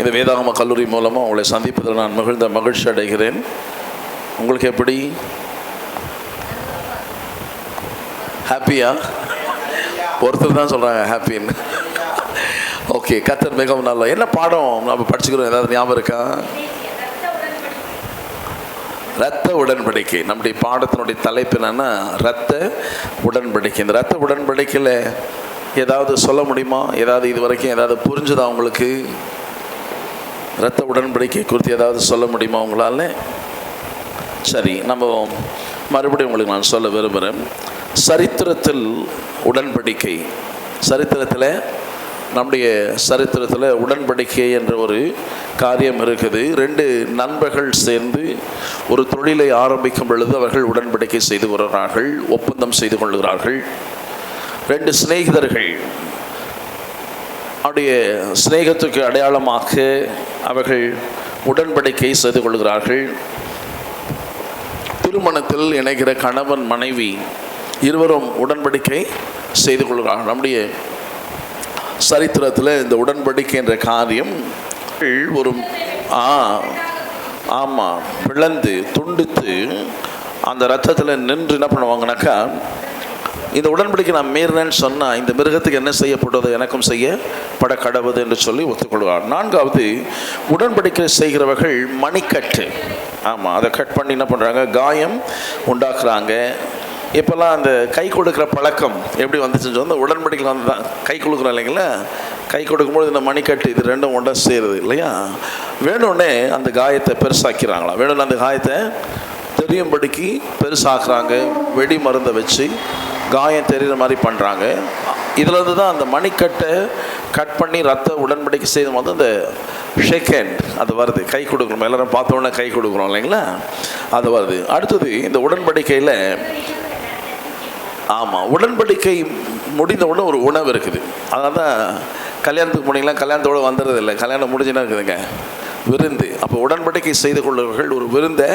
இந்த வேதாகம கல்லூரி மூலமாக உங்களை சந்திப்பதில் நான் மகிழ்ச்சி அடைகிறேன். உங்களுக்கு எப்படி? ஹாப்பியா? ஒருத்தர் தான் சொல்கிறாங்க ஹாப்பின்னு. ஓகே, கர்த்தர் மிகவும் நல்லா. என்ன பாடம் நம்ம படிச்சுக்கிறோம், ஏதாவது ஞாபகம் இருக்கா? இரத்த உடன்படிக்கை. நம்முடைய பாடத்தினுடைய தலைப்பு என்னன்னா இரத்த உடன்படிக்கை. இந்த இரத்த உடன்படிக்கையில் ஏதாவது சொல்ல முடியுமா? ஏதாவது இது வரைக்கும் ஏதாவது புரிஞ்சுதா உங்களுக்கு? இரத்த உடன்படிக்கை குறித்து ஏதாவது சொல்ல முடியுமா உங்களால்? சரி, நம்ம மறுபடியும் உங்களுக்கு நான் சொல்ல விரும்புகிறேன். சரித்திரத்தில் உடன்படிக்கை, நம்முடைய சரித்திரத்தில் உடன்படிக்கை என்ற ஒரு காரியம் இருக்குது. 2 நண்பர்கள் சேர்ந்து ஒரு தொழிலை ஆரம்பிக்கும் பொழுது அவர்கள் உடன்படிக்கை செய்து வருகிறார்கள், ஒப்பந்தம் செய்து கொள்கிறார்கள். 2 சிநேகிதர்கள் அவருடைய சிநேகத்துக்கு அடையாளமாக அவர்கள் உடன்படிக்கை செய்து கொள்கிறார்கள். திருமணத்தில் இணைகிற கணவன் மனைவி இருவரும் உடன்படிக்கை செய்து கொள்கிறார்கள். நம்முடைய சரித்திரத்தில் இந்த உடன்படிக்கை என்ற காரியம் ஒரு பிளந்து துண்டித்து அந்த ரத்தத்தில் நின்று என்ன பண்ணுவாங்கனாக்கா, இந்த உடன்படிக்கை நான் மீறினேன்னு சொன்னால் இந்த மிருகத்துக்கு என்ன செய்யப்படுவது எனக்கும் செய்யப்பட கடவுது என்று சொல்லி ஒத்துக்கொள்வார். 4வது, உடன்படிக்கை செய்கிறவர்கள் மணிக்கட்டு, அதை கட் பண்ணி என்ன பண்ணுறாங்க, காயம் உண்டாக்குறாங்க. இப்போல்லாம் அந்த கை கொடுக்குற பழக்கம் எப்படி வந்துச்சுன்னு சொன்னால் உடன்படிக்கையில் வந்து தான் கை கொடுக்குறோம் இல்லைங்களா? கை கொடுக்கும்போது இந்த மணிக்கட்டு இது 2 ஒன்றா சேருது இல்லையா? வேணும்னே அந்த காயத்தை பெருசாக்கிறாங்களா, வேணும்னு அந்த காயத்தை தெரியும்படிக்கு பெருசாக்குறாங்க. வெடி மருந்தை வச்சு காயம் தெரிகிற மாதிரி பண்ணுறாங்க. இதில் தான் அந்த மணிக்கட்டை கட் பண்ணி ரத்த உடன்படிக்கை செய்து போது அந்த ஷேக் ஹேண்ட் அது வருது. கை கொடுக்குறோம், எல்லோரும் பார்த்தோன்னே கை கொடுக்குறோம் இல்லைங்களா? அது வருது. அடுத்தது இந்த உடன்படிக்கையில் உடன்படிக்கை முடிந்த உடனே ஒரு உணவு இருக்குது. அதனால தான் கல்யாணத்துக்கு போனீங்களா, கல்யாணத்தோடு வந்துடுறது இல்லை, கல்யாணம் முடிஞ்சுன்னா இருக்குதுங்க விருந்து. அப்போ உடன்படிக்கை செய்து கொள்பவர்கள் ஒரு விருந்தை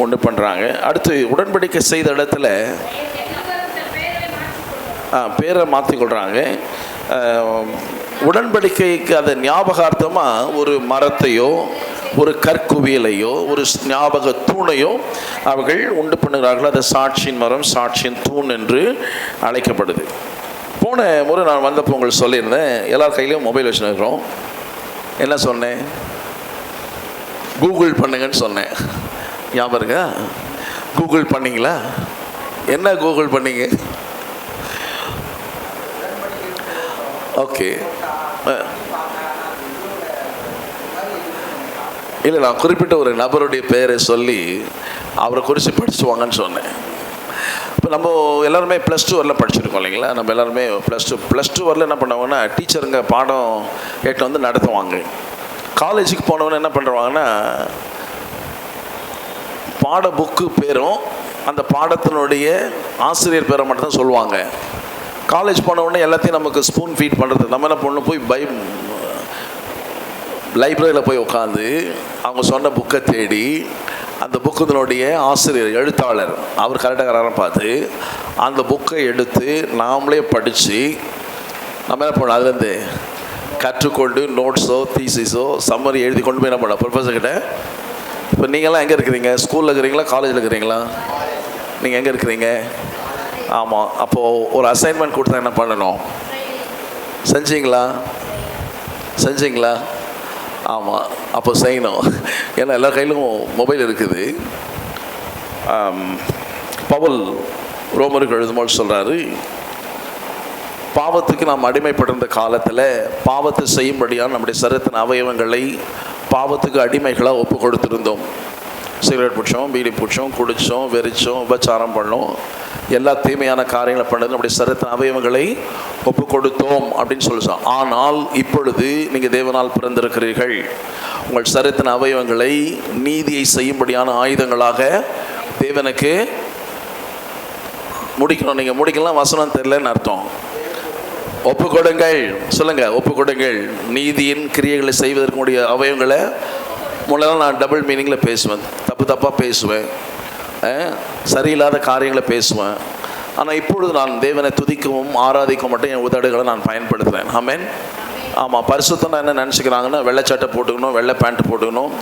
ஒன்று பண்ணுறாங்க. அடுத்து உடன்படிக்கை செய்த இடத்துல பேரை மாற்றிக்கொள்கிறாங்க. உடன்படிக்கைக்கு அதை ஞாபகார்த்தமாக ஒரு மரத்தையோ ஒரு கற்குவியலையோ ஒரு ஞாபக தூணையோ அவர்கள் உண்டு பண்ணுகிறார்கள். அது சாட்சியின் மரம், சாட்சியின் தூண் என்று அழைக்கப்படுது. போன முறை நான் வந்தப்போ உங்களுக்கு சொல்லியிருந்தேன், எல்லார் கையிலையும் மொபைல் வச்சுருக்கிறோம். என்ன சொன்னேன்? கூகுள் பண்ணுங்கன்னு சொன்னேன். ஞாபகம் இருக்கா? கூகுள் பண்ணிங்களா? என்ன கூகுள் பண்ணீங்க? ஓகே, இல்லை, நான் குறிப்பிட்ட ஒரு நபருடைய பெயரை சொல்லி அவரை குறித்து படிச்சுவாங்கன்னு சொன்னேன். இப்போ நம்ம எல்லாருமே +2 வரல படிச்சிருக்கோம் இல்லைங்களா? நம்ம எல்லாருமே +2 வரல என்ன பண்ணுவாங்கன்னா, டீச்சருங்க பாடம் கேட்டு வந்து நடத்துவாங்க. காலேஜுக்கு போனவொன்னே என்ன பண்ணுறாங்கன்னா, பாட புக்கு பேரும் அந்த பாடத்தினுடைய ஆசிரியர் பேரை மட்டும்தான் சொல்லுவாங்க. காலேஜ் போனவுடனே எல்லாத்தையும் நமக்கு ஸ்பூன் ஃபீட் பண்ணுறது. நம்ம என்ன பண்ணணும், போய் லைப்ரரியில் போய் உட்காந்து அவங்க சொன்ன புக்கை தேடி அந்த புக்குனுடைய ஆசிரியர் எழுத்தாளர் அவர் கரெக்டாக பார்த்து அந்த புக்கை எடுத்து நாமளே படித்து நம்ம என்ன பண்ணோம், அதுலேருந்து கற்றுக்கொண்டு நோட்ஸோ தீசிஸோ சம்மரி எழுதி கொண்டு போய் என்ன பண்ணோம் ப்ரொஃபஸர்கிட்ட. இப்போ நீங்கள்லாம் எங்கே இருக்கிறீங்க? ஸ்கூலில் இருக்கிறீங்களா, காலேஜில் இருக்கிறீங்களா? நீங்கள் எங்கே இருக்கிறீங்க? ஆமாம். அப்போது ஒரு அசைன்மெண்ட் கொடுத்தா என்ன பண்ணணும்? செஞ்சீங்களா? ஆமாம், அப்போ செய்யணும். ஏன்னா எல்லா கையிலும் மொபைல் இருக்குது. பவுல் ரோமருக்கு எழுதும்போது சொல்கிறாரு, பாவத்துக்கு நாம் அடிமைப்பட்டிருந்த காலத்தில் பாவத்தை செய்யும்படியான நம்முடைய சரீரத்தின் அவயவங்களை பாவத்துக்கு அடிமைகளாக ஒப்பு கொடுத்துருந்தோம். சிகரெட் பிடிச்சோம், பீடி பிடிச்சோம், குடித்தோம், வெறிச்சோம், உபச்சாரம் பண்ணோம், எல்லா தீமையான காரியங்களை பண்ணது நம்முடைய சரீரத்தின் அவயவங்களை ஒப்பு கொடுத்தோம் அப்படின்னு சொல்லிச்சோம். ஆனால் இப்பொழுது நீங்கள் தேவனால் பிறந்திருக்கிறீர்கள், உங்கள் சரீரத்தின் அவயவங்களை நீதியை செய்யும்படியான ஆயுதங்களாக தேவனுக்கு முடிக்கணும். நீங்கள் முடிக்கலாம், வசனம் தெரியலன்னு அர்த்தம். ஒப்பு கொடுங்கள், சொல்லுங்கள், ஒப்பு கொடுங்கள். நீதியின் கிரியைகளை செய்வதற்கு முடிய அவயவங்களை முன்னெல்லாம் நான் டபுள் மீனிங்கில் பேசுவேன், தப்பாக பேசுவேன், சரியில்லாத காரியங்களை பேசுவேன். ஆனால் இப்பொழுது நான் தேவனை துதிக்கவும் ஆராதிக்கவும் மட்டும் என் உதடுகளை நான் பயன்படுத்துகிறேன். ஆமென். ஆமாம், பரிசுத்தம்னா என்ன நினச்சிக்கிறாங்கன்னா வெள்ளை சட்டை போட்டுக்கணும், வெள்ளை பேண்ட் போட்டுக்கணும்,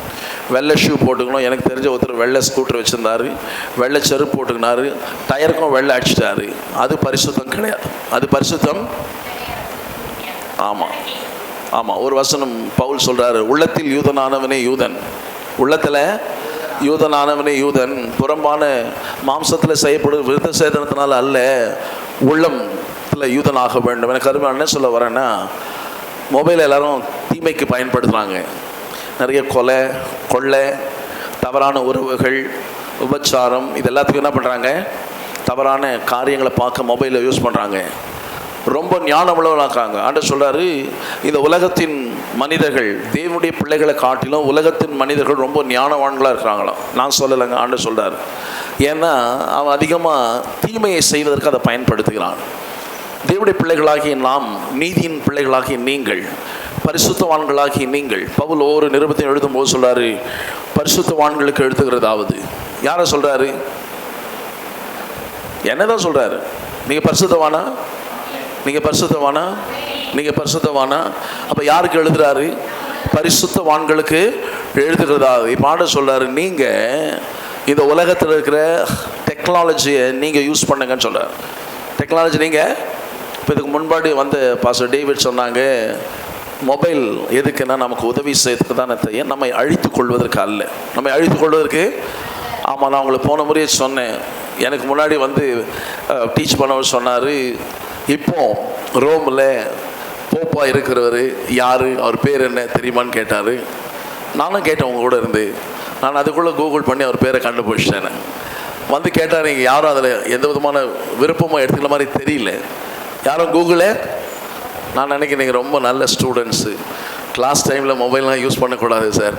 வெள்ளை ஷூ போட்டுக்கணும். எனக்கு தெரிஞ்ச ஒருத்தர் வெள்ளை ஸ்கூட்டர் வச்சுருந்தாரு, வெள்ளை செருப்பு போட்டுக்கினாரு, டயருக்கும் வெள்ளை அடிச்சிட்டாரு. அது பரிசுத்தம் கிடையாது. அது பரிசுத்தம். ஆமாம் ஆமாம், ஒரு வசனம் பவுல் சொல்கிறாரு, உள்ளத்தில் யூதனானவனே யூதன், உள்ளத்தில் யூதனானவனே யூதன், புறம்பான மாம்சத்தில் செய்யப்படும் விருத்த சேதனத்தினால அல்ல, உள்ளத்தில் யூதனாக வேண்டும். எனக்கு அருமையான என்ன சொல்ல வரேன்னா, மொபைல் எல்லாரும் தீமைக்கு பயன்படுத்துகிறாங்க. நிறைய கொலை, கொள்ளை, தவறான உறவுகள், விபச்சாரம், இது எல்லாத்துக்கும் என்ன பண்ணுறாங்க, தவறான காரியங்களை பார்க்க மொபைலை யூஸ் பண்ணுறாங்க. ரொம்ப ஞானம் உள்ளவர்களாக்குறாங்க. ஆண்டவர் சொல்கிறாரு, இந்த உலகத்தின் மனிதர்கள் தேவனுடைய பிள்ளைகளை காட்டிலும் உலகத்தின் மனிதர்கள் ரொம்ப ஞானவான்களாக இருக்கிறாங்களாம். நான் சொல்லலைங்க, ஆண்டவர் சொல்கிறார். ஏன்னா அவன் அதிகமாக தீமையை செய்வதற்கு அதை பயன்படுத்துகிறான். தேவனுடைய பிள்ளைகளாகிய நாம், நீதியின் பிள்ளைகளாகிய நீங்கள், பரிசுத்தவான்களாகிய நீங்கள், பவுல் ஒவ்வொரு நிருபத்தையும் எழுதும்போது சொல்கிறாரு, பரிசுத்தவான்களுக்கு எழுதுகிறதாவது. யாரை சொல்கிறாரு? என்னதான் சொல்கிறாரு? நீங்கள் பரிசுத்தவானா? நீங்கள் பரிசுத்தவானா? நீங்கள் பரிசுத்தவானா? அப்போ யாருக்கு எழுதுகிறாரு? பரிசுத்தவான்களுக்கு எழுதுகிறதாவது. இப்போ ஆண்டவர் சொல்கிறாரு, நீங்கள் இந்த உலகத்தில் இருக்கிற டெக்னாலஜியை நீங்கள் யூஸ் பண்ணுங்கன்னு சொல்கிறார். டெக்னாலஜி நீங்கள் இப்போ இதுக்கு முன்பாடி வந்து பாஸ்டர் டேவிட் சொன்னாங்க, மொபைல் எதுக்குன்னா நமக்கு உதவி செய்யறதுக்கு தானே தெரியும், நம்மை அழித்து கொள்வதற்கு அல்ல. நம்மை அழித்து கொள்வதற்கு. ஆமாம், நான் உங்களுக்கு போன முறையே சொன்னேன். எனக்கு முன்னாடி வந்து டீச் பண்ணவர் சொன்னார், இப்போ ரோமில் போப்பா இருக்கிறவர் யார், அவர் பேர் என்ன தெரியுமான்னு கேட்டார். நானும் கேட்டேன் உங்க கூட இருந்து. நான் அதுக்குள்ளே கூகுள் பண்ணி அவர் பேரை கண்டுபிடிச்சிட்டேன். வந்து கேட்டார், நீங்கள் யாரும் அதில் எந்த விதமான விருப்பமாக எடுத்துக்கிற மாதிரி தெரியல. யாரும் கூகுளே. நான் நினைக்கிறேன் நீங்கள் ரொம்ப நல்ல ஸ்டூடெண்ட்ஸு, கிளாஸ் டைமில் மொபைல்லாம் யூஸ் பண்ணக்கூடாது சார்,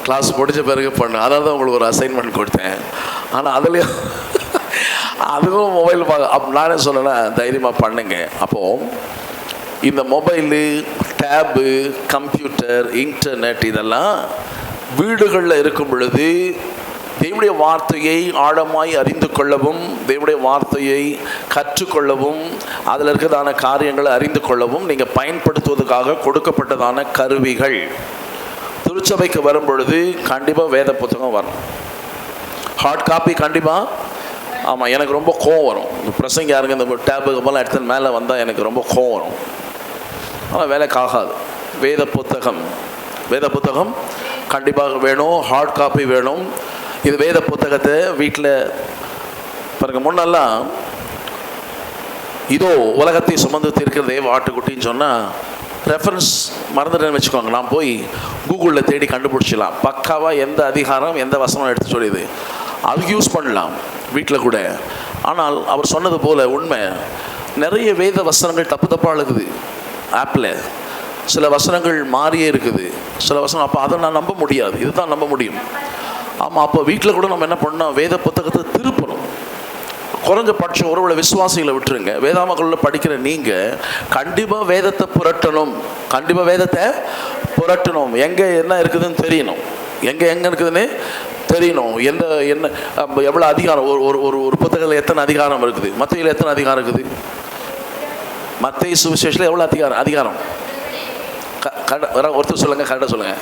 கிளாஸ் முடிஞ்ச பிறகு பண்ணு. அதனால தான் உங்களுக்கு ஒரு அசைன்மெண்ட் கொடுத்தேன். ஆனால் அதுலேயும் அதுவும் மொபைல் பார்க்க நானே சொல்லலாம், தைரியமாக பண்ணுங்க. அப்போது இந்த மொபைலு, டேபு, கம்ப்யூட்டர், இன்டர்நெட் இதெல்லாம் வீடுகளில் இருக்கும் பொழுது தேவனுடைய வார்த்தையை ஆழமாய் அறிந்து கொள்ளவும், தேவனுடைய வார்த்தையை கற்றுக்கொள்ளவும், அதில் இருக்கிறதான காரியங்களை அறிந்து கொள்ளவும் நீங்கள் பயன்படுத்துவதற்காக கொடுக்கப்பட்டதான கருவிகள். திருச்சபைக்கு வரும் பொழுது கண்டிப்பாக வேத புத்தகம் வரும், ஹார்ட் காப்பி கண்டிப்பாக. ஆமாம், எனக்கு ரொம்ப கோவம் வரும் பிரசங்க யாருங்க இந்த டேபுக்கு போல எடுத்து மேலே வந்தால் எனக்கு ரொம்ப கோவம் வரும். ஆனால் வேலைக்காகாது. வேத புத்தகம் கண்டிப்பாக வேணும், ஹார்ட் காப்பி வேணும். இது வேத புத்தகத்தை வீட்டில் பாருங்க. முன்னெல்லாம் இதோ உலகத்தை சுமந்து தீர்க்கிற தேவ ஆட்டுக்குட்டின்னு சொன்னால் ரெஃபரன்ஸ் மறந்துட்டேன்னு வச்சுக்கோங்க, நான் போய் கூகுளில் தேடி கண்டுபிடிச்சிடலாம் பக்காவாக எந்த அதிகாரம் எந்த வசனம் எடுத்து சொல்லிது, அதுக்கு யூஸ் பண்ணலாம் வீட்டில் கூட. ஆனால் அவர் சொன்னது போல் உண்மை, நிறைய வேத வசனங்கள் தப்பாக இருக்குது ஆப்பில். சில வசனங்கள் மாறியே இருக்குது, சில வசனம். அப்போ அதை நான் நம்ப முடியாது, இதுதான் நம்ப முடியும். ஆமாம், அப்போ வீட்டில் கூட நம்ம என்ன பண்ணோம், வேத புத்தகத்தை திருப்பணும். குறைஞ்சபட்சம் ஒருவேளை விசுவாசிகளை விட்டுருங்க, வேதாமக்களில் படிக்கிற நீங்கள் கண்டிப்பாக வேதத்தை புரட்டணும். கண்டிப்பாக வேதத்தை புரட்டணும். எங்கே என்ன இருக்குதுன்னு தெரியணும், எங்கே இருக்குதுன்னு தெரியணும். என்ன எவ்வளோ அதிகாரம், ஒரு புத்தகத்தில் எத்தனை அதிகாரம் இருக்குது, மத்தேயுல எத்தனை அதிகாரம் இருக்குது, மத்தேயு சுவிசேஷத்தில் எவ்வளோ அதிகாரம் ஒருத்தர் சொல்லுங்கள், கரெக்டாக சொல்லுங்கள்.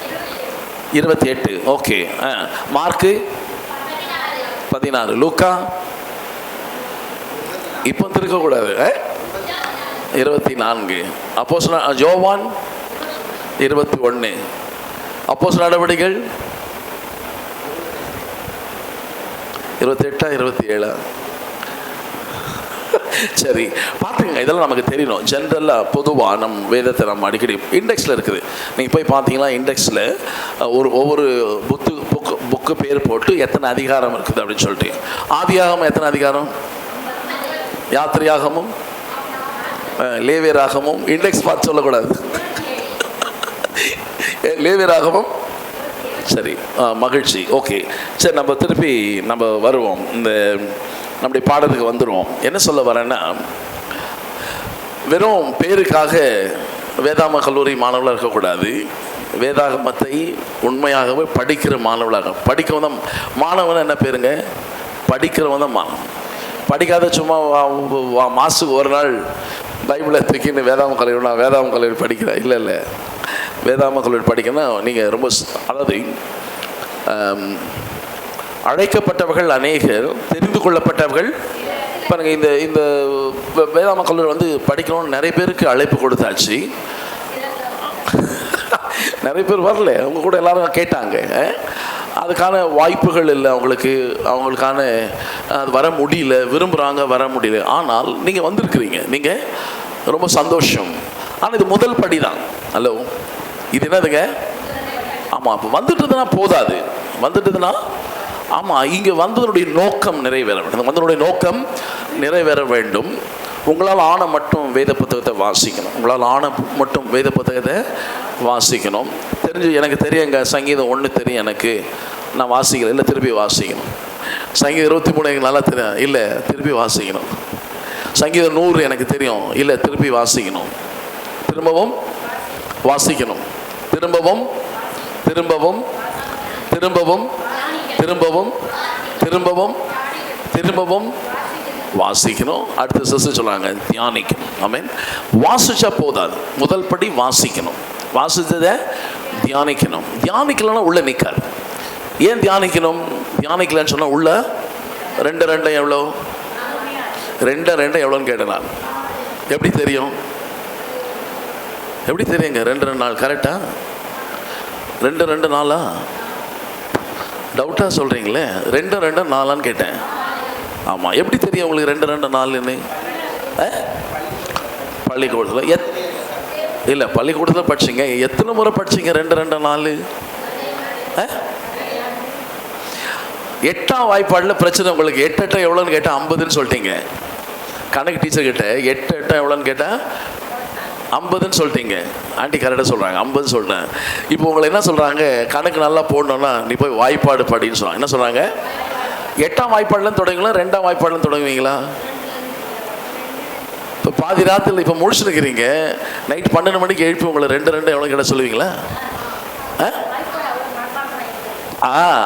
28. ஓகே. மார்க்கு 16. லூக்கா இப்போ இருக்கக்கூடாது 24. அப்போஸ்தலர் யோவான் 21. அப்போஸ்தலர் நடவடிக்கைகள் 28 27. சரி, பார்த்துங்க, இதெல்லாம் நமக்கு தெரியணும். ஜென்ரலாக பொதுவாக வேதத்தை நம்ம அடிக்கடி இண்டெக்ஸில் இருக்குது. நீங்கள் போய் பார்த்தீங்கன்னா இண்டெக்ஸில் ஒவ்வொரு புக்கு பேர் போட்டு எத்தனை அதிகாரம் இருக்குது அப்படின்னு சொல்லிட்டு. ஆதியாகமம் எத்தனை அதிகாரம், யாத்திரையாகமும் லேவியராகமும் இண்டெக்ஸ் பார்த்து சொல்லக்கூடாது. லேவியராகமும் சரி, மகிழ்ச்சி. ஓகே, சரி, நம்ம திருப்பி வருவோம், இந்த நம்முடைய பாடத்துக்கு வந்துடுவோம். என்ன சொல்ல வரேன்னா, வெறும் பேருக்காக வேதாம கல்லூரி மாணவர்களாக இருக்கக்கூடாது. வேதாகமத்தை உண்மையாகவே படிக்கிற மாணவர்களாக, படிக்கிறவன் தான் மாணவன். என்ன பேருங்க, படிக்கிறவன் தான் மாணவன். படிக்காத சும்மா மாதத்துக்கு ஒரு நாள் பைபிளை தூக்கின்னு வேதாம கல்லூரி, நான் வேதாம கல்லூரி படிக்கிறேன். இல்லை, வேதாம கல்லூரி படிக்கணும்னா நீங்கள் ரொம்ப, அதாவது அழைக்கப்பட்டவர்கள் அநேகர், தெரிந்து கொள்ளப்பட்டவர்கள் பாருங்கள். இந்த வேதாம கல்லூரி படிக்கணும்னு நிறைய பேருக்கு அழைப்பு கொடுத்தாச்சு. நிறைய பேர் வரல, அவங்க கூட எல்லாரும் கேட்டாங்க. அதுக்கான வாய்ப்புகள் இல்லை அவங்களுக்கான அது வர முடியல, விரும்புகிறாங்க, வர முடியல. ஆனால் நீங்கள் வந்திருக்கிறீங்க, நீங்கள் ரொம்ப சந்தோஷம். ஆனால் இது முதல் படி தான். ஹலோ, இது என்னதுங்க? ஆமாம், அப்போ வந்துட்டுதுன்னா போதாது. வந்துட்டுதுன்னா ஆமாம், இங்கே வந்ததனுடைய நோக்கம் நிறைவேற வேண்டும். வந்தனுடைய நோக்கம் நிறைவேற வேண்டும். உங்களால் ஆன மட்டும் வேத புத்தகத்தை வாசிக்கணும். உங்களால் ஆன மட்டும் வேத புத்தகத்தை வாசிக்கணும். எனக்கு தெரியுங்க, சங்கீதம் 1 தெரியும் எனக்கு, நான் வாசிக்கிறேன். இல்லை, திருப்பி வாசிக்கணும். சங்கீதம் 23 எனக்கு நல்லா தெரியும். இல்லை, திருப்பி வாசிக்கணும். சங்கீதம் 100 எனக்கு தெரியும். இல்லை, திருப்பி வாசிக்கணும். திரும்பவும் வாசிக்கணும். திரும்பவும் திரும்பவும் திரும்பவும் திரும்பவும் திரும்பவும் திரும்பவும் வாசிக்கணும். அடுத்த சிஸ்டர் சொல்கிறாங்க தியானிக்கணும். ஆமென். வாசிச்சா போதாது, முதல் படி வாசிக்கணும். வாசித்ததை தியானிக்கணும். தியானிக்கலன்னா உள்ள நிற்காது. ஏன் தியானிக்கணும்? தியானிக்கலன்னு சொன்னால் உள்ள 2 எவ்வளோ? 2 எவ்வளோன்னு கேட்டேன் நான். எப்படி தெரியும்? எப்படி தெரியுங்க? 2 நாள் கரெக்டா? 2 நாளா? டவுட்டாக சொல்கிறீங்களே. 2 நாளான்னு கேட்டேன். ஆமாம், எப்படி தெரியும் உங்களுக்கு 2 நாளுன்னு? பள்ளிக்கூடத்தில் இல்லை, பள்ளிக்கூடத்தில் படிச்சிங்க. எத்தனை முறை படிச்சிங்க 2 நாள்? 8ஆம் வாய்ப்பாடில் பிரச்சனை உங்களுக்கு. 8 எவ்வளோன்னு கேட்டால் 50ன்னு சொல்லிட்டீங்க. கணக்கு டீச்சர் கிட்ட 8 எவ்வளோன்னு கேட்டால் 50ன்னு சொல்லிட்டீங்க. ஆண்டி கரெக்டாக சொல்கிறாங்க, 50 சொல்கிறேன். இப்போ உங்களை என்ன சொல்கிறாங்க? கணக்கு நல்லா போடணுன்னா நீ போய் வாய்ப்பாடு படின்னு சொல்கிறாங்க. என்ன சொல்கிறாங்க? 8ஆம் வாய்ப்பாடுலேருந்து தொடங்குங்களா, 2ஆம் வாய்ப்பாடுலேருந்து தொடங்குவீங்களா? இப்போ பாதி ராத்திரில் இப்போ முடிச்சுருக்கிறீங்க, நைட் 12 மணிக்கு எழுப்பி உங்களை 2 எவ்வளோ கேட்ட சொல்லுவீங்களா?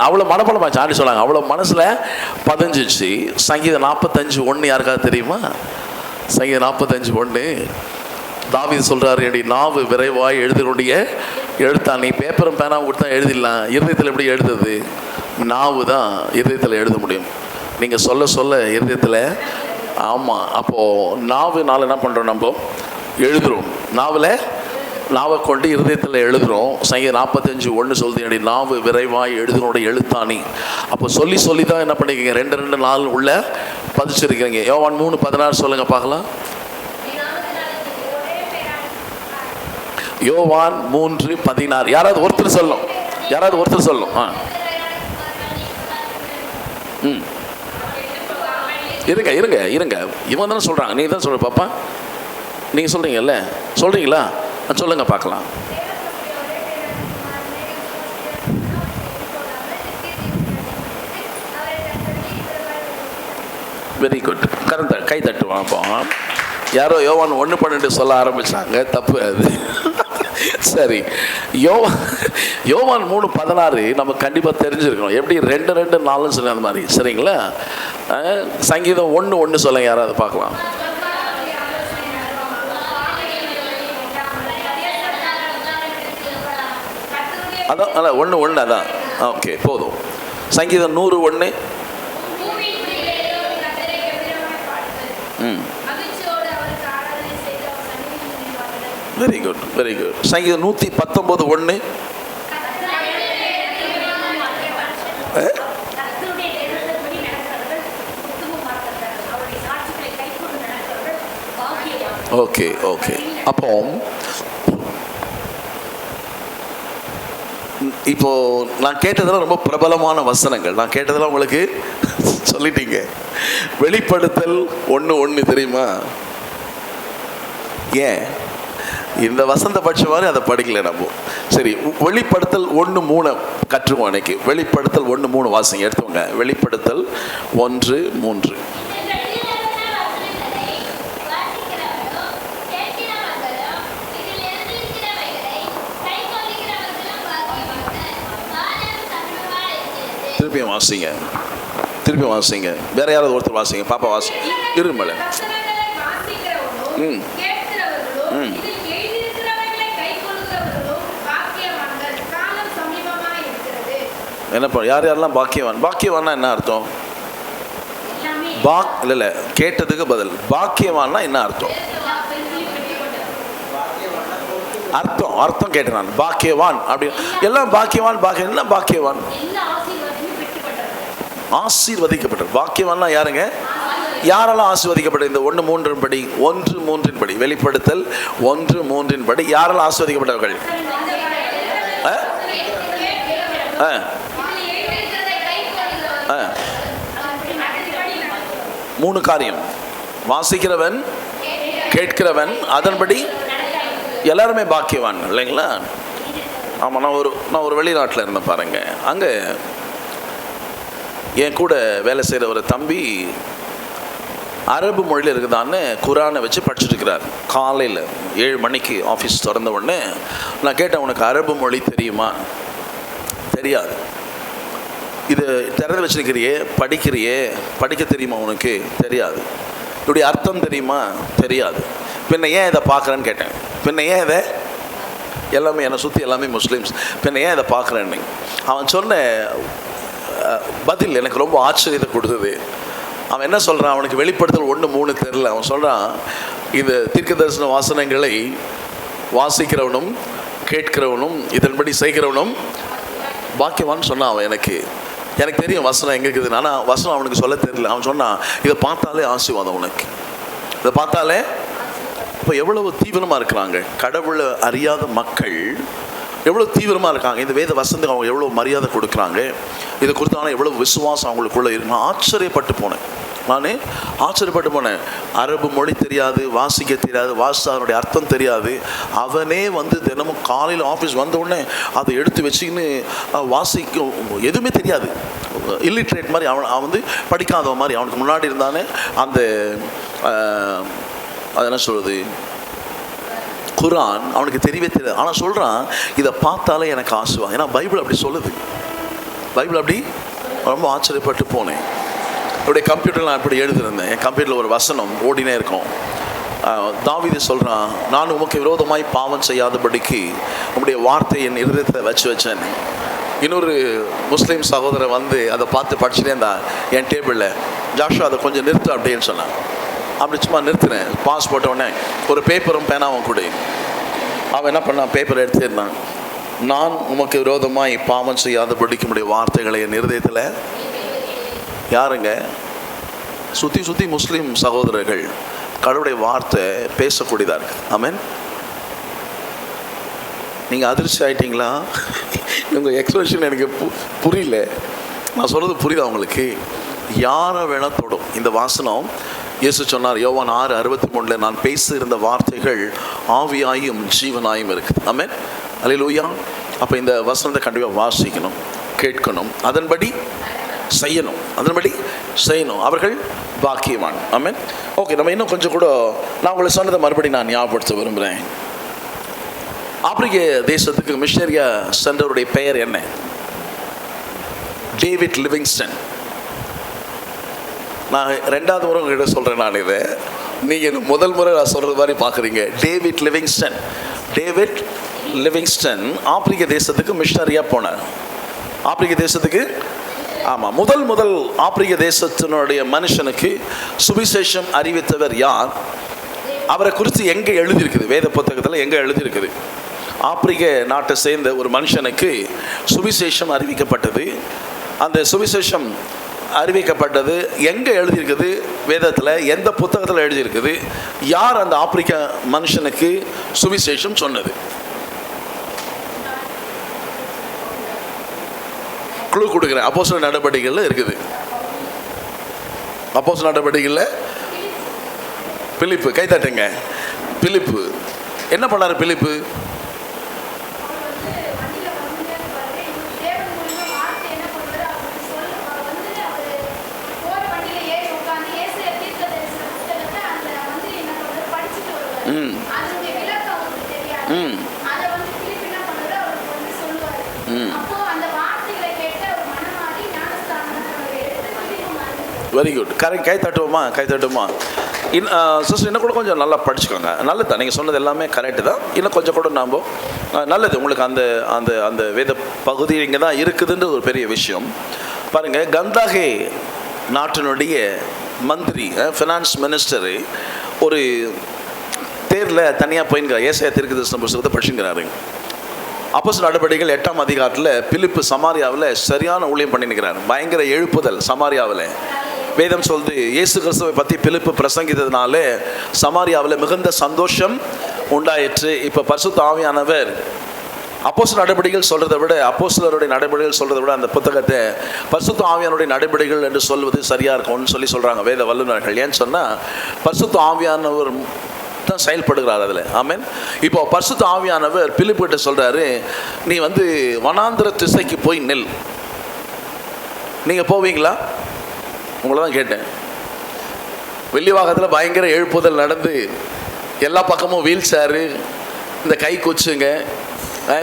அவ்வளோ மனப்படமாச்சு. ஆண்டி சொன்னாங்க, அவ்வளோ மனசில் பதிஞ்சிச்சு. சங்கீதம் 45:1 யாருக்காவது தெரியுமா? சங்கீதம் 45:1 தாவீது சொல்கிறாரு, என்னுடைய நாவு விரைவாய் எழுதுனுடைய எழுத்தான். நீ பேப்பரும் பேனாவும் கொடுத்தா எழுதிடலாம், இருதயத்தில் எப்படி எழுதுது? நாவு தான் இருதயத்தில் எழுத முடியும். நீங்கள் சொல்ல சொல்ல இருதயத்தில். ஆமாம், அப்போது நாவுனால என்ன பண்ணுறோம்? நம்ம எழுதுகிறோம். நாவை கொண்டு இருதயத்தில் எழுதுகிறோம். சங்கீதம் 45:1 சொல்லுது, என்னுடைய நாவு விரைவாய் எழுதுனுடைய எழுத்தானி. அப்போ சொல்லி சொல்லி தான் என்ன பண்ணிக்கிறீங்க? 2 நாள் உள்ள பதிச்சிருக்கிறீங்க. யோவான் 3:16 சொல்லுங்கள் பார்க்கலாம். யோவான் 3:16 யாராவது ஒருத்தர் சொல்லணும். இருங்க இவன் தானே சொல்கிறாங்க. நீ தான் சொல்ற பாப்பா. நீங்கள் சொல்கிறீங்கல்ல, சொல்கிறீங்களா? சொல்லுங்க பார்க்கலாம். Very good. கை தட்டுவான். அப்போ யாரோ யோவான் 1:12 சொல்ல ஆரம்பிச்சாங்க. தப்பு அது. சரி, யோவான் 3:16 நம்ம கண்டிப்பாக தெரிஞ்சிருக்கணும். எப்படி 2 நாள்னு சொல்லி அந்த மாதிரி. சரிங்களா? சங்கீதம் 1:1 சொல்லுங்க யாராவது பார்க்கலாம். அதான் 1:1 அதான். ஓகே, போதும். சங்கீதம் 101. Very good. சங்கீதம் 119:1. ஓகே. அப்போ இப்போ நான் கேட்டதெல்லாம் ரொம்ப பிரபலமான வசனங்கள். நான் கேட்டதெல்லாம் உங்களுக்கு சொல்லிட்டீங்க. வெளிப்படுத்தல் 1:1 தெரியுமா? ஏன் இந்த வசந்த பட்சம் மாதிரி அதை படிக்கல நம்ம. சரி, வெளிப்படுத்தல் 1:3 கற்றுவோம் அன்னைக்கு. வெளிப்படுத்தல் 1:3 வாசிங்க, எடுத்துவோங்க. வெளிப்படுத்தல் 1:3. திருப்பியும் வாசிங்க. வேற யாராவது ஒருத்தர் வாசிங்க. பாப்பா வாசிங்க. இருமலை என்னப்பா யார் யாரெல்லாம் பாக்கியவான்? பாக்கியவான்னா என்ன அர்த்தம்? இல்லை கேட்டதுக்கு பதில். பாக்கியவான்னா என்ன அர்த்தம்? அர்த்தம் கேட்டேன் நான். பாக்கியவான் அப்படி எல்லாம் பாக்கியவான். என்ன பாக்கியவான்? ஆசீர்வதிக்கப்பட்ட. பாக்கியவான்னா யாருங்க? யாரெல்லாம் ஆசீர்வதிக்கப்பட்ட? இந்த 1:3 படி, 1:3 படி, வெளிப்படுத்தல் 1:3 படி யாரெல்லாம் ஆசீர்வதிக்கப்பட்டவர்கள்? மூணு காரியம்: வாசிக்கிறவன், கேட்கிறவன், அதன்படி எல்லாருமே பாக்கியவான் இல்லைங்களா? ஆமாம். நான் ஒரு வெளிநாட்டில் இருந்தேன் பாருங்க. அங்கே என் கூட வேலை செய்கிற ஒரு தம்பி அரபு மொழியில் இருக்குதான்னு குரானை வச்சு படிச்சுட்டு இருக்கிறார். காலையில் 7 மணிக்கு ஆஃபீஸ் திறந்த உடனே நான் கேட்டேன், உனக்கு அரபு மொழி தெரியுமா? தெரியாது. இது திறந்து வச்சுருக்கிறியே, படிக்கிறியே, படிக்க தெரியுமா உனக்கு? தெரியாது. இப்படி அர்த்தம் தெரியுமா? தெரியாது. பின்ன ஏன் இதை பார்க்குறேன்னு கேட்டேன். பின்ன ஏன் இதை, எல்லாமே என்னை சுற்றி எல்லாமே முஸ்லீம்ஸ், பின்ன ஏன் இதை பார்க்குறேன்னு அவன் சொன்ன பதில் எனக்கு ரொம்ப ஆச்சரியத்தை கொடுத்தது. அவன் என்ன சொல்கிறான்? அவனுக்கு வெளிப்படுத்தல் 1:3 தெரியல. அவன் சொல்கிறான், இந்த தீர்க்க தரிசன வாசனங்களை வாசிக்கிறவனும் கேட்கிறவனும் இதன்படி செய்கிறவனும் பாக்கியவான்னு சொன்னான். அவன் எனக்கு தெரியும் வசனம் எங்கே இருக்குதுன்னு. ஆனால் வசனம் அவனுக்கு சொல்ல தெரியல. அவன் சொன்னான், இதை பார்த்தாலே ஆசீர்வாதம் உனக்கு, இதை பார்த்தாலே. இப்போ எவ்வளவு தீவிரமாக இருக்கிறாங்க கடவுளை அறியாத மக்கள், எவ்வளோ தீவிரமாக இருக்காங்க. இந்த வேத வசனத்துக்கு அவங்க எவ்வளோ மரியாதை கொடுக்குறாங்க, இதை கொடுத்தாங்கன்னா எவ்வளோ விசுவாசம் அவங்களுக்குள்ளே இருக்கு. நான் ஆச்சரியப்பட்டு போனேன். அரபு மொழி தெரியாது, வாசிக்க தெரியாது, வாசித்தவனுடைய அர்த்தம் தெரியாது. அவனே தினமும் காலையில் ஆஃபீஸ் வந்த உடனே அதை எடுத்து வச்சுக்கின்னு வாசிக்க எதுவுமே தெரியாது. இல்லிட்ரேட் மாதிரி அவன் படிக்காதவன் மாதிரி. அவனுக்கு முன்னாடி இருந்தானே அந்த அது என்ன சொல்கிறது, குரான் அவனுக்கு தெரியவே தெரியாது. ஆனால் சொல்கிறான், இதை பார்த்தாலே எனக்கு ஆசீர்வாதம். ஏன்னா பைபிள் அப்படி சொல்லுது. பைபிள் அப்படி ரொம்ப ஆச்சரியப்பட்டு போனேன். என்னுடைய கம்ப்யூட்டரில் நான் இப்படி எழுதிருந்தேன். என் கம்ப்யூட்டரில் ஒரு வசனம் ஓடினே இருக்கும். தாவீது சொல்கிறான், நான் உமக்கு விரோதமாய் பாவம் செய்யாதபடிக்கு உங்களுடைய வார்த்தையை என் இருதயத்தை வச்சேன். இன்னொரு முஸ்லீம் சகோதரர் அதை பார்த்து படிச்சுட்டே இருந்தான் என் டேபிளில். ஜாஷுவா அதை கொஞ்சம் நிறுத்து அப்படின்னு சொன்னான். அப்படி சும்மா நிறுத்துறேன். பாஸ் போட்ட உடனே ஒரு பேப்பரும் பேனாவும் கூட. அவன் என்ன பண்ணான், பேப்பரை எடுத்துருந்தான். நான் உமக்கு விரோதமாய் பாவம் செய்யாதபடிக்கு உடைய வார்த்தைகளை என் இருதயத்தில். யாருங்க? சுற்றி முஸ்லீம் சகோதரர்கள் கடவுளுடைய வார்த்தை பேசக்கூடியதாக இருக்கு. ஆமென். நீங்கள் அதிர்ச்சி ஆகிட்டீங்களா? உங்கள் எக்ஸ்பிரஷன் எனக்கு புரியல. நான் சொல்கிறது புரியுதா உங்களுக்கு? யாரை வேணால் தொடும் இந்த வாசனம். இயேசு சொன்னார் யோவான் 6:63, நான் பேசுகிற வார்த்தைகள் ஆவியாயும் ஜீவனாயும் இருக்குது. ஆமென். அல்லேலூயா. அப்போ இந்த வசனத்தை கண்டிப்பாக வாசிக்கணும், கேட்கணும், அதன்படி செய்யணும். அவர்கள் பாக்கியவான். ஆமென். ஓகே, நம்ம இன்னும் கொஞ்சம் கூட நான் உங்களை சொன்னதை மறுபடியும் நான் ஞாபகப்படுத்த விரும்புகிறேன். ஆப்பிரிக்க தேசத்துக்கு மிஷனரியா சென்றவருடைய பெயர் என்ன? David Livingstone. நான் 2வது முறை உங்கள்கிட்ட சொல்கிறேன். நான் இதை நீங்கள் முதல் முறை நான் சொல்கிறது மாதிரி பார்க்குறீங்க. டேவிட் லிவிங்ஸ்டன் ஆப்பிரிக்க தேசத்துக்கு மிஷனரியாக போனார். ஆப்பிரிக்க தேசத்துக்கு. ஆமாம், முதல் ஆப்பிரிக்க தேசத்தினுடைய மனுஷனுக்கு சுவிசேஷம் அறிவித்தவர் யார்? அவரை குறித்து எங்கே எழுதியிருக்குது? வேத புத்தகத்தில் எங்கே எழுதியிருக்குது? ஆப்பிரிக்க நாட்டை சேர்ந்த ஒரு மனுஷனுக்கு சுவிசேஷம் அறிவிக்கப்பட்டது. அந்த சுவிசேஷம் அறிவிக்கப்பட்டது எங்கே எழுதியிருக்குது? வேதத்தில் எந்த புத்தகத்தில் எழுதியிருக்குது? யார் அந்த ஆப்பிரிக்க மனுஷனுக்கு சுவிசேஷம் சொன்னது? குழு கொடுக்குறேன். அப்போஸ்தலர் நடவடிக்கைகளில் இருக்குது. அப்போஸ்தலர் நடவடிக்கைகளில் பிலிப்பு. கை தட்டுங்க. பிலிப்பு என்ன பண்ணார்? பிலிப்பு வெரி குட். கரெக்ட். கை தட்டுவோமா? சிஸ்டர் இன்னும் கூட கொஞ்சம் நல்லா படிச்சுக்கோங்க. நல்லது தான், நீங்கள் சொன்னது எல்லாமே கரெக்டு தான். இன்னும் கொஞ்சம் கூட நாம் நல்லது உங்களுக்கு அந்த அந்த அந்த வேத பகுதி இங்கே தான் இருக்குதுன்ற ஒரு பெரிய விஷயம். பாருங்கள், கந்தாகே நாட்டினுடைய மந்திரி ஃபினான்ஸ் மினிஸ்டரு ஒரு தேரில் தனியாக போயின்கிறார். ஏசாயா தீர்க்கதரிசன புத்தகத்தை படிச்சுங்கிறாரு. அப்போஸ்தலர் நடபடிகள் 8ஆம் அதிகாரத்தில் பிலிப்பு சமாரியாவில் சரியான ஊழியம் பண்ணிருக்கிறார். பயங்கர எழுப்புதல் சமாரியாவில். வேதம் சொல்லுது, இயேசு கிறிஸ்துவை பற்றி பிலிப்பு பிரசங்கித்ததுனால சமாரியாவில் மிகுந்த சந்தோஷம் உண்டாயிற்று. இப்போ பரிசுத்த ஆவியானவர் அப்போஸ்தலர் நடபடிகள் சொல்கிறத விட, அப்போஸ்தலருடைய நடபடிகள் சொல்கிறத விட அந்த புத்தகத்தை பரிசுத்த ஆவியானுடைய நடபடிகள் என்று சொல்வது சரியாக இருக்கும்னு சொல்கிறாங்க வேத வல்லுநர்கள். ஏன்னு சொன்னால் பரிசுத்த ஆவியானவர் தான் செயல்படுகிறார் அதில். ஆமென். இப்போ பரிசுத்த ஆவியானவர் பிலிப்புகிட்ட சொல்கிறாரு, நீ வனாந்திர திசைக்கு போய் நெல். நீங்கள் போவீங்களா? உங்களை தான் கேட்டேன். வெள்ளிவாகத்தில் பயங்கர எழுப்புதல் நடந்து எல்லா பக்கமும் வீல் சேரு, இந்த கை கொச்சுங்க,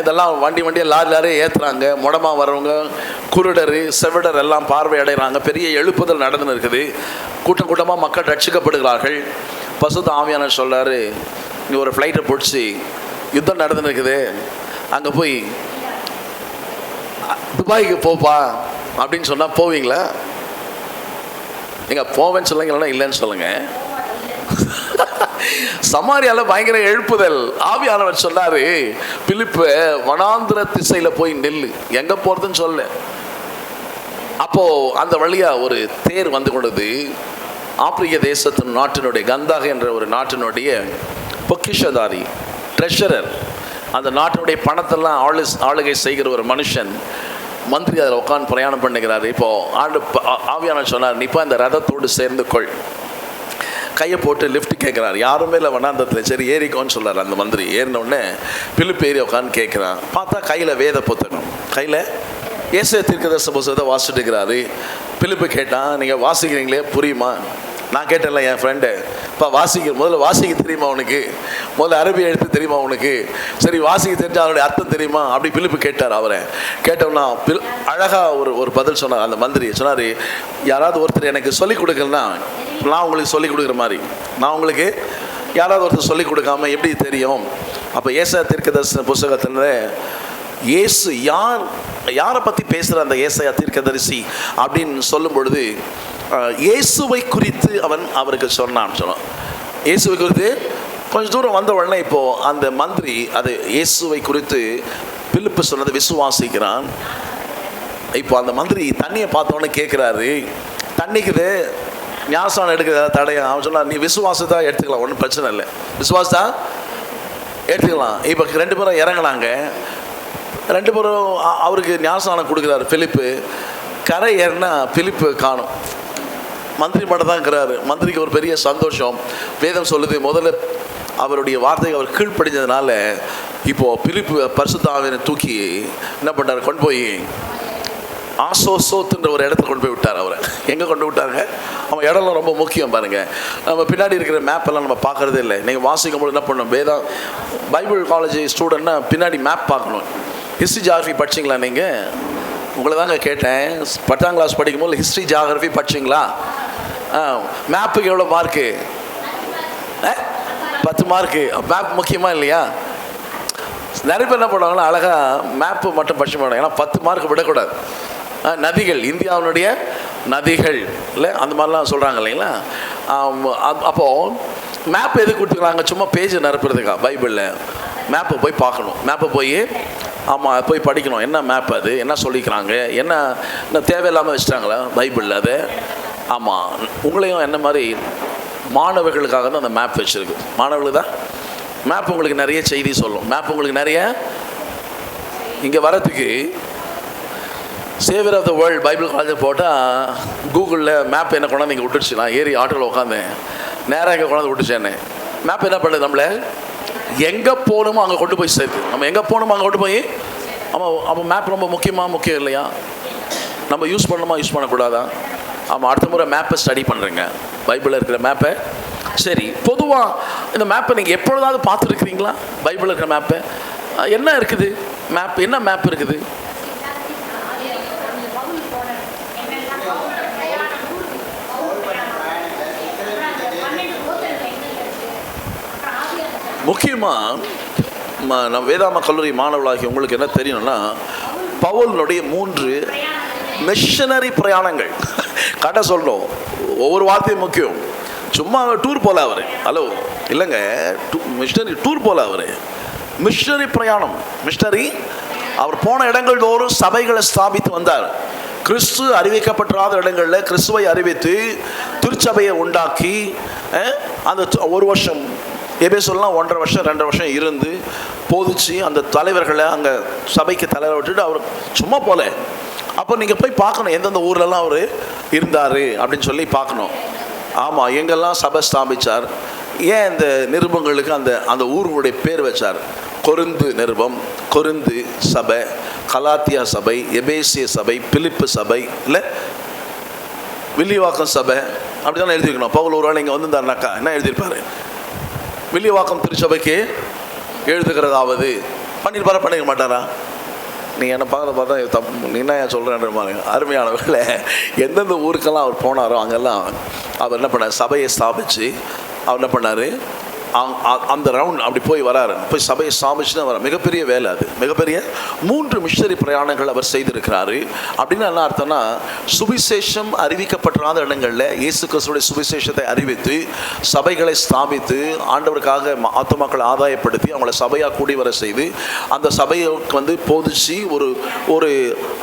இதெல்லாம் வண்டியை லாரி ஏற்றுறாங்க. முடமா வர்றவங்க, குருடர், செவிடர் எல்லாம் பார்வை அடைகிறாங்க. பெரிய எழுப்புதல் நடந்துன்னு இருக்குது. கூட்டம் கூட்டமாக மக்கள் ரட்சிக்கப்படுகிறார்கள். பரிசுத்த ஆவியானவர் சொல்கிறாரு, நீ ஒரு ஃப்ளைட்டை பிடிச்சி யுத்தம் நடந்துன்னு இருக்குது, அங்கே போய் துபாய்க்கு போப்பா அப்படின்னு சொன்னால் போவீங்களா? நீங்கள் போவேன்னு சொல்லுங்க, இல்லைன்னா இல்லைன்னு சொல்லுங்கள். சமாரியால பயங்கர எழுப்புதல். ஆவியானவர் சொன்னாரு, பிலிப்பு வனாந்திர திசையில் போய் நெல்லு. எங்கே போகிறதுன்னு சொல்ல. அப்போது அந்த வழியாக ஒரு தேர் வந்து கொண்டது. ஆப்பிரிக்க தேசத்தின் நாட்டினுடைய கந்தாக என்ற ஒரு நாட்டினுடைய பொக்கிஷதாரி, ட்ரெஷரர், அந்த நாட்டினுடைய பணத்தெல்லாம் ஆளுகை செய்கிற ஒரு மனுஷன், மந்திரி அதில் உட்காந்து பிரயாணம் பண்ணுகிறார். இப்போது ஆவியானவர் சொன்னார், நீப்பா இந்த ரதத்தோடு சேர்ந்து கொள். கையை போட்டு லிஃப்ட் கேட்குறாரு. யாருமே இல்லை வனாந்தத்தில். சரி ஏறிக்கோன்னு சொல்கிறார் அந்த மந்திரி. ஏறினோடனே பிலிப்பு ஏறி உட்காந்து கேட்குறான். பார்த்தா கையில் வேத புத்தகம், கையில் ஏசாயா தீர்க்கதரிசன புத்தகத்தை வாசிட்டு இருக்கிறாரு. பிலிப்பு கேட்டான், நீங்கள் வாசிக்கிறீங்களே புரியுமா? நான் கேட்டேன்ல என் ஃப்ரெண்டு, இப்போ முதல்ல வாசிக்க தெரியுமா உனக்கு? முதல்ல அரபி எழுத்து தெரியுமா உனக்கு? சரி வாசிக்க தெரிஞ்சால் அதனுடைய அர்த்தம் தெரியுமா? அப்படி பிலிப்பு கேட்டார். அவரை கேட்டோம்னா அழகாக ஒரு பதில் சொன்னார். அந்த மந்திரி சொன்னார், யாராவது ஒருத்தர் எனக்கு சொல்லிக் கொடுக்கலன்னா நான் உங்களுக்கு சொல்லிக் கொடுக்குற மாதிரி, நான் உங்களுக்கு யாராவது ஒருத்தர் சொல்லிக் கொடுக்காம எப்படி தெரியும்? அப்போ ஏசாயா தீர்க்கதரிசன புத்தகத்தில் இயேசு யாரை பற்றி பேசுகிற அந்த ஏசாயா தீர்க்கதரிசி அப்படின்னு சொல்லும் பொழுது இயேசுவை குறித்து அவருக்கு சொன்னான். இயேசுவை குறித்து கொஞ்சம் தூரம் வந்த உடனே இப்போது அந்த மந்திரி அது இயேசுவை குறித்து பிலிப்பு சொன்னதை விசுவாசிக்கிறான். இப்போ அந்த மந்திரி தண்ணியை பார்த்தோன்னே கேட்குறாரு, தண்ணிக்குது ஞானஸ்நானம் எடுக்கிறதா தடையா? அவன் சொன்னார், நீ விசுவாசத்தா எடுத்துக்கலாம், ஒன்றும் பிரச்சனை இல்லை, விசுவாசத்தா எடுத்துக்கலாம். இப்போ 2 பேரும் இறங்கினாங்க. 2 பேரும் அவருக்கு ஞானஸ்நானம் கொடுக்குறாரு பிலிப்பு. கரை ஏறினா பிலிப்பு காணும், மந்திரி மட்டும் தான் இருக்கிறாரு. மந்திரிக்கு ஒரு பெரிய சந்தோஷம். வேதம் சொல்லுது, முதல்ல அவருடைய வார்த்தைக்கு அவர் கீழ்ப்படிஞ்சதுனால இப்போது பிலிப்பு பரிசுத்த ஆவியானவரை தூக்கி என்ன பண்ணார், கொண்டு போய் ஆசோசோத்துன்ற ஒரு இடத்துல கொண்டு போய் விட்டார். அவரை எங்கே கொண்டு விட்டாங்க? அவன் இடம்லாம் ரொம்ப முக்கியம் பாருங்கள். நம்ம பின்னாடி இருக்கிற மேப்பெல்லாம் நம்ம பார்க்குறதே இல்லை. நீங்கள் வாசிக்கும் போது என்ன பண்ணணும், பைபிள் காலேஜ் ஸ்டூடெண்ட்னா பின்னாடி மேப் பார்க்கணும். ஹிஸ்ட்ரி ஜியாகிரஃபி படிச்சிங்களா? நீங்கள் உங்களை தாங்க கேட்டேன், 10ஆம் கிளாஸ் படிக்கும்போது ஹிஸ்ட்ரி ஜியாகிரஃபி படிச்சிங்களா? மேப்புக்கு எவ்வளோ மார்க்கு? 10 மார்க்கு. மேப் முக்கியமாக இல்லையா? நிறைய பேர் என்ன பண்ணுவாங்கன்னா அழகாக மேப்பு மட்டும் படிச்சு போனாங்க. ஏன்னா 10 மார்க் விடக்கூடாது. நதிகள், இந்தியாவினுடைய நதிகள் இல்லை அந்த மாதிரிலாம் சொல்கிறாங்க இல்லைங்களா? அப்போது மேப் எது கொடுத்துக்கிறாங்க? சும்மா பேஜ் நிரப்புறதுக்கா? பைபிளில் மேப்பை போய் பார்க்கணும், மேப்பை போய் ஆமாம் போய் படிக்கணும். என்ன மேப் அது, என்ன சொல்லிக்கிறாங்க, என்ன தேவையில்லாமல் வச்சுட்டாங்களா பைபிளில் அது? ஆமாம், உங்களையும் என்ன மாதிரி மாணவர்களுக்காக தான் அந்த மேப் வச்சுருக்கு. மாணவர்களுக்கு தான் மேப் உங்களுக்கு நிறைய செய்தி சொல்லும். மேப் உங்களுக்கு நிறைய இங்கே வரத்துக்கு Xavier of the world Bible college போட்டால் கூகுளில் மேப் என்ன கொண்டாந்து இங்கே விட்டுருச்சு. நான் ஏறி ஆட்டோவில் உட்காந்தேன், நேராக இங்கே கொண்டாந்து விட்டுச்சேன்னு. மேப் என்ன பண்ணுது, நம்மளை எங்கே போகணுமோ அங்கே கொண்டு போய் சேர்த்து. நம்ம எங்கே போகணுமோ அங்கே கொண்டு போய் அப்போ மேப் ரொம்ப முக்கியம் இல்லையா? நம்ம யூஸ் பண்ணணுமா யூஸ் பண்ணக்கூடாதா? ஆமாம், அடுத்த முறை மேப்பை ஸ்டடி பண்ணுறேங்க, பைபிளில் இருக்கிற மேப்பை. சரி, பொதுவாக இந்த மேப்பை நீங்கள் எப்பொழுதாவது பார்த்துருக்குறீங்களா? பைபிளில் இருக்கிற மேப்பை என்ன இருக்குது? என்ன மேப் இருக்குது? முக்கியமாக நம்ம வேதாம கல்லூரி மாணவர்களாகி உங்களுக்கு என்ன தெரியணும்னா, பவுலினுடைய 3 மிஷனரி பிரயாணங்கள். கரெக்டாக சொல்லணும், ஒவ்வொரு வார்த்தையும் முக்கியம். சும்மா டூர் போல அவர், ஹலோ இல்லைங்க, மிஷனரி டூர் போல அவர், மிஷனரி பிரயாணம். மிஷனரி அவர் போன இடங்கள் தோறும் சபைகளை ஸ்தாபித்து வந்தார். கிறிஸ்து அறிவிக்கப்படாத இடங்களில் கிறிஸ்துவை அறிவித்து திருச்சபையை உண்டாக்கி அந்த 1 வருஷம் எபேசுலாம் 1.5 வருஷம் 2 வருஷம் இருந்து போதிச்சு அந்த தலைவர்களை அங்கே சபைக்கு தலைவர் விட்டுட்டு அவர் சும்மா போல. அப்போ நீங்கள் போய் பார்க்கணும் எந்தெந்த ஊர்லலாம் அவர் இருந்தார் அப்படின்னு சொல்லி பார்க்கணும். ஆமாம், எங்கெல்லாம் சபை ஸ்தாபித்தார், ஏன் இந்த நிருபங்களுக்கு அந்த அந்த ஊர்களுடைய பேர் வச்சார். கொரிந்து நிருபம், கொரிந்து சபை, கலாத்தியா சபை, எபேசிய சபை, பிலிப்பு சபை, இல்லை வில்லிவாக்கம் சபை, அப்படி தானே எழுதியிருக்கணும். பவுல் ஒரு ஆள் இங்கே வந்திருந்தாருனாக்கா என்ன எழுதியிருப்பார்? வில்லிவாக்கம் திருச்சபைக்கு எழுதுகிறதாவது பண்ணியிருப்பாரா, பண்ணிக்க மாட்டாரா? நீங்கள் என்ன பார்த்தா நீ என்ன சொல்கிறேன்ற மாதிரி அருமையானவர்களே, எந்தெந்த ஊருக்கெல்லாம் அவர் போனாரோ அங்கெல்லாம் அவர் என்ன பண்ணார், சபையை ஸ்தாபித்து அவர் என்ன பண்ணார், அந்த ரவுண்ட் அப்படி போய் வராரு, போய் சபையை ஸ்தாபிச்சுன்னு வர. மிகப்பெரிய வேலை அது, மிகப்பெரிய 3 மிஷனரி பிரயாணங்கள் அவர் செய்திருக்கிறாரு. அப்படின்னு என்ன அர்த்தம்னா, சுவிசேஷம் அறிவிக்கப்படாத இடங்களில் இயேசு கிறிஸ்துவுடைய சுவிசேஷத்தை அறிவித்து சபைகளை ஸ்தாபித்து ஆண்டவருக்காக ஆத்துமாக்களை ஆதாயப்படுத்தி அவங்கள சபையாக கூடி வர செய்து அந்த சபையை போதிச்சு ஒரு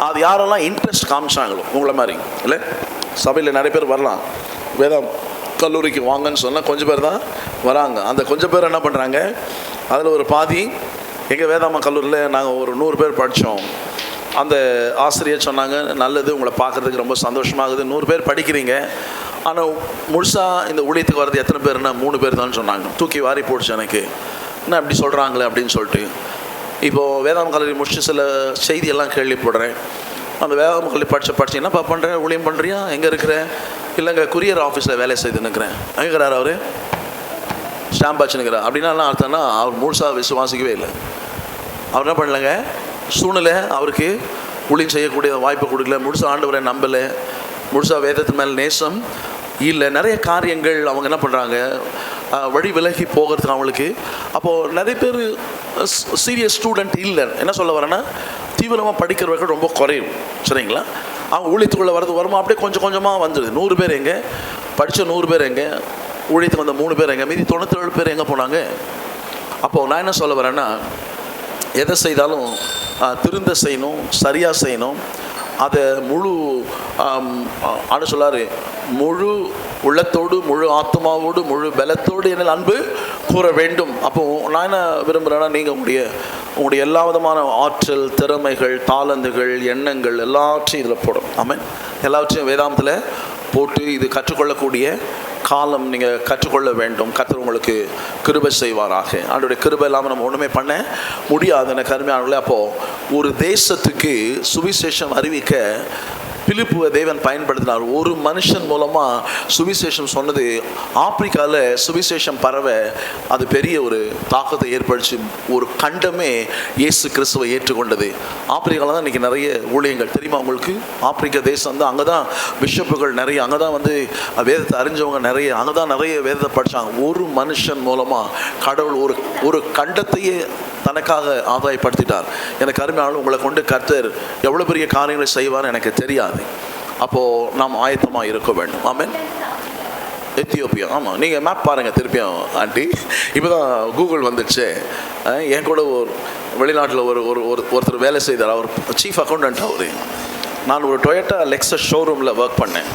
அது யாரெல்லாம் இன்ட்ரெஸ்ட் காமிச்சாங்களோ உங்களை மாதிரி இல்லை, சபையில் நிறைய பேர் வரலாம், வேதாம் கல்லூரிக்கு வாங்கன்னு சொன்னால் கொஞ்சம் பேர் தான் வராங்க. அந்த கொஞ்சம் பேர் என்ன பண்ணுறாங்க, அதில் ஒரு பாதி எங்கள் வேதாம கல்லூரியில் நாங்கள் ஒரு 100 பேர் படித்தோம். அந்த ஆசிரியர் சொன்னாங்க, நல்லது, உங்களை பார்க்குறதுக்கு ரொம்ப சந்தோஷமாகுது, 100 பேர் படிக்கிறீங்க, ஆனால் முழுசாக இந்த ஊழியத்துக்கு வர்றது எத்தனை பேர்னா 3 பேர் தான் சொன்னாங்க. தூக்கி வாரி போடுச்சு எனக்கு, என்ன அப்படி சொல்கிறாங்களே அப்படின்னு சொல்லிட்டு. இப்போது வேதாம கல்லூரி முடிச்சு சில செய்தியெல்லாம் கேள்விப்படுறேன். அந்த வேதாம கல்லூரி படித்து என்னப்பா பண்ணுறேன், ஊழியம் பண்ணுறியா, எங்கே இருக்கிற, இல்லைங்க குரியர் ஆஃபீஸில் வேலை செய்துன்னுக்கிறேன். எங்கேக்கிறார் அவர், ஸ்டாம்ப் வச்சுன்னுக்கிறார். அப்படின்னா என்ன அர்த்தம்னா, அவர் முழுசாக விசுவாசிக்கவே இல்லை. அவர் என்ன பண்ணலைங்க, சூழ்நிலை அவருக்கு ஊழியம் செய்யக்கூடிய வாய்ப்பை கொடுக்கல, முழுசாக ஆண்டவரை நம்பலை, முழுசாக வேதத்தின் மேலே நேசம் இல்லை, நிறைய காரியங்கள் அவங்க என்ன பண்ணுறாங்க, வழி விலகி போகிறதுக்கு அவங்களுக்கு. அப்போது நிறைய பேர் சீரியஸ் ஸ்டூடெண்ட் இல்லை. என்ன சொல்ல வரேன்னா, தீவிரமாக படிக்கிறவர்கள் ரொம்ப குறையும், சரிங்களா? அவங்க ஊழியத்துக்குள்ளே வருமா அப்படியே கொஞ்சம் கொஞ்சமாக வந்துடுது. 100 பேர் எங்கே படித்த, 100 பேர் எங்கே ஊழியத்துக்கு வந்த, 3 பேர் எங்கே, மீதி 97 பேர் எங்கே போனாங்க? அப்போது நான் என்ன சொல்ல வரேன்னா, எதை செய்தாலும் திருந்த செய்யணும், சரியாக செய்யணும். அதை முழு ஆண்டு சொல்லார், முழு உள்ளத்தோடு, முழு ஆத்மாவோடு, முழு பலத்தோடு என்ன அன்பு கூற வேண்டும். அப்போது நான் என்ன விரும்புகிறேன்னா, நீங்கள் உங்களுடைய எல்லா விதமான ஆற்றல், திறமைகள், தாளந்துகள், எண்ணங்கள் எல்லாவற்றையும் இதில் போடணும். ஆமென். எல்லாவற்றையும் வேதாந்தத்தில் போட்டு இது கற்றுக்கொள்ளக்கூடிய காலம் நீங்கள் கற்றுக்கொள்ள வேண்டும். கர்த்தர் உங்களுக்கு கிருபை செய்வாராக. அவருடைய கிருபை இல்லாமல் நம்ம ஒன்றுமே பண்ண முடியாது. எனக்கு அருமையானவர்களே, அப்போது ஒரு தேசத்துக்கு சுவிசேஷம் அறிவிக்க பிலிப்புவை தேவன் பயன்படுத்தினார். ஒரு மனுஷன் மூலமாக சுவிசேஷம் சொன்னது ஆப்பிரிக்காவில் சுவிசேஷம் பரவ அது பெரிய ஒரு தாக்கத்தை ஏற்படுத்தி ஒரு கண்டமே இயேசு கிறிஸ்துவை ஏற்றுக்கொண்டது. ஆப்பிரிக்காவில் தான் இன்றைக்கி நிறைய ஊழியங்கள் தெரியுமா உங்களுக்கு? ஆப்பிரிக்கா தேசம் வந்து அங்கே தான் பிஷப்புகள் நிறைய, அங்கே தான் வந்து வேதத்தை அறிஞ்சவங்க நிறைய, அங்கே தான் நிறைய வேதத்தை படித்தாங்க. ஒரு மனுஷன் மூலமாக கடவுள் ஒரு கண்டத்தையே தனக்காக ஆதாயப்படுத்திட்டார். எனக்கு அருமையானவர்களே, உங்களை கொண்டு கர்த்தர் எவ்வளோ பெரிய காரியங்களை செய்வார் எனக்கு தெரியாது. அப்போது நாம் ஆயத்தமாக இருக்க வேண்டும். ஆமென். எத்தியோப்பியா, ஆமாம், நீங்கள் மேப் பாருங்கள் திருப்பியும் ஆண்டி. இப்போ தான் கூகுள் வந்துடுச்சு. என் கூட ஒரு வெளிநாட்டில் ஒருத்தர் வேலை செய்தார். அவர் சீஃப் அக்கௌண்டன்ட். அவர் நான் ஒரு டொயோட்டா லெக்ஸஸ் ஷோரூமில் ஒர்க் பண்ணேன்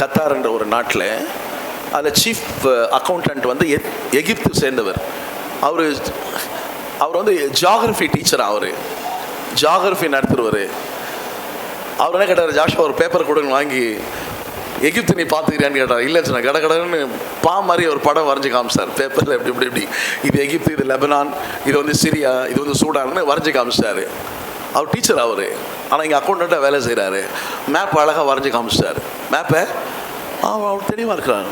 கத்தார்ன்ற ஒரு நாட்டில். அதில் சீஃப் அக்கௌண்டன்ட் வந்து எகிப்து சேர்ந்தவர். அவர் வந்து ஜியாகிரஃபி டீச்சராக, அவர் ஜியாகிரஃபி நடத்துகிறவர். அவர் என்ன கேட்டார், ஜாஷுவா ஒரு பேப்பர் கொடுங்க வாங்கி எகிப்து நீ பார்த்துக்கிறியான்னு கேட்டார். இல்லை சொன்ன கடன்னு மாதிரி ஒரு படம் வரைஞ்சி காமிச்சார் பேப்பரில். இப்படி இது எகிப்து, இது லெபனான், இது வந்து சிரியா, இது வந்து சூடான்னு வரைஞ்சி காமிச்சிட்டார். அவர் டீச்சர் அவர், ஆனால் இங்கே அக்கௌண்டண்ட்டாக வேலை செய்கிறாரு. மேப் அழகாக வரைஞ்சி காமிச்சிட்டார். மேப்பை அவர் தெளிவாக இருக்கிறார்.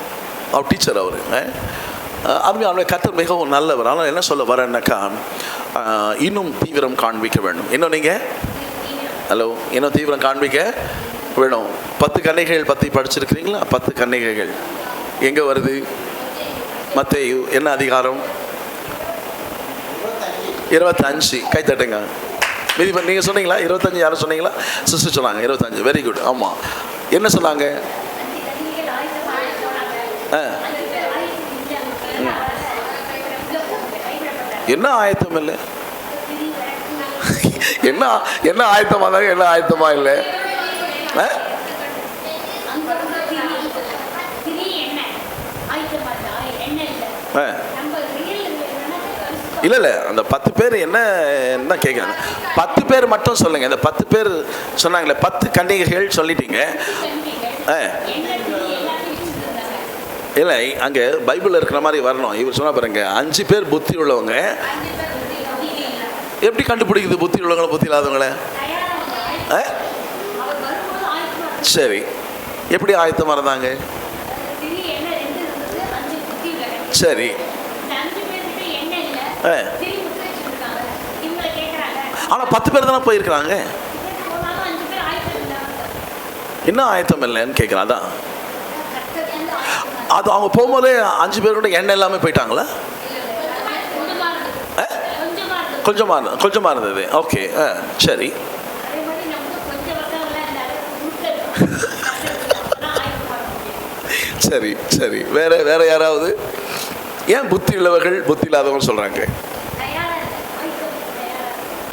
அவர் டீச்சர் அவர். அதுவே அவருடைய கர்த்தர் மிகவும் நல்லவர். ஆனால் என்ன சொல்ல வரேன்னாக்கா, இன்னும் தீவிரம் காண்பிக்க வேண்டும். இன்னும் நீங்கள் இன்னும் தீவிரம் காண்பிக்க வேணும். 10 கன்னிகைகள் பற்றி படிச்சிருக்கிறீங்களா? 10 கன்னிகைகள் எங்கே வருது? மத்தேயு என்ன அதிகாரம்? 25 கை தட்டுங்க. மீதி நீங்கள் சொன்னீங்களா? 25 யாரும் சொன்னீங்களா? சிஸ்டர் சொன்னாங்க 25. Very good. ஆமாம். என்ன சொன்னாங்க? என்ன ஆயத்தம் இல்லை? என்ன என்ன ஆயத்தமாக இருந்தாங்க, என்ன ஆயத்தமா இல்லை? இல்லை இல்லை, அந்த 10 பேர் என்ன கேட்குறாங்க? 10 பேர் மட்டும் சொல்லுங்க. இந்த 10 பேர் சொன்னாங்களே, 10 கன்னிகைகள் சொல்லிட்டீங்க. இல்லை, அங்கே பைபிள் இருக்கிற மாதிரி வரணும். இவர் சொன்ன பாருங்க, 5 பேர் புத்தி உள்ளவங்க. எப்படி கண்டுபிடிக்குது புத்தி உள்ளவங்கள புத்தி இல்லாதவங்கள? சரி, எப்படி ஆயத்தமாக இருந்தாங்க? சரி, ஆனால் 10 பேர் தானே போயிருக்கிறாங்க. என்ன ஆயத்தம் இல்லைன்னு கேட்குறேன். அதான் அது அவங்க போகும்போதே 5 பேர் கூட எண்ணெய் எல்லாமே போயிட்டாங்களா? கொஞ்சமாக இருந்தது. ஓகே, சரி. சரி சரி, வேற யாராவது? ஏன் புத்தி உள்ளவர்கள் புத்தி இல்லாதவங்க சொல்றாங்க?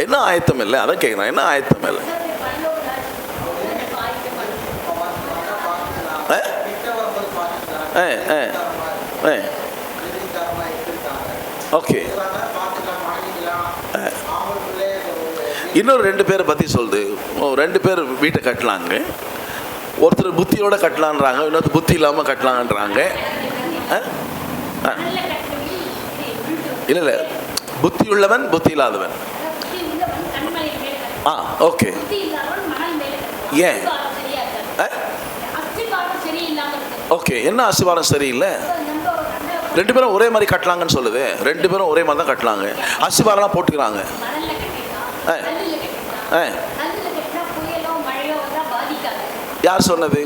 என்ன ஆயத்தம் இல்லை? அதான் கேட்குறேன், என்ன ஆயத்தம் இல்லை? ஓகே, இன்னொரு 2 பேரை பற்றி சொல்லுது. 2 பேர் வீட்டை கட்டலாங்க. ஒருத்தர் புத்தியோட கட்டலான்றாங்க, இன்னொருத்தர் புத்தி இல்லாமல் கட்டலான்றாங்க. இல்லை இல்லை, புத்தி உள்ளவன் புத்தி இல்லாதவன். ஓகே. ஏன்? ஓகே, என்ன அஸ்திவாரம் சரியில்லை? 2 பேரும் ஒரே மாதிரி கட்டலாங்கன்னு சொல்லுது. 2 பேரும் ஒரே மாதிரி தான் கட்டலாங்க. அஸ்திவாரம்லாம் போட்டுக்கிறாங்க. யார் சொன்னது?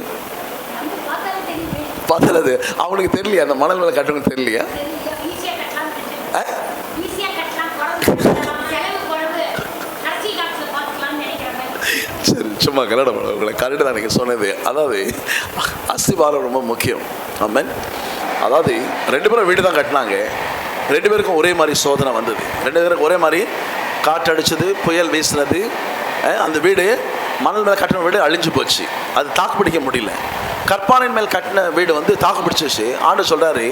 பார்த்தது அவனுக்கு தெரியலையா? அந்த மணல் மேலே கட்டணும் தெரியலையா? சரி, சும்மா கன்னடம் உங்களை கரெக்டு தான் நீங்கள் சொன்னது. அதாவது அஸ்திவாரம் ரொம்ப முக்கியம். ஆமென். அதாவது 2 பேரும் வீடு தான் கட்டினாங்க. 2 பேருக்கும் ஒரே மாதிரி சோதனை வந்தது. 2 பேருக்கும் ஒரே மாதிரி காற்றடிச்சது, புயல் வீசினது. அந்த வீடு மணல் மேலே கட்டின வீடு அழிஞ்சு போச்சு. அது தாக்கு பிடிக்க முடியல. கற்பானின் மேல் கட்டின வீடு வந்து தாக்கு பிடிச்சிச்சு. ஆண்டு சொல்கிறாரு,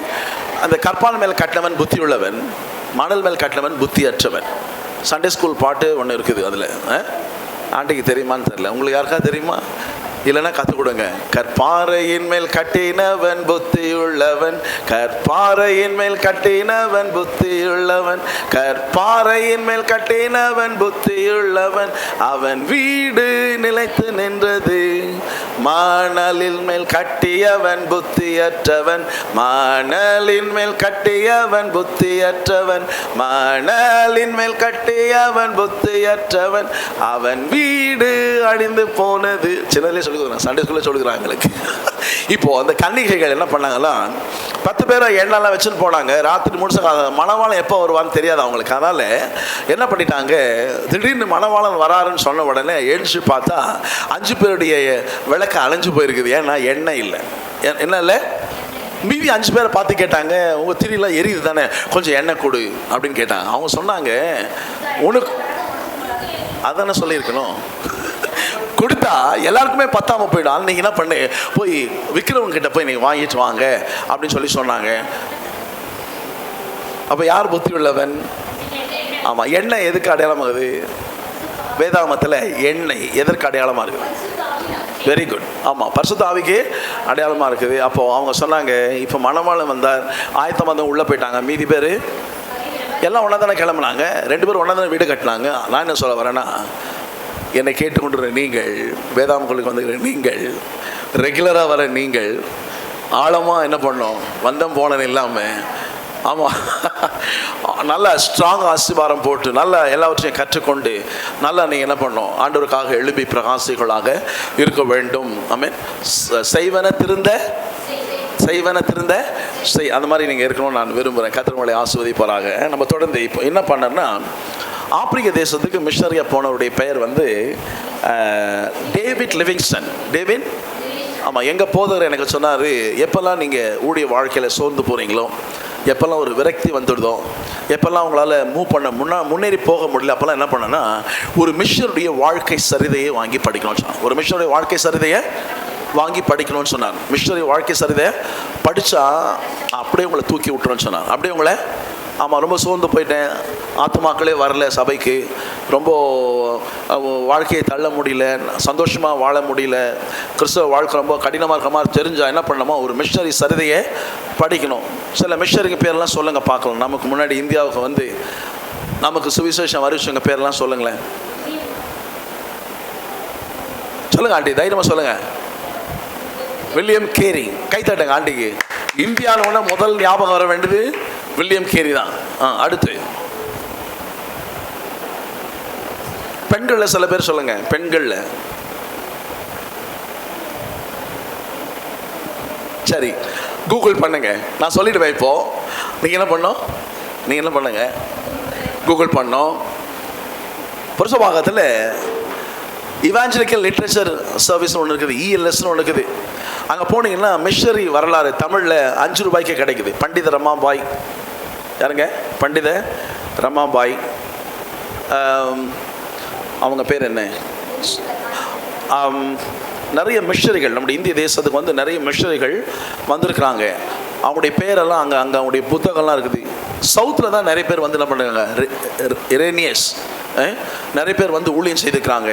அந்த கற்பான் மேல் கட்டினவன் புத்தி உள்ளவன், மணல் மேல் கட்டினவன் புத்தி அற்றவன். சண்டே ஸ்கூல் பாட்டு ஒன்று இருக்குது. அதில் ஆண்டிக்கு தெரியுமான்னு தெரியல. உங்களுக்கு யாருக்கா தெரியுமா? இல்லைன்னா கற்றுக் கொடுங்க. கற்பாறையின் மேல் கட்டினவன் புத்தியுள்ளவன், கற்பாறையின் மேல் கட்டினவன் புத்தியுள்ளவன், கற்பாறையின் மேல் கட்டினவன் புத்தியுள்ளவன், அவன் வீடு நிலைத்து நின்றது. மணலின் மேல் கட்டியவன் புத்தியற்றவன், மணலின் மேல் கட்டியவன் புத்தியற்றவன், மணலின் மேல் கட்டியவன் புத்தியற்றவன், அவன் வீடு அழிந்து போனது. சின்னதுலேயே சொல்லிக்கிறாங்க, சண்டே ஸ்கூல்ல சொல்லிக்கிறாங்க எங்களுக்கு. இப்போ அந்த கன்னிகைகள் என்ன பண்ணாங்கன்னா, 10 பேரை எண்ணெல்லாம் வச்சுன்னு போனாங்க. ராத்திரி முடிச்ச மணவாளன் எப்போ வருவான்னு தெரியாது அவங்களுக்கு. அதனால என்ன பண்ணிட்டாங்க, திடீர்னு மணவாளன் வராருன்னு சொன்ன உடனே எழுந்து பார்த்தா 5 பேருடைய விளக்கு அணைஞ்சு போயிருக்குது. ஏன்னா எண்ணெய் இல்லை. என்ன இல்லை? மீதி 5 பேரை பார்த்து கேட்டாங்க, உங்கள் திரியெல்லாம் எரியுது தானே, கொஞ்சம் எண்ணெய் கொடு அப்படின்னு கேட்டாங்க. அவங்க சொன்னாங்க, உனக்கு அதானே சொல்லியிருக்கணும், கொடுத்தா எல்லாருக்குமே பத்தாம போயிடும். நீங்கள் என்ன பண்ணு, போய் விற்கிறவங்க கிட்ட போய் நீங்கள் வாங்கிட்டு வாங்க அப்படின்னு சொன்னாங்க. அப்போ யார் புத்தி உள்ளவன்? ஆமாம், எண்ணெய் எதுக்கு அடையாளமாகுது? வேதாகமத்தில் எண்ணெய் எதற்கு அடையாளமாக இருக்குது? Very good. ஆமாம், பரிசுத்த ஆவிக்கு அடையாளமாக இருக்குது. அப்போது அவங்க சொன்னாங்க, இப்போ மணவாளன் வந்தார், ஆயத்தம் வந்து உள்ளே போயிட்டாங்க. மீதி பேர் எல்லாம் ஒன்றா தானே கிளம்புனாங்க. 2 பேரும் ஒன்றா தானே வீடு கட்டினாங்க. நான் என்ன சொல்ல வரேன்னா, என்னை கேட்டுக்கொண்டுற நீங்கள், வேதாகமத்துக்கு வந்துக்கிற நீங்கள், ரெகுலராக வர நீங்கள், ஆழமாக என்ன பண்ணோம், வந்தம் போனது இல்லாமல், ஆமாம், நல்லா ஸ்ட்ராங் அஸ்திவாரம் போட்டு நல்லா எல்லாவற்றையும் கற்றுக்கொண்டு நல்லா நீங்கள் என்ன பண்ணோம், ஆண்டவருக்காக எழுப்பி பிரகாசிகளாக இருக்க வேண்டும். ஆமென். செய்வன திருந்த அந்த மாதிரி நீங்கள் இருக்கணும்னு நான் விரும்புகிறேன். கர்த்தர் உங்களை ஆசீர்வதிப்பாராக. நம்ம தொடர்ந்து இப்போ என்ன பண்ணோம்னா, ஆப்பிரிக்க தேசத்துக்கு மிஷனரியாக போனவருடைய பெயர் வந்து டேவிட் லிவிங்ஸ்டன். டேவிட், ஆமாம், எங்கள் போதகர் எனக்கு சொன்னார், எப்போல்லாம் நீங்கள் ஊழிய வாழ்க்கையில் சோர்ந்து போகிறீங்களோ, எப்போல்லாம் ஒரு விரக்தி வந்துடுதோ, எப்போல்லாம் உங்களால் மூவ் பண்ண முன்னேறி போக முடியல, அப்போல்லாம் என்ன பண்ணேன்னா ஒரு மிஷனுடைய வாழ்க்கை சரிதையை வாங்கி படிக்கணும்னு சொன்னார். ஒரு மிஷனுடைய வாழ்க்கை சரிதையை வாங்கி படிக்கணும்னு சொன்னார். மிஷனரி வாழ்க்கை சரிதையை படித்தா அப்படியே உங்களை தூக்கி விட்டுருன்னு சொன்னார். அப்படியே உங்களை, ஆமாம், ரொம்ப சோர்ந்து போயிட்டேன், ஆத்துமாக்களே வரல சபைக்கு, ரொம்ப வாழ்க்கையை தள்ள முடியல, சந்தோஷமாக வாழ முடியல, கிறிஸ்தவ வாழ்க்கை ரொம்ப கடினமாக இருக்க மாதிரி தெரிஞ்சால் என்ன பண்ணணுமோ ஒரு மிஷனரி சரிதையை படிக்கணும். சில மிஷனரிக்கு பேரெல்லாம் சொல்லுங்கள் பார்க்கலாம். நமக்கு முன்னாடி இந்தியாவுக்கு வந்து நமக்கு சுவிசேஷம் அறிவிச்சவங்க பேரெல்லாம் சொல்லுங்களேன். சொல்லுங்கள் ஆண்டி, தைரியமாக சொல்லுங்கள். William carry. கைத்தட்டுங்க ஆண்டிக்கு. இந்தியாவில் முதல் ஞாபகம் வர வேண்டியது வில்லியம் கேரி தான். அடுத்து பெண்களில் சில பேர் சொல்லுங்க. பெண்களில் சரி, கூகுள் பண்ணுங்க, நான் சொல்லிடுவேன். இப்போ நீங்கள் என்ன பண்ணுங்க, கூகுள் பண்ணோம். புருஷபாகத்தில் இவாஞ்சலிக்கல் லிட்ரேச்சர் சர்வீஸ்னு ஒன்று இருக்குது, ELSன்னு ஒன்று இருக்குது. அங்கே போனீங்கன்னா மிஷனரி வரலாறு தமிழில் 5 ரூபாய்க்கு கிடைக்குது. பண்டித ரமாபாய், யாருங்க? பண்டித ரமாபாய், அவங்க பேர் என்ன? நிறைய மிஷனரிகள் நம்முடைய இந்திய தேசத்துக்கு வந்து நிறைய மிஷனரிகள் வந்திருக்கிறாங்க. அவங்களுடைய பேரெல்லாம் அங்கே அவங்களுடைய புத்தகம்லாம் இருக்குது. சவுத்தில் தான் நிறைய பேர் வந்து என்ன பண்ணுறாங்க, இரேனியஸ் நிறைய பேர் வந்து ஊழியம் செய்திருக்கிறாங்க.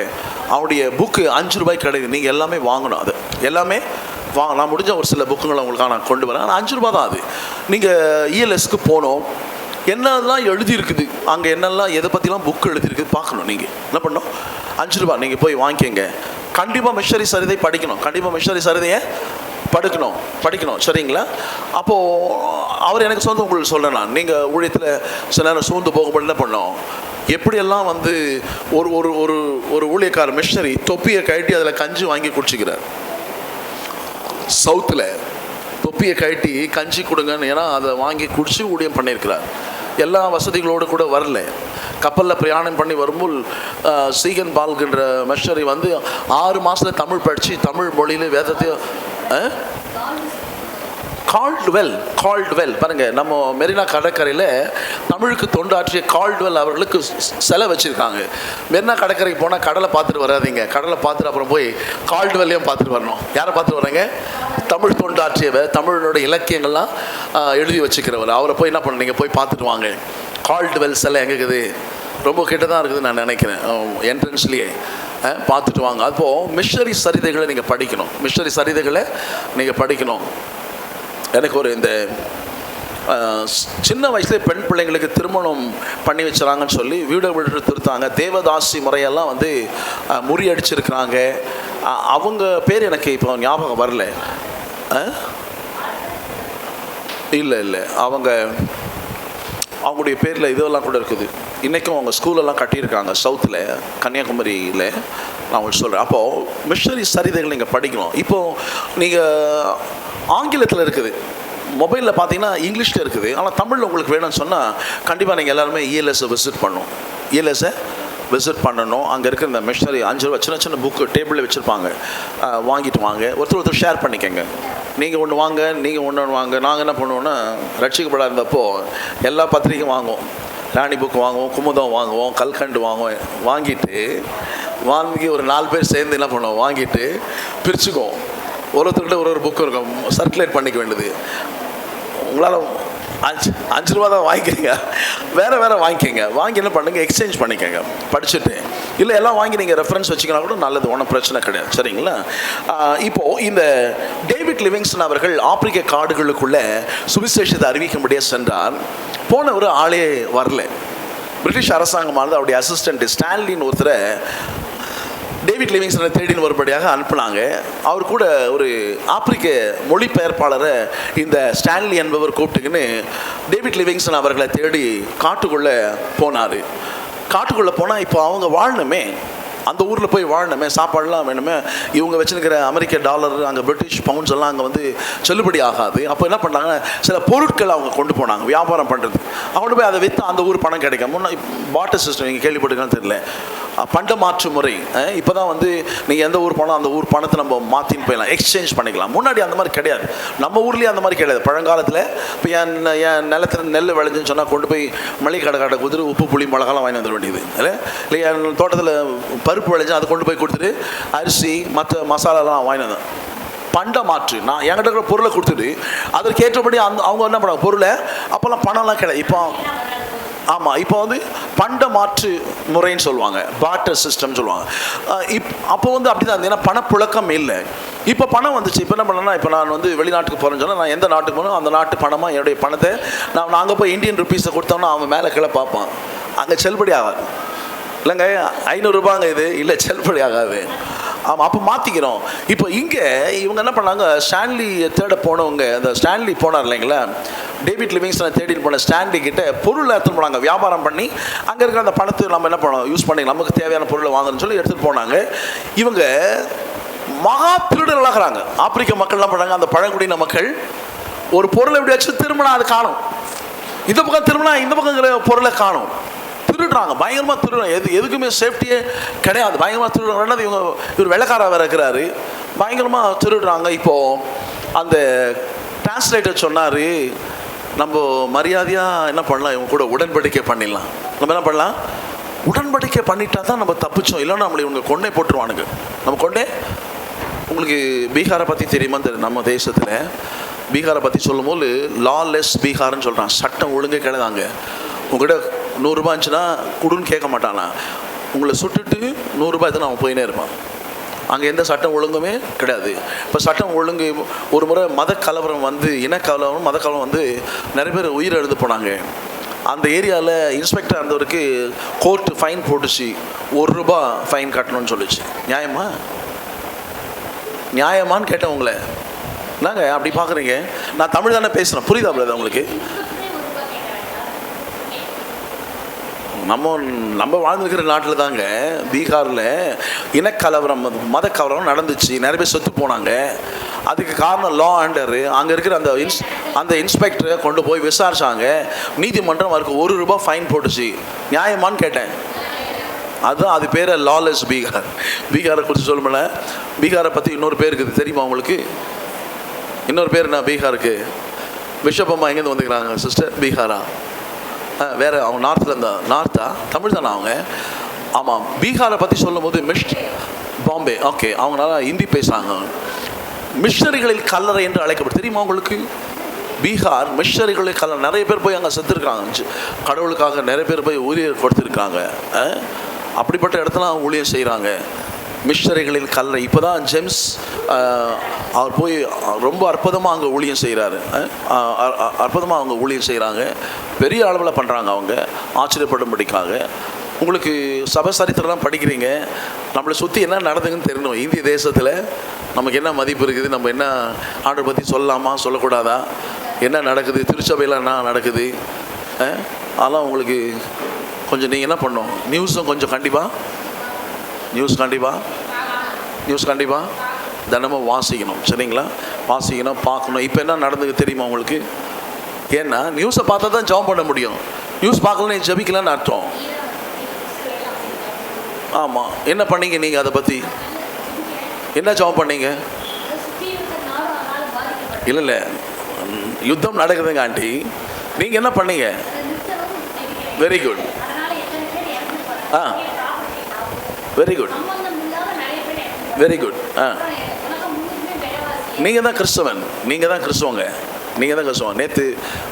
அவருடைய புக்கு 5 ரூபாய்க்கு கிடைக்குது. நீங்கள் எல்லாமே வாங்கணும். அது எல்லாமே நான் முடிஞ்ச ஒரு சில புக்குங்களை உங்களுக்காக நான் கொண்டு வரேன். ஆனால் 5 ரூபா தான் அது. நீங்கள் ELSக்கு போனோம், என்னெல்லாம் எழுதியிருக்குது அங்கே, என்னெல்லாம் எதை பற்றிலாம் புக்கு எழுதியிருக்குது பார்க்கணும். நீங்கள் என்ன பண்ணணும், 5 ரூபா நீங்கள் போய் வாங்கிக்கங்க. கண்டிப்பாக மிஷனரி சரிதை படிக்கணும். கண்டிப்பாக மிஷனரி சரிதையை படிக்கணும். சரிங்களா? அப்போது அவர் எனக்கு சொந்த உங்களுக்கு சொல்கிறேன். நான் நீங்கள் ஊழியத்தில் சில நேரம் சூழ்ந்து போகும்போது என்ன பண்ணோம், எப்படியெல்லாம் வந்து ஒரு ஒரு ஒரு ஒரு ஊழியக்கார மிஷனரி தொப்பியை கழட்டி அதில் கஞ்சி வாங்கி குடிச்சிக்கிறார். சவுத்தில் தொப்பியை கழட்டி கஞ்சி கொடுங்கன்னு, ஏன்னா அதை வாங்கி குடிச்சு ஊழியம் பண்ணியிருக்கிறார். எல்லா வசதிகளோடு கூட வரல. கப்பலில் பிரயாணம் பண்ணி வரும்போது சீகன் பால்கின்ற மிஷனரி வந்து 6 மாதத்தில் தமிழ் படித்து தமிழ் மொழியில் வேதத்தையும் கால்ட்வெல் பாருங்கள், நம்ம மெரினா கடற்கரையில் தமிழுக்கு தொண்டாற்றிய கால்ட்வெல் அவர்களுக்கு சிலை வச்சுருக்காங்க. மெரினா கடற்கரைக்கு போனால் கடலை பார்த்துட்டு வராதிங்க, கடலை பார்த்துட்டு அப்புறம் போய் கால்ட்வெல்லையும் பார்த்துட்டு வரணும். யாரை பார்த்துட்டு வராங்க? தமிழ் தொண்டாற்றியவர், தமிழோட இலக்கியங்கள்லாம் எழுதி வச்சுக்கிறவர். அவரை போய் என்ன பண்ண, நீங்கள் போய் பார்த்துட்டு வாங்க. கால்ட்வெல் சிலை எங்கே இருக்குது? ரொம்ப கிட்ட தான் இருக்குது நான் நினைக்கிறேன், என்ட்ரன்ஸ்லேயே. பார்த்துட்டு வாங்க. அப்போது மிஷனரி சரிதைகளை நீங்கள் படிக்கணும். மிஷனரி சரிதைகளை நீங்கள் படிக்கணும். எனக்கு ஒரு இந்த சின்ன வயசுலேயே பெண் பிள்ளைங்களுக்கு திருமணம் பண்ணி வச்சுறாங்கன்னு சொல்லி வீடு திருத்தாங்க. தேவதாசி முறையெல்லாம் வந்து முறியடிச்சிருக்கிறாங்க. அவங்க பேர் எனக்கு இப்போ ஞாபகம் வரல. இல்லை அவங்களுடைய பேரில் இதெல்லாம் கூட இருக்குது. இன்றைக்கும் அவங்க ஸ்கூலெல்லாம் கட்டியிருக்காங்க சவுத்தில், கன்னியாகுமரியில். நான் உங்களுக்கு சொல்கிறேன். அப்போது மிஷனரி சரிதைகள் நீங்கள் படிக்கணும். இப்போது நீங்கள் ஆங்கிலத்தில் இருக்குது, மொபைலில் பார்த்தீங்கன்னா இங்கிலீஷில் இருக்குது. ஆனால் தமிழில் உங்களுக்கு வேணும்னு சொன்னால் கண்டிப்பாக நீங்கள் எல்லாருமே ELSை விசிட் பண்ணணும். அங்கே இருக்கிற இந்த மிஷனரி 5 ரூபா சின்ன புக்கு டேபிளில் வச்சுருப்பாங்க. வாங்கிட்டு வாங்க. ஒருத்தர் ஷேர் பண்ணிக்கங்க. நீங்கள் ஒன்று வாங்க, நீங்கள் ஒன்று வாங்க. நாங்கள் என்ன பண்ணுவோன்னா, ரட்சிக்கப்படாத இருந்தப்போ எல்லா பத்திரிக்கையும் வாங்குவோம். ராணி புக் வாங்குவோம், குமுதம் வாங்குவோம், கல்கண்டு வாங்கிட்டு ஒரு 4 பேர் சேர்ந்து என்ன பண்ணுவோம், வாங்கிட்டு பிரிச்சுக்குவோம். ஒருத்தர்கிட்ட ஒரு புக்கு இருக்கும், சர்க்குலேட் பண்ணிக்க வேண்டியது. உங்களால் 5 ரூபா தான் வாங்கிக்கிறீங்க, வேறு வாங்கிக்கோங்க. வாங்கி என்ன பண்ணுங்க, எக்ஸ்சேஞ்ச் பண்ணிக்கோங்க படிச்சுட்டு. இல்லை எல்லாம் வாங்கி நீங்கள் ரெஃபரன்ஸ் வச்சுக்கினா கூட நல்லது, ஒன்றும் பிரச்சனை கிடையாது. சரிங்களா? இப்போது இந்த டேவிட் லிவிங்ஸ்டன் அவர்கள் ஆப்பிரிக்க காடுகளுக்குள்ளே சுவிசேஷத்தை அறிவிக்க முடிய சென்றார். போன ஒரு ஆளே வரல. பிரிட்டிஷ் அரசாங்கமானது அவருடைய அசிஸ்டண்ட் ஸ்டான்லின்னு ஒருத்தரை டேவிட் லிவிங்ஸ்டனை தேடின்னு வரும்படியாக அனுப்புனாங்க. அவர் கூட ஒரு ஆப்பிரிக்க மொழிபெயர்ப்பாளரை இந்த ஸ்டான்லி என்பவர் கூப்பிட்டுக்கின்னு டேவிட் லிவிங்ஸ்டன் அவர்களை தேடி காட்டுக்குள்ளே போனார். காட்டுக்குள்ளே போனால் இப்போ அவங்க வாழணுமே, அந்த ஊரில் போய் வாழணுமே, சாப்பாடுலாம் வேணுமே. இவங்க வச்சுருக்கிற அமெரிக்க டாலர், அங்கே பிரிட்டிஷ் பவுண்ட்ஸ் எல்லாம் அங்கே வந்து செல்லுபடி ஆகாது. அப்போ என்ன பண்ணுறாங்க, சில பொருட்களை அவங்க கொண்டு போனாங்க வியாபாரம் பண்ணுறது. அவங்க போய் அதை விற்று அந்த ஊர் பணம் கிடைக்கும். முன்னே பாட்டர் சிஸ்டம் நீங்கள் கேள்விப்பட்டிருக்கான்னு தெரியல, பண்ட மாற்று முறை. இப்போ தான் வந்து நீங்கள் எந்த ஊர் போனால் அந்த ஊர் பணத்தை நம்ம மாற்றின்னு போயிடலாம், எக்ஸ்சேஞ்ச் பண்ணிக்கலாம். முன்னாடி அந்த மாதிரி கிடையாது, நம்ம ஊர்லேயே அந்த மாதிரி கிடையாது. பழங்காலத்தில் இப்போ என் நிலத்தில் நெல் விளைஞ்சுன்னு சொன்னால் கொண்டு போய் மளிகை கடை கொடுத்துட்டு உப்பு புளி மிளகாலாம் வாங்கி வந்துட வேண்டியது இல்லை. என் தோட்டத்தில் பருப்பு விளைஞ்சு அதை கொண்டு போய் கொடுத்துட்டு அரிசி மற்ற மசாலாலாம் வாங்கி வந்தேன். பண்ட மாற்று, நான் என்கிட்ட இருக்கிற பொருளை கொடுத்துட்டு அதற்கு ஏற்றபடி அவங்க என்ன பண்ணாங்க பொருளை. அப்போல்லாம் பணம்லாம் கிடையாது. இப்போ ஆமாம், இப்போ வந்து பண்ட மாற்று முறைன்னு சொல்லுவாங்க, பாட்டர் சிஸ்டம் சொல்லுவாங்க. அப்போ வந்து அப்படி தான், ஏன்னா பணப்புழக்கம் இல்லை. இப்போ பணம் வந்துச்சு. இப்போ என்ன பண்ணேன்னா, இப்போ நான் வந்து வெளிநாட்டுக்கு போகிறேன்னு சொன்னால், நான் எந்த நாட்டுக்கு போகணும் அந்த நாட்டு பணமாக என்னுடைய பணத்தை நாங்கள் போய் இந்தியன் ருப்பீஸை கொடுத்தோம்னா அவன் மேலே கீழே பார்ப்பான். அங்கே செல்லுபடி ஆகாது இல்லைங்க. 500 ரூபாங்க இது இல்லை, செல்லுபடி ஆகாது. ஆமாம், அப்போ மாற்றிக்கிறோம். இப்போ இங்கே இவங்க என்ன பண்ணாங்க, ஸ்டான்லி தேட போனவங்க, அந்த ஸ்டான்லி போனார் இல்லைங்களா, டேவிட் லிவிங்ஸ்டனை தேடிட்டு போன ஸ்டான்லி கிட்ட பொருளை எடுத்துகிட்டு போனாங்க. வியாபாரம் பண்ணி அங்கே இருக்கிற அந்த பணத்தை நம்ம என்ன பண்ணோம், யூஸ் பண்ணி நமக்கு தேவையான பொருளை வாங்கணும்னு சொல்லி எடுத்துகிட்டு போனாங்க. இவங்க மகா திருடர்களாகிறாங்க. ஆப்பிரிக்க மக்கள் என்ன பண்ணாங்க, அந்த பழங்குடியின மக்கள் ஒரு பொருளை எப்படி வச்சு திரும்பினா அது காணும், இந்த பக்கம் திரும்பினா இந்த பக்கம் பொருளை காணும். திருடுறாங்க, பயங்கரமாக திருடுறாங்க. எதுக்குமே சேஃப்டியே கிடையாது, பயங்கரமாக திருடுறாங்க. ரெண்டாவது இவர் வெள்ளைக்காரா வேற இருக்கிறாரு, பயங்கரமாக திருடுறாங்க. இப்போது அந்த டிரான்ஸ்லேட்டர் சொன்னார், நம்ம மரியாதையாக என்ன பண்ணலாம், இவங்க கூட உடன்படிக்கை பண்ணிடலாம். நம்ம என்ன பண்ணலாம், உடன்படிக்கை பண்ணிட்டா தான் நம்ம தப்பிச்சோம், இல்லைன்னா நம்மளை இவங்க கொண்டே போட்டுருவானுங்க. நம்ம கொண்டே. உங்களுக்கு பீகாரை பற்றி தெரியுமா தெரியும், நம்ம தேசத்தில் பீகாரை பற்றி சொல்லும்போது லாலெஸ் பீகார்னு சொல்கிறான். சட்டம் ஒழுங்கே கிடையாதாங்க. உங்கள்கிட்ட 100 ரூபா இருந்துச்சுன்னா கொடுன்னு கேட்க மாட்டானா, உங்களை சுட்டுட்டு 100 ரூபாய் தான் அவன் போயினே இருப்பான். அங்கே எந்த சட்டம் ஒழுங்குமே கிடையாது. இப்போ சட்டம் ஒழுங்கு ஒரு முறை மத கலவரம் வந்து, இனக்கலவரம் மத கலவரம் வந்து நிறைய பேர் உயிர் எழுந்து போனாங்க. அந்த ஏரியாவில் இன்ஸ்பெக்டர் இருந்தவருக்கு கோர்ட்டு ஃபைன் போட்டுச்சு, 1 ரூபா ஃபைன் கட்டணும்னு சொல்லிச்சு. நியாயமான்னு கேட்டேன் உங்களை. நாங்கள் அப்படி பார்க்குறீங்க, நான் தமிழ் தானே பேசுகிறேன், புரியுதா பிரதர் உங்களுக்கு? நம்ம வாழ்ந்துருக்கிற நாட்டில் தாங்க, பீகாரில் இனக்கலவரம் மத கலவரம் நடந்துச்சு, நிறைய பேர் செத்து போனாங்க. அதுக்கு காரணம் லா ஆண்டரு. அங்கே இருக்கிற அந்த இன்ஸ்பெக்டரை கொண்டு போய் விசாரிச்சாங்க. நீதிமன்றம் அவருக்கு 1 ரூபா ஃபைன் போட்டுச்சு. நியாயமான்னு கேட்டேன். அதுதான் அது பேர் லாலெஸ் பீகார். பீகாரை குறித்து சொல்லுமில்ல, பீகாரை பற்றி இன்னொரு பேர் இருக்குது தெரியுமா உங்களுக்கு? இன்னொரு பேர் என்ன பீகாருக்கு? பிஷப் அம்மா எங்கேருந்து வந்துக்கிறாங்க சிஸ்டர்? பீகாரா? வேறு அவங்க நார்த்தில் இருந்தால் நார்த்தா? தமிழ் தானே அவங்க? ஆமாம், பீகாரை பற்றி சொல்லும் போது பாம்பே, ஓகே, அவங்களால ஹிந்தி பேசுகிறாங்க. மிஷனரிகளில் கல்லறை என்று அழைக்கப்படும், தெரியுமா உங்களுக்கு? பீகார் மிஷனரிகளில் கல்லறை. நிறைய பேர் போய் அங்கே செத்துருக்காங்க, கடவுளுக்காக நிறைய பேர் போய் ஊழியர் கொடுத்துருக்காங்க. அப்படிப்பட்ட இடத்துல ஊழியர் செய்கிறாங்க. மிஷனரிகளில் கல்லறை. இப்போ தான் ஜேம்ஸ் அவர் போய் ரொம்ப அற்புதமாக அங்கே ஊழியம் செய்கிறாரு. அற்புதமாக அவங்க ஊழியம் செய்கிறாங்க, பெரிய அளவில் பண்ணுறாங்க. அவங்க ஆச்சரியப்படும்படிக்காக. உங்களுக்கு சபை சரித்திரம்லாம் படிக்கிறீங்க, நம்மளை சுற்றி என்ன நடந்துங்கன்னு தெரியணும். இந்திய தேசத்தில் நமக்கு என்ன மதிப்பு இருக்குது, நம்ம என்ன ஆண்டை பற்றி சொல்லலாமா சொல்லக்கூடாதா, என்ன நடக்குது, திருச்சபையில் என்ன நடக்குது, அதெல்லாம் உங்களுக்கு கொஞ்சம் நீங்கள் என்ன பண்ணணும், நியூஸும் கொஞ்சம் நியூஸ் கண்டிப்பாக தினமும் வாசிக்கணும், சரிங்களா? வாசிக்கணும், பார்க்கணும். இப்போ என்ன நடந்துக்கு தெரியுமா உங்களுக்கு? ஏன்னா நியூஸை பார்த்தா தான் ஜெபம் பண்ண முடியும். நியூஸ் பார்க்கலன்னு ஜெபிக்கலான்னு அர்த்தம். ஆமாம், என்ன பண்ணீங்க நீங்கள்? அதை பற்றி என்ன ஜெபம் பண்ணீங்க? இல்லை யுத்தம் நடக்குதுங்க ஆண்டி, நீங்கள் என்ன பண்ணீங்க? Very good. Very good, very good. நீங்கள் தான் கிறிஸ்தவன், நீங்கள் தான் கிறிஸ்தவன். நேற்று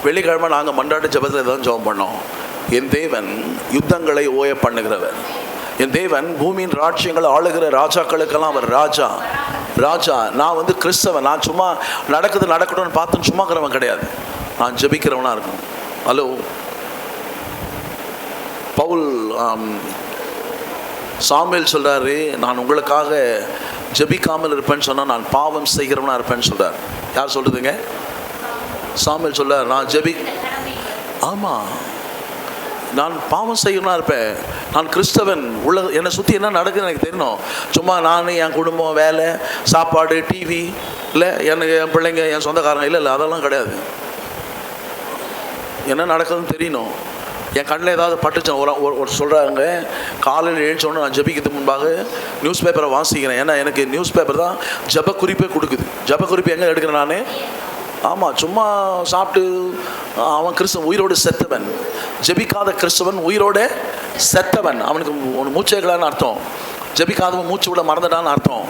வெள்ளிக்கிழமை நாங்கள் மன்றாட்டு ஜெபத்தில் தான் ஜெபம் பண்ணோம். என் தேவன் யுத்தங்களை ஓய பண்ணுகிறவர். என் தேவன் பூமியின் ராஜ்யங்களை ஆளுகிற ராஜாக்களுக்கெல்லாம் அவர் ராஜா. நான் வந்து கிறிஸ்தவன். நான் சும்மா நடக்கணும்னு பார்த்துன்னு சும்மா இருக்கிறவன் கிடையாது, நான் ஜெபிக்கிறவனா இருக்கணும். ஹலோ, பவுல் சாமுவேல் சொல்கிறாரு, நான் உங்களுக்காக ஜெபிக்காமல் இருப்பேன்னு சொன்னால் நான் பாவம் செய்கிறவனா இருப்பேன்னு சொல்கிறார். யார் சொல்கிறதுங்க? சாமுவேல் சொல்கிறார், நான் ஆமாம், நான் பாவம் செய்யணும்னா இருப்பேன். நான் கிறிஸ்தவன். என்னை சுற்றி என்ன நடக்குதுன்னு எனக்கு தெரியணும். சும்மா நான், என் குடும்பம், வேலை, சாப்பாடு, டிவி, இல்லை எனக்கு என் பிள்ளைங்க, என் சொந்தக்காரங்க, இல்லை அதெல்லாம் கிடையாது. என்ன நடக்குதுன்னு தெரியணும். என் கண்ணில் ஏதாவது பட்டுச்சேன். ஒரு சொல்கிறாங்க, காலையில் எழுந்தோன்னு நான் ஜபிக்கிறதுக்கு முன்பாக நியூஸ் பேப்பரை வாசிக்கிறேன். ஏன்னா எனக்கு நியூஸ் பேப்பர் தான் ஜப குறிப்பே கொடுக்குது. ஜப குறிப்பு எங்கே எடுக்கிறேன் நான்? ஆமாம், சும்மா சாப்பிட்டு அவன் கிறிஸ்தவன் உயிரோடு செத்தவன். ஜபிக்காத கிறிஸ்தவன் உயிரோடு செத்தவன். அவனுக்கு ஒன்று மூச்சைகளான்னு அர்த்தம். ஜபிக்காதவன் மூச்சு விட மறந்துட்டான்னு அர்த்தம்.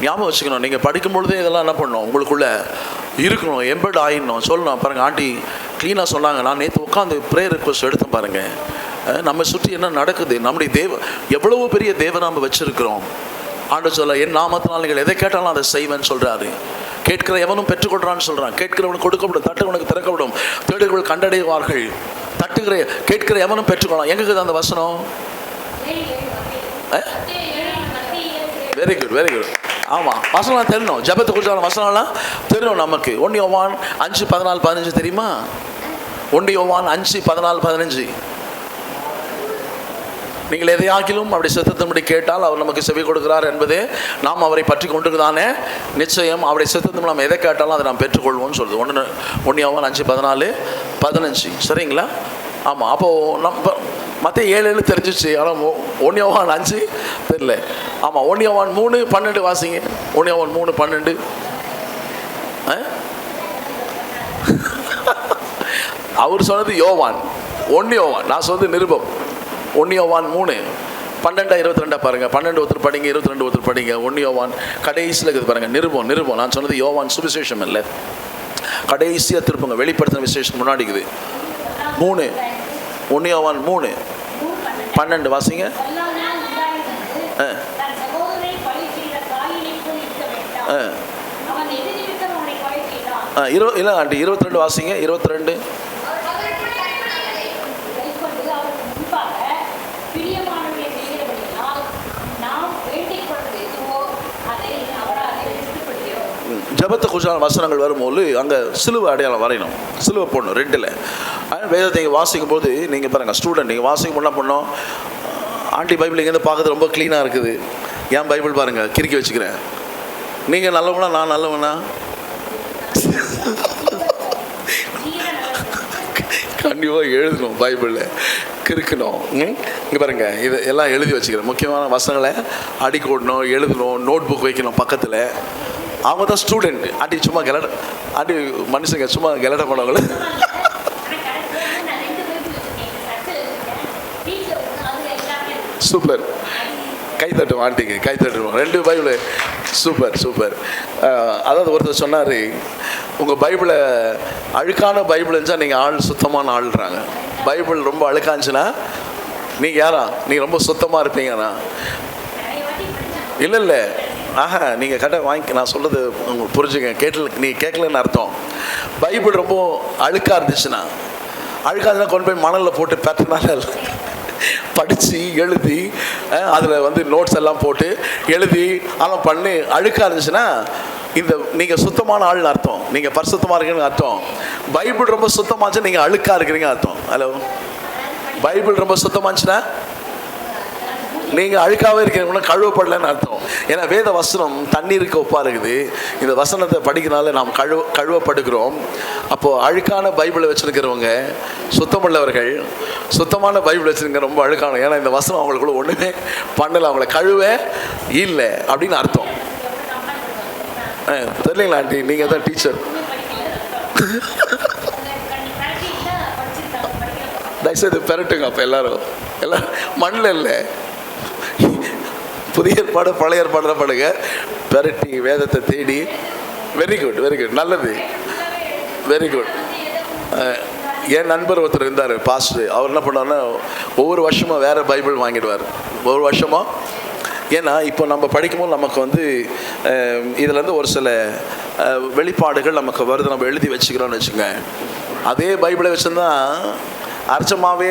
ஞாபகம் வச்சுக்கணும். நீங்கள் படிக்கும் பொழுதே இதெல்லாம் என்ன பண்ணணும், உங்களுக்குள்ளே இருக்கணும், எம்பெட் ஆகிடணும். சொல்லணும். பாருங்கள், ஆண்டி க்ளீனாக சொன்னாங்க. நான் நேற்று உட்காந்து ப்ரேயர் ரிக்வெஸ்ட் எடுத்தேன். பாருங்கள், நம்ம சுற்றி என்ன நடக்குது. நம்முடைய எவ்வளவு பெரிய தேவனை நம்ம வச்சுருக்கிறோம். ஆண்டவர் சொல்ல, என் நாமத்தினால் நீங்கள் எதை கேட்டாலும் அதை செய்வேன்னு சொல்கிறாரு. கேட்கிற எவனும் பெற்றுக்கொள்கிறான்னு சொல்கிறான். கேட்கிறவனுக்கு கொடுக்கப்படும், தட்டுவனுக்கு திறக்கப்படும், தேடுகிறவர்கள் கண்டடைவார்கள். கேட்கிற எவனும் பெற்றுக்கொள்ளலாம். எங்களுக்கு அந்த வசனம்? Very good, very good. ஆமாம், வசனம் தெரியணும். ஜபத்தை குறித்தான வசனம்லாம் தெரியணும் நமக்கு. 1 யோவான் 5:14-15 தெரியுமா? 1 யோவான் 5:14-15. நீங்கள் எதையாகிலும் அப்படி சித்தத்தின்படி கேட்டால் அவர் நமக்கு செவி கொடுக்கிறார் என்பது நாம் அவரை பற்றி கொண்டிருக்குதானே நிச்சயம். அவருடைய சித்தத்தின் நம்ம எதை கேட்டாலும் அதை நாம் பெற்றுக்கொள்வோம்னு சொல்லுது. 1 யோவான் 5:14-15. சரிங்களா? ஆமாம். அப்போது நம்ம மற்ற 7 தெரிஞ்சிச்சு. ஆனால் 1 யோவான் 5 தெரியல. ஆமாம், 1 யோவான் 3:12 வாசிங்க. 1 யோவான் 3:12. அவர் சொன்னது யோவான். 1 யோவான், நான் சொன்னது நிருபம். 1 யோவான் 3:12-22 பாருங்க. 12 ஒருத்தர் படிங்க, 22 ஒருத்தர் படிங்க. 1 யோவான் கடைசியில் இருக்குது பாருங்க. நிருபம். நான் சொன்னது யோவான் சுவிசேஷம் இல்லை. கடைசியாக திருப்புங்க, வெளிப்படுத்தின விசேஷம் முன்னாடி இருக்குது. 1 யோவான் 3:12 வாசிங்க. இல்லை ஆண்டி 22 வாசிங்க. 22. ஜபத்தை குறிச்சான வசனங்கள் வரும்போது அங்கே சிலுவை அடையாளம் வரையணும். சிலுவை போடணும் 2ல். வேதத்தை நீங்கள் வாசிக்கும் போது நீங்கள் பாருங்கள், ஸ்டூடெண்ட் நீங்கள் வாசிக்கும் என்ன பண்ணோம்? ஆண்டி பைபிள் இங்கேருந்து பார்க்குறது ரொம்ப க்ளீனாக இருக்குது. ஏன் பைபிள் பாருங்கள், கிறுக்கி வச்சுக்கிறேன். நீங்கள் நல்லவனா, நான் நல்லவனா? கண்டிப்பாக எழுதணும். பைபிளில் கிறுக்கணும். இங்கே பாருங்கள், இது எல்லாம் எழுதி வச்சுக்கிறேன். முக்கியமான வசனங்களை அடிக்கோடணும், எழுதணும், நோட் புக் வைக்கணும் பக்கத்தில். அவங்க தான் ஸ்டூடெண்ட். ஆண்டி சும்மா ஆண்டி மனுஷங்க சும்மா கெலட்ட பண்ணவங்கள. சூப்பர், கை தட்டுவோம் ஆண்டிக்கு, கை தட்டுவோம். 2 பைபிள். சூப்பர். அதாவது ஒருத்தர் சொன்னார், உங்கள் பைபிளை அழுக்கான பைபிள் இருந்துச்சா நீங்கள் ஆள் சுத்தமான ஆள்றாங்க. பைபிள் ரொம்ப அழுக்காச்சுன்னா நீங்கள் யாரா? நீங்கள் ரொம்ப சுத்தமாக இருப்பீங்கண்ணா. இல்லை நீங்கள் கரெக்டாக வாங்கி, நான் சொல்கிறது உங்களுக்கு புரிஞ்சுங்க. நீங்கள் கேட்கலன்னு அர்த்தம். பைபிள் ரொம்ப அழுக்காக இருந்துச்சுன்னா கொண்டு போய் மணலில் போட்டு பேட்டர்னால படித்து எழுதி அதில் நோட்ஸ் எல்லாம் போட்டு எழுதி அதெல்லாம் பண்ணி அழுக்காக இருந்துச்சுன்னா நீங்கள் சுத்தமான ஆள்னு அர்த்தம். நீங்கள் பரிசுத்தமாக இருக்கீங்கன்னு அர்த்தம். பைபிள் ரொம்ப சுத்தமாச்சு, நீங்கள் அழுக்காக இருக்கிறீங்க அர்த்தம். ஹலோ, பைபிள் ரொம்ப சுத்தமாச்சுன்னா நீங்கள் அழுக்காகவே இருக்கிறவங்கள கழுவப்படலைன்னு அர்த்தம். ஏன்னா வேத வசனம் தண்ணீருக்கு ஒப்பாக இருக்குது. இந்த வசனத்தை படிக்கிறனால நாம் கழுவப்படுகிறோம். அப்போது அழுக்கான பைபிளை வச்சுருக்கிறவங்க சுத்தமுள்ளவர்கள், சுத்தமான பைபிள் வச்சுருக்க ரொம்ப அழுக்கான. ஏன்னா இந்த வசனம் அவங்களுக்குள்ள ஒன்றுமே பண்ணலை, அவங்கள கழுவ இல்லை அப்படின்னு அர்த்தம். தெரியலீங்களா ஆண்டி? நீங்கள் தான் டீச்சர். தயவுசெய்து பெரட்டுங்க. அப்போ எல்லோரும் மண்ணில் இல்லை, புதிய ஏற்பாடு பழைய ஏற்பாடு படுங்க, பெரட்டி வேதத்தை தேடி. வெரி குட், நல்லது, வெரி குட். என் நண்பர் ஒருத்தர் இருந்தார், பாஸ்டர். அவர் என்ன பண்ணார்னா ஒவ்வொரு வருஷமும் வேறு பைபிள் வாங்கிடுவார். ஒவ்வொரு வருஷமும். ஏன்னா இப்போ நம்ம படிக்கும்போது நமக்கு இதுலேருந்து ஒரு சில வெளிப்பாடுகள் நமக்கு வருது, நம்ம எழுதி வச்சுக்கிறோன்னு வச்சுங்க. அதே பைபிளை வச்சுருந்தா அர்ச்சமாவே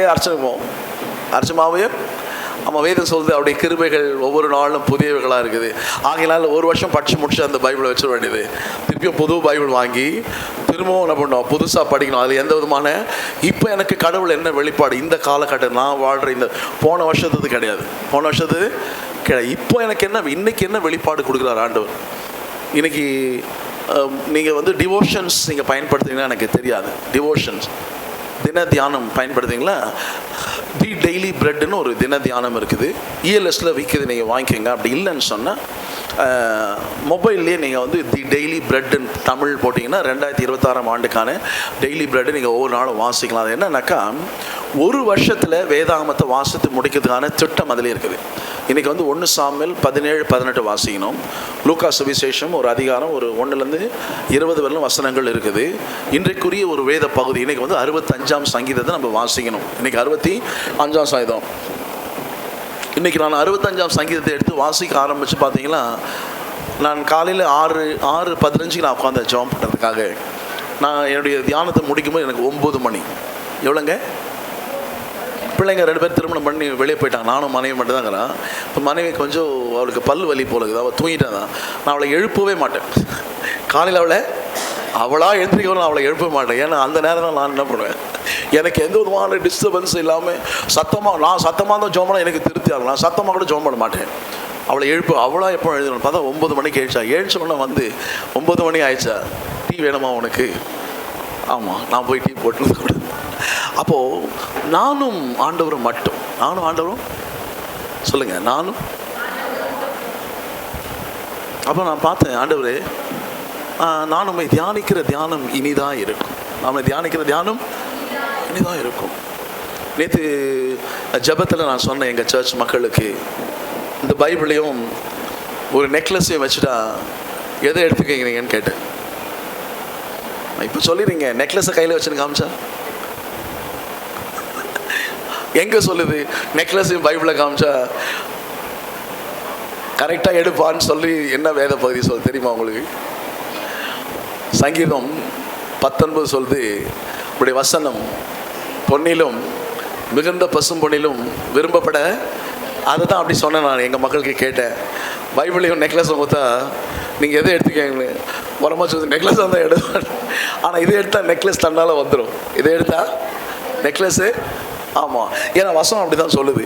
நம்ம வேதம் சொல்லுது அவருடைய கிருபைகள் ஒவ்வொரு நாளும் புதியவைகளாக இருக்குது. ஆகையினால ஒரு வருஷம் படித்து முடிச்சு அந்த பைபிளை வச்சிட வேண்டியது. திருப்பியும் புது பைபிள் வாங்கி திரும்பவும் என்ன பண்ணோம், புதுசாக படிக்கணும். அதில் எந்த விதமான இப்போ எனக்கு கடவுள் என்ன வெளிப்பாடு இந்த காலகட்டம் நான் வாழ்கிற இந்த போன வருஷத்துக்கு கிடையாது, போன வருஷத்துக்கு கிடையாது. இப்போ எனக்கு என்ன இன்றைக்கி என்ன வெளிப்பாடு கொடுக்குறார் ஆண்டவர். இன்றைக்கி நீங்கள் வந்து டிவோஷன்ஸ் நீங்கள் பயன்படுத்துறீங்கன்னா எனக்கு தெரியாது. டிவோஷன்ஸ் தின தியானம் பயன்படுத்துறீங்களா? தி டெய்லி பிரெட்னு ஒரு தின தியானம் இருக்குது, இஎல்எஸில் விற்கிது, நீங்கள் வாங்கிக்கோங்க. அப்படி இல்லைன்னு சொன்னால் மொபைல்லையே நீங்கள் வந்து தி டெய்லி பிரெட்டுன்னு தமிழ் போட்டிங்கன்னா 2026 ஆண்டுக்கான டெய்லி பிரெட்டு நீங்கள் ஒவ்வொரு நாளும் வாசிக்கலாம். அது என்னன்னாக்கா ஒரு வருஷத்தில் வேதாகமத்தை வாசித்து முடிக்கிறதுக்கான திட்டம் அதிலே இருக்குது. இன்றைக்கி வந்து 1 சாமுவேல் 17-18 வாசிக்கணும். லூக்கா சுவிசேஷம் ஒரு அதிகாரம் ஒரு 1-20 வரலும் வசனங்கள் இருக்குது. இன்றைக்குரிய ஒரு வேத பகுதி இன்றைக்கி வந்து 65ஆம் சங்கீதத்தை நம்ம வாசிக்கணும். இன்றைக்கி 65ஆம் சங்கீதம். இன்றைக்கி நான் 65ஆம் சங்கீதத்தை எடுத்து வாசிக்க ஆரம்பித்து பார்த்தீங்கன்னா, நான் காலையில் 6:15 நான் உட்காந்து ஜெபம் பண்ணுறதுக்காக. நான் என்னுடைய தியானத்தை முடிக்கும்போது எனக்கு 9 மணி. எவ்வளோங்க? பிள்ளைங்க 2 பேர் திருமணம் பண்ணி வெளியே போயிட்டாங்க. நானும் மனைவி மட்டும் தாங்கிறேன். இப்போ மனைவி கொஞ்சம் அவளுக்கு பல் வலி போல இருக்குது, அவள் தூங்கிட்டான் தான். நான் அவளை எழுப்பவே மாட்டேன். காலையில் அவளாக எழுந்திரிக்கணும், அவளை எழுப்பவே மாட்டேன். ஏன்னா அந்த நேரம் தான் நான் என்ன பண்ணுவேன், எனக்கு எந்த விதமான டிஸ்டர்பன்ஸ் இல்லாமல் நான் சத்தமாக தான் ஜோம் பண்ண எனக்கு திருப்தி ஆகலாம். நான் சத்தமாக கூட ஜோம் பண்ண மாட்டேன். அவளை அவளாக எப்போ எழுதணும் பார்த்தா 9 மணிக்கு எழுந்தா உடனே வந்து 9 மணி ஆயிடுச்சா, டீ வேணுமா உனக்கு? ஆமாம், நான் போய் டீ போட்டு கூட. அப்போது நானும் ஆண்டவரும் மட்டும், நானும் ஆண்டவரும் சொல்லுங்கள், நானும். அப்போ நான் பார்த்தேன், ஆண்டவரே நான் உண்மை தியானிக்கிற தியானம் இனிதாக இருக்கும், நாம் தியானிக்கிற தியானம் இனிதாக இருக்கும். நேற்று ஜெபத்தில் நான் சொன்னேன் எங்கள் சர்ச் மக்களுக்கு, இந்த பைபிளையும் ஒரு நெக்லஸையும் வச்சுட்டா எதை எடுத்துக்கிறீங்கன்னு கேட்டேன். இப்போ சொல்லிடுறீங்க, நெக்லஸை கையில் வச்சுன்னு காமிச்சா எங்கே சொல்லுது? நெக்லஸையும் பைபிளை காமிச்சா கரெக்டாக எடுப்பான்னு சொல்லி என்ன வேத பகுதி சொல்ல தெரியுமா உங்களுக்கு? சங்கீதம் 19 சொல்லுது, இப்படி வசனம் பொன்னிலும் மிகுந்த பசும் பொன்னிலும் விரும்பப்பட. அதை தான் அப்படி சொன்னேன் நான் எங்கள் மக்களுக்கு கேட்டேன். பைபிளையும் நெக்லஸும் கொடுத்தா நீங்கள் எதை எடுத்துக்கீங்க? வரமா சொல்லி நெக்லஸ் தான் எடுப்பேன். ஆனால் இதை எடுத்தால் நெக்லஸ் தன்னால் வந்துடும், இதை எடுத்தால் நெக்லஸ்ஸு. ஆமாம், ஏன்னா வசனம் அப்படி தான் சொல்லுது,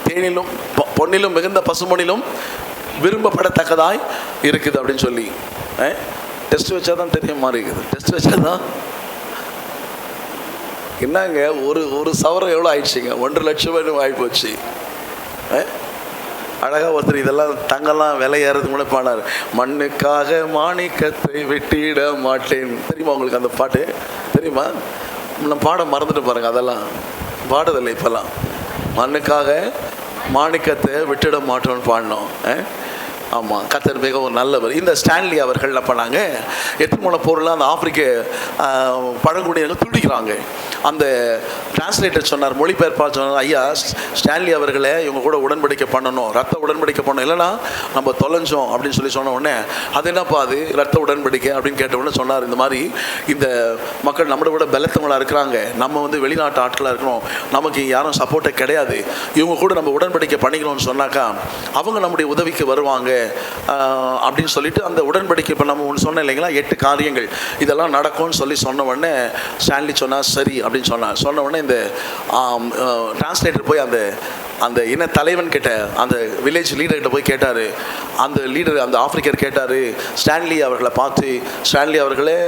தேனிலும் பொன்னிலும் மிகுந்த பசும்பொன்னிலும் விரும்பப்படத்தக்கதாய் இருக்குது அப்படின்னு சொல்லி. டெஸ்ட் வச்சா தான் தெரிய மாதிரி இருக்குது. டெஸ்ட் வச்சா தான் என்னங்க, ஒரு சவரம் எவ்வளோ ஆயிடுச்சுங்க? 1.5 லட்சம் ஆகிப்போச்சு. அழகாக ஒருத்தர் இதெல்லாம் தங்கெல்லாம் விலை ஏறதுக்கு கூட பாடார், மண்ணுக்காக மாணிக்கத்தை வெட்டிட மாட்டேன். தெரியுமா உங்களுக்கு அந்த பாட்டு? தெரியுமா? நம்ம பாட மறந்துட்டு பாருங்கள், அதெல்லாம் பாடுதில்லை இப்போல்லாம். மண்ணுக்காக மாணிக்கத்தை விட்டுட மாட்டோன்னு பாடினோம். ஆமாம், கர்த்தர் மிகவும் நல்லவர். இந்த ஸ்டான்லி அவர்கள் என்ன பண்ணாங்க, எடுத்துன்னு போன பொருளாக அந்த ஆப்பிரிக்க பழங்குடியினர்கள் துடிக்கிறாங்க. அந்த டிரான்ஸ்லேட்டர் சொன்னார், மொழிபெயர்ப்பாளர் சொன்னார், ஐயா ஸ்டான்லி அவர்களை இவங்க கூட உடன்படிக்கை பண்ணணும், ரத்த உடன்படிக்கை பண்ணணும், இல்லைனா நம்ம தொலைஞ்சோம் அப்படின்னு சொல்லி சொன்ன உடனே, அது என்னப்பா அது ரத்த உடன்படிக்கை அப்படின்னு கேட்ட உடனே சொன்னார், இந்த மாதிரி இந்த மக்கள் நம்மளை விட பலத்தவங்களாக இருக்கிறாங்க, நம்ம வந்து வெளிநாட்டு ஆட்களாக இருக்கிறோம், நமக்கு யாரும் சப்போர்ட்டே கிடையாது, இவங்க கூட நம்ம உடன்படிக்கை பண்ணிக்கணும்னு சொன்னாக்கா அவங்க நம்முடைய உதவிக்கு வருவாங்க அப்படின்னு சொல்லிட்டு அந்த உடன்படிக்கை. இப்போ நம்ம ஒன்று சொன்னோம் இல்லைங்களா, 8 காரியங்கள் இதெல்லாம் நடக்கும்னு சொல்லி சொன்ன உடனே ஸ்டான்லி சொன்னால் சரி அப்படின்னு சொன்ன உடனே இந்த டிரான்ஸ்லேட்டர் போய் அந்த இன தலைவன் கிட்ட, அந்த வில்லேஜ் லீடர்கிட்ட போய் கேட்டார். அந்த லீடர், அந்த ஆப்பிரிக்கர் கேட்டார் ஸ்டான்லி அவர்களை பார்த்து, ஸ்டான்லி அவர்களே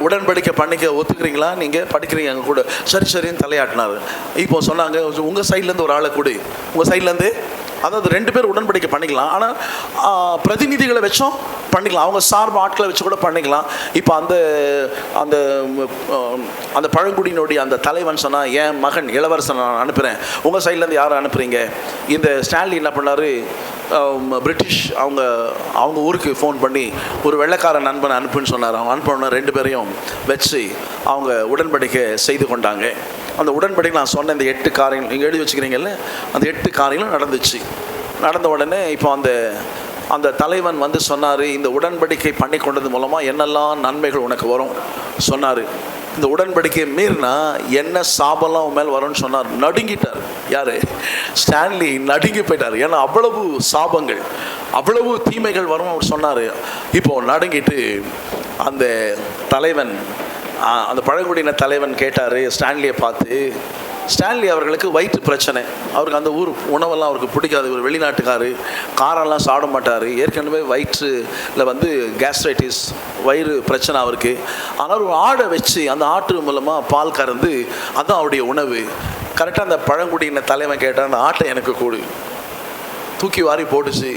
உடன்படிக்கை பண்ணிக்க ஒத்துக்கிறீங்களா, நீங்கள் படிக்கிறீங்க எங்கள் கூட? சரி சரின்னு தலையாட்டினார். இப்போ சொன்னாங்க, உங்கள் சைட்லேருந்து ஒரு ஆளை கொடு, உங்கள் சைட்லேருந்து, அதாவது 2 பேர் உடன்படிக்கை பண்ணிக்கலாம், ஆனால் பிரதிநிதிகளை வச்சும் பண்ணிக்கலாம், அவங்க சார்பு ஆட்களை வச்சு கூட பண்ணிக்கலாம். இப்போ அந்த அந்த பழங்குடியினுடைய அந்த தலைவன் சொன்னால், என் மகன் இளவரசன் நான் அனுப்புகிறேன், உங்கள் சைட்லேருந்து யாரை அனுப்புகிறீங்க? இந்த ஸ்டான்லி என்ன பண்ணார், பிரிட்டிஷ் அவங்க ஊருக்கு ஃபோன் பண்ணி ஒரு வெள்ளைக்கார நண்பனை அனுப்புன்னு சொன்னார். அவங்க அனுப்பின 2 பேரையும் வச்சு அவங்க உடன்படிக்கை செய்து கொண்டாங்க. அந்த உடன்படிக்கை நான் சொன்ன இந்த 8 காரியங்கள் நீங்கள் எழுதி வச்சுக்கிறீங்கல்ல, அந்த 8 காரியங்களும் நடந்துச்சு. நடந்த உடனே இப்போ அந்த தலைவன் வந்து சொன்னார், இந்த உடன்படிக்கை பண்ணி கொண்டது மூலமாக என்னெல்லாம் நன்மைகள் உனக்கு வரும் சொன்னார். இந்த உடன்படிக்கையை மீறினா என்ன சாபம்லாம் உன் மேல் வரும்னு சொன்னார். நடுங்கிட்டார். யார்? ஸ்டான்லி நடுங்கி போயிட்டார். ஏன்னா அவ்வளவு சாபங்கள், அவ்வளவு தீமைகள் வரும் அவர் சொன்னார். இப்போது நடுங்கிட்டு அந்த தலைவன், அந்த பழங்குடியின தலைவன் கேட்டார் ஸ்டான்லியை பார்த்து. ஸ்டான்லி அவர்களுக்கு வயிற்று பிரச்சனை, அவருக்கு அந்த ஊர் உணவெல்லாம் அவருக்கு பிடிக்காது. இவர் வெளிநாட்டுக்காரு, காரெல்லாம் சாப்பிட மாட்டார். ஏற்கனவே வயிற்றில் கேஸ்ட்ரைட்டிஸ், வயிறு பிரச்சனை அவருக்கு. ஆனால் ஒரு ஆடை வச்சு அந்த ஆட்டு மூலமாக பால் கறந்து அதுதான் அவருடைய உணவு. கரெக்டாக அந்த பழங்குடியின தலைவன் கேட்டால் அந்த ஆட்டை எனக்கு கூடு. தூக்கி வாரி போட்டுச்சு.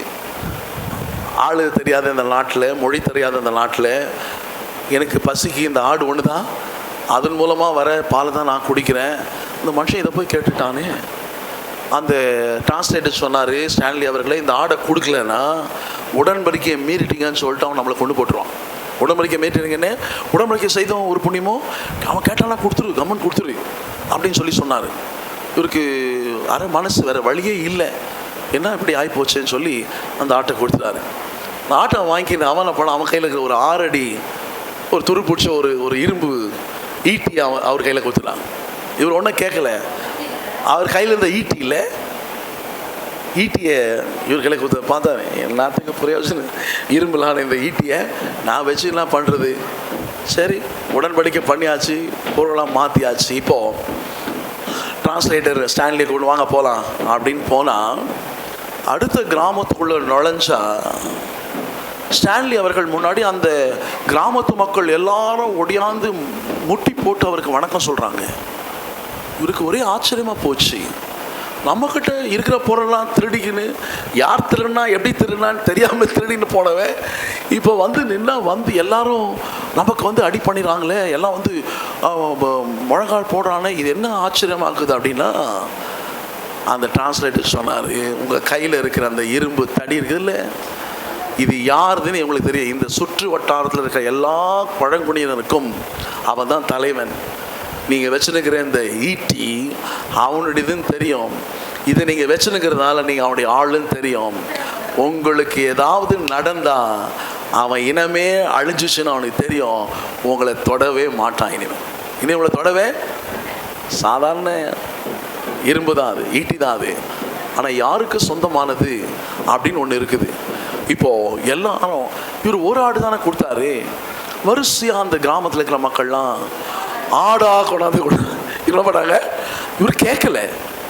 ஆள் தெரியாத இந்த நாட்டில், மொழி தெரியாத இந்த நாட்டில் எனக்கு பசிக்கு இந்த ஆடு ஒன்று தான், அதன் மூலமாக வர பால் தான் நான் குடிக்கிறேன். இந்த மனுஷன் இதை போய் கேட்டுட்டானே. அந்த டிரான்ஸ்லேட்டர் சொன்னார், ஸ்டான்லி அவர்களே, இந்த ஆடை கொடுக்கலன்னா உடன்படிக்கையை மீறிட்டீங்கன்னு சொல்லிட்டு அவன் நம்மளை கொண்டு போட்டுருவான். உடன்படிக்கை மீறிட்டீங்கன்னு, உடன்படிக்கை செய்தவன் ஒரு புண்ணியமோ, அவன் கேட்டானா கொடுத்துரு, கம்மன் கொடுத்துரு அப்படின்னு சொன்னார். இவருக்கு அரை மனசு, வேறு வழியே இல்லை, என்ன இப்படி ஆகிப்போச்சேன்னு சொல்லி அந்த ஆட்டை கொடுத்துட்டாரு. அந்த ஆட்டை வாங்கிட்டு அவனை போனால் அவன் கையில் இருக்கிற ஒரு 6 அடி ஒரு துரு பிடிச்ச ஒரு இரும்பு ஈட்டி அவர் கையில் கொடுத்துட்டான். இவர் ஒன்றும் கேட்கல. அவர் கையில் இருந்த ஈட்டியில் ஈட்டியை இவர் கையில் கொடுத்து பார்த்தா, எல்லாத்துக்கும் பிரயோஜனம், இரும்புலான இந்த ஈட்டியை நான் வச்சு என்ன பண்ணுறது. சரி, உடன்படிக்கை பண்ணியாச்சு, பொருளெல்லாம் மாற்றியாச்சு. இப்போது டிரான்ஸ்லேட்டர் ஸ்டான்லி கொண்டு வாங்க போகலாம் அப்படின்னு போனால், அடுத்த கிராமத்துக்குள்ளே நுழைஞ்சா ஸ்டான்லி அவர்கள் முன்னாடி அந்த கிராமத்து மக்கள் எல்லாரும் ஒடியாந்து முட்டி போட்டு அவருக்கு வணக்கம் சொல்கிறாங்க. இவருக்கு ஒரே ஆச்சரியமாக போச்சு. நம்மக்கிட்ட இருக்கிற பொருளெல்லாம் திருடிக்கின்னு, யார் திருடினா எப்படி திருடினான்னு தெரியாமல் திருடின்னு போனவன் இப்போ நின்னா எல்லாரும் நமக்கு அடி பண்ணிடுறாங்களே, எல்லாம் முழங்கால் போடுறானே, இது என்ன ஆச்சரியமாக்குது அப்படின்னா, அந்த டிரான்ஸ்லேட்டர் சொன்னார், உங்கள் கையில் இருக்கிற அந்த இரும்பு தடி இருக்குதுல்ல, இது யாருதுன்னு உங்களுக்கு தெரியும். இந்த சுற்று வட்டாரத்தில் இருக்கிற எல்லா பழங்குடியினருக்கும் அவன் தான் தலைவன். நீங்கள் வச்சுருக்கிற இந்த ஈட்டி அவனுடையதுன்னு தெரியும். இதை நீங்கள் வச்சுருக்கிறதுனால நீங்கள் அவனுடைய ஆளுன்னு தெரியும். உங்களுக்கு ஏதாவது நடந்தால் அவன் இனமே அழிஞ்சிச்சுன்னு அவனுக்கு தெரியும். உங்களை தொடவே மாட்டான். இனி உங்களை தொடவே, சாதாரண இரும்பு தான் அது, ஈட்டி தான் அது. ஆனால் யாருக்கு சொந்தமானது அப்படின்னு ஒன்று இருக்குது. இப்போது எல்லாரும் இவர் ஒரு ஆடு தானே கொடுத்தாரு. வரிசையாக அந்த கிராமத்தில் இருக்கிற மக்கள்லாம் ஆடாக கொண்டாந்து என்ன பண்ணாங்க. இவர் கேட்கல.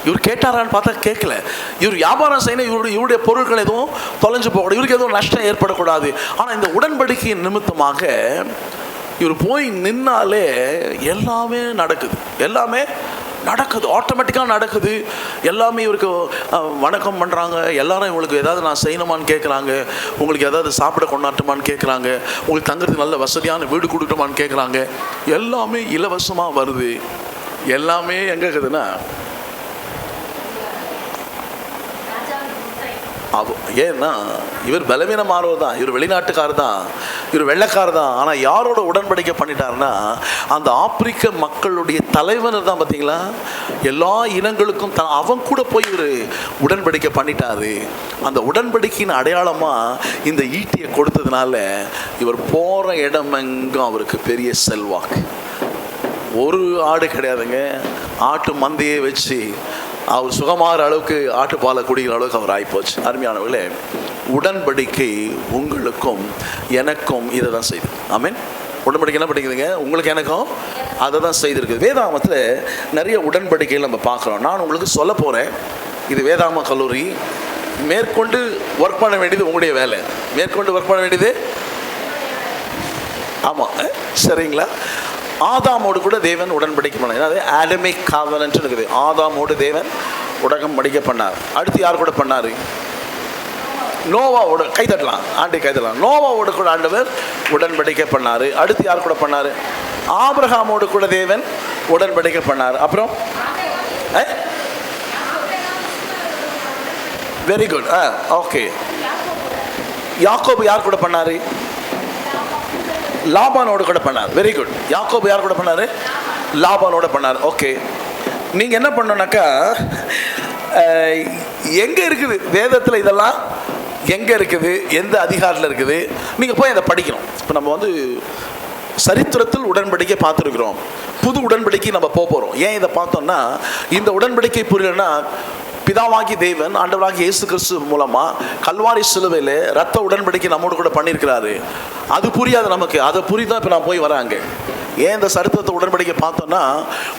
இவர் கேட்டாரான்னு பார்த்தா கேட்கல. இவர் வியாபாரம் செய்யணும், இவருடைய பொருட்கள் எதுவும் தொலைஞ்சு போகக்கூடாது, இவருக்கு எதுவும் நஷ்டம் ஏற்படக்கூடாது. ஆனால் இந்த உடன்படிக்கையின் நிமித்தமாக இவர் போய் நின்னாலே எல்லாமே நடக்குது, ஆட்டோமேட்டிக்காக நடக்குது. எல்லாமே இவருக்கு வணக்கம் பண்ணுறாங்க. எல்லாரும் இவங்களுக்கு ஏதாவது நான் செய்யணுமான்னு கேட்குறாங்க, உங்களுக்கு ஏதாவது சாப்பிட கொண்டாட்டுமான்னு கேட்குறாங்க, உங்களுக்கு தங்குறதுக்கு நல்ல வசதியான வீடு கொடுக்கணுமான்னு கேட்குறாங்க. எல்லாமே இலவசமாக வருது. எல்லாமே எங்கே இருக்குதுன்னா, ஏன்னா இவர் பலவீனமானவர் தான், இவர் வெளிநாட்டுக்காரர் தான், இவர் வெள்ளைக்காரர் தான். ஆனால் யாரோட உடன்படிக்கை பண்ணிட்டாருன்னா, அந்த ஆப்பிரிக்க மக்களுடைய தலைவனை தான். பார்த்தீங்களா, எல்லா இனங்களுக்கும் அவன் கூட போய் இவர் உடன்படிக்கை பண்ணிட்டாரு. அந்த உடன்படிக்கையின் அடையாளமாக இந்த ஈட்டியை கொடுத்ததுனால இவர் போகிற இடமெங்கும் அவருக்கு பெரிய செல்வாக்கு. ஒரு ஆடு கிடையாதுங்க, ஆட்டு மந்தையே வச்சு அவர் சுகமாகிற அளவுக்கு ஆட்டுப்பாலை குடிக்கிற அளவுக்கு அவர் ஆகிப்போச்சு. அருமையானவர்களே, உடன்படிக்கை உங்களுக்கும் எனக்கும் இதை தான் செய்யுது. ஆமீன். உடன்படிக்கை என்ன படிக்குதுங்க? உங்களுக்கு எனக்கும் அதை தான் செய்திருக்குது. வேதாகமத்தில் நிறைய உடன்படிக்கைகள் நம்ம பார்க்குறோம். நான் உங்களுக்கு சொல்ல போகிறேன். இது வேதாகம கல்லூரி. மேற்கொண்டு ஒர்க் பண்ண வேண்டியது உங்களுடைய வேலை. மேற்கொண்டு ஒர்க் பண்ண வேண்டியது, ஆமாம், சரிங்களா? ஆதாமோடு கூட தேவன் உடன்படிக்கை பண்ணார். அதாவது ஆடமிக் காவலன்ட்டு இருக்குது. ஆதாமோடு தேவன் உடன்படிக்கை பண்ணார். அடுத்து யார் கூட பண்ணார்? நோவாவோட. கைத்தட்டலாம், ஆண்டை கைத்தட்டலாம். நோவாவோடு கூட ஆண்டவர் உடன்படிக்கை பண்ணார். அடுத்து யார் கூட பண்ணார்? ஆபிரகாமோடு கூட தேவன் உடன்படிக்கை பண்ணார். அப்புறம் வெரி குட், ஓகே. யாக்கோபு யார் கூட பண்ணார்? லாபானோடு கூட பண்ணார். Very good. யாக்கோபு யார் கூட பண்ணார்? லாபானோட பண்ணார். ஓகே. நீங்கள் என்ன பண்ணோன்னாக்கா, எங்கே இருக்குது வேதத்தில் இதெல்லாம்? எங்கே இருக்குது? எந்த அதிகாரத்தில் இருக்குது? நீங்கள் போய் அதை படிக்கணும். இப்போ நம்ம சரித்திரத்தில் உடன்படிக்கை பார்த்துருக்குறோம். புது உடன்படிக்கை நம்ம போகிறோம். ஏன் இதை பார்த்தோம்னா, இந்த உடன்படிக்கை புரியலன்னா பிதாவாகி தேவன் ஆண்டவராகி இயேசு கிறிஸ்து மூலமா கல்வாரி சிலுவையில் ரத்த உடன்படிக்கை நம்மோடு கூட பண்ணியிருக்கிறாரு. அது புரியாது நமக்கு. அதை புரிதான் இப்போ நான் போய் வராங்க. ஏன் இந்த சரித்திரத்தை உடன்படிக்கை பார்த்தோம்னா,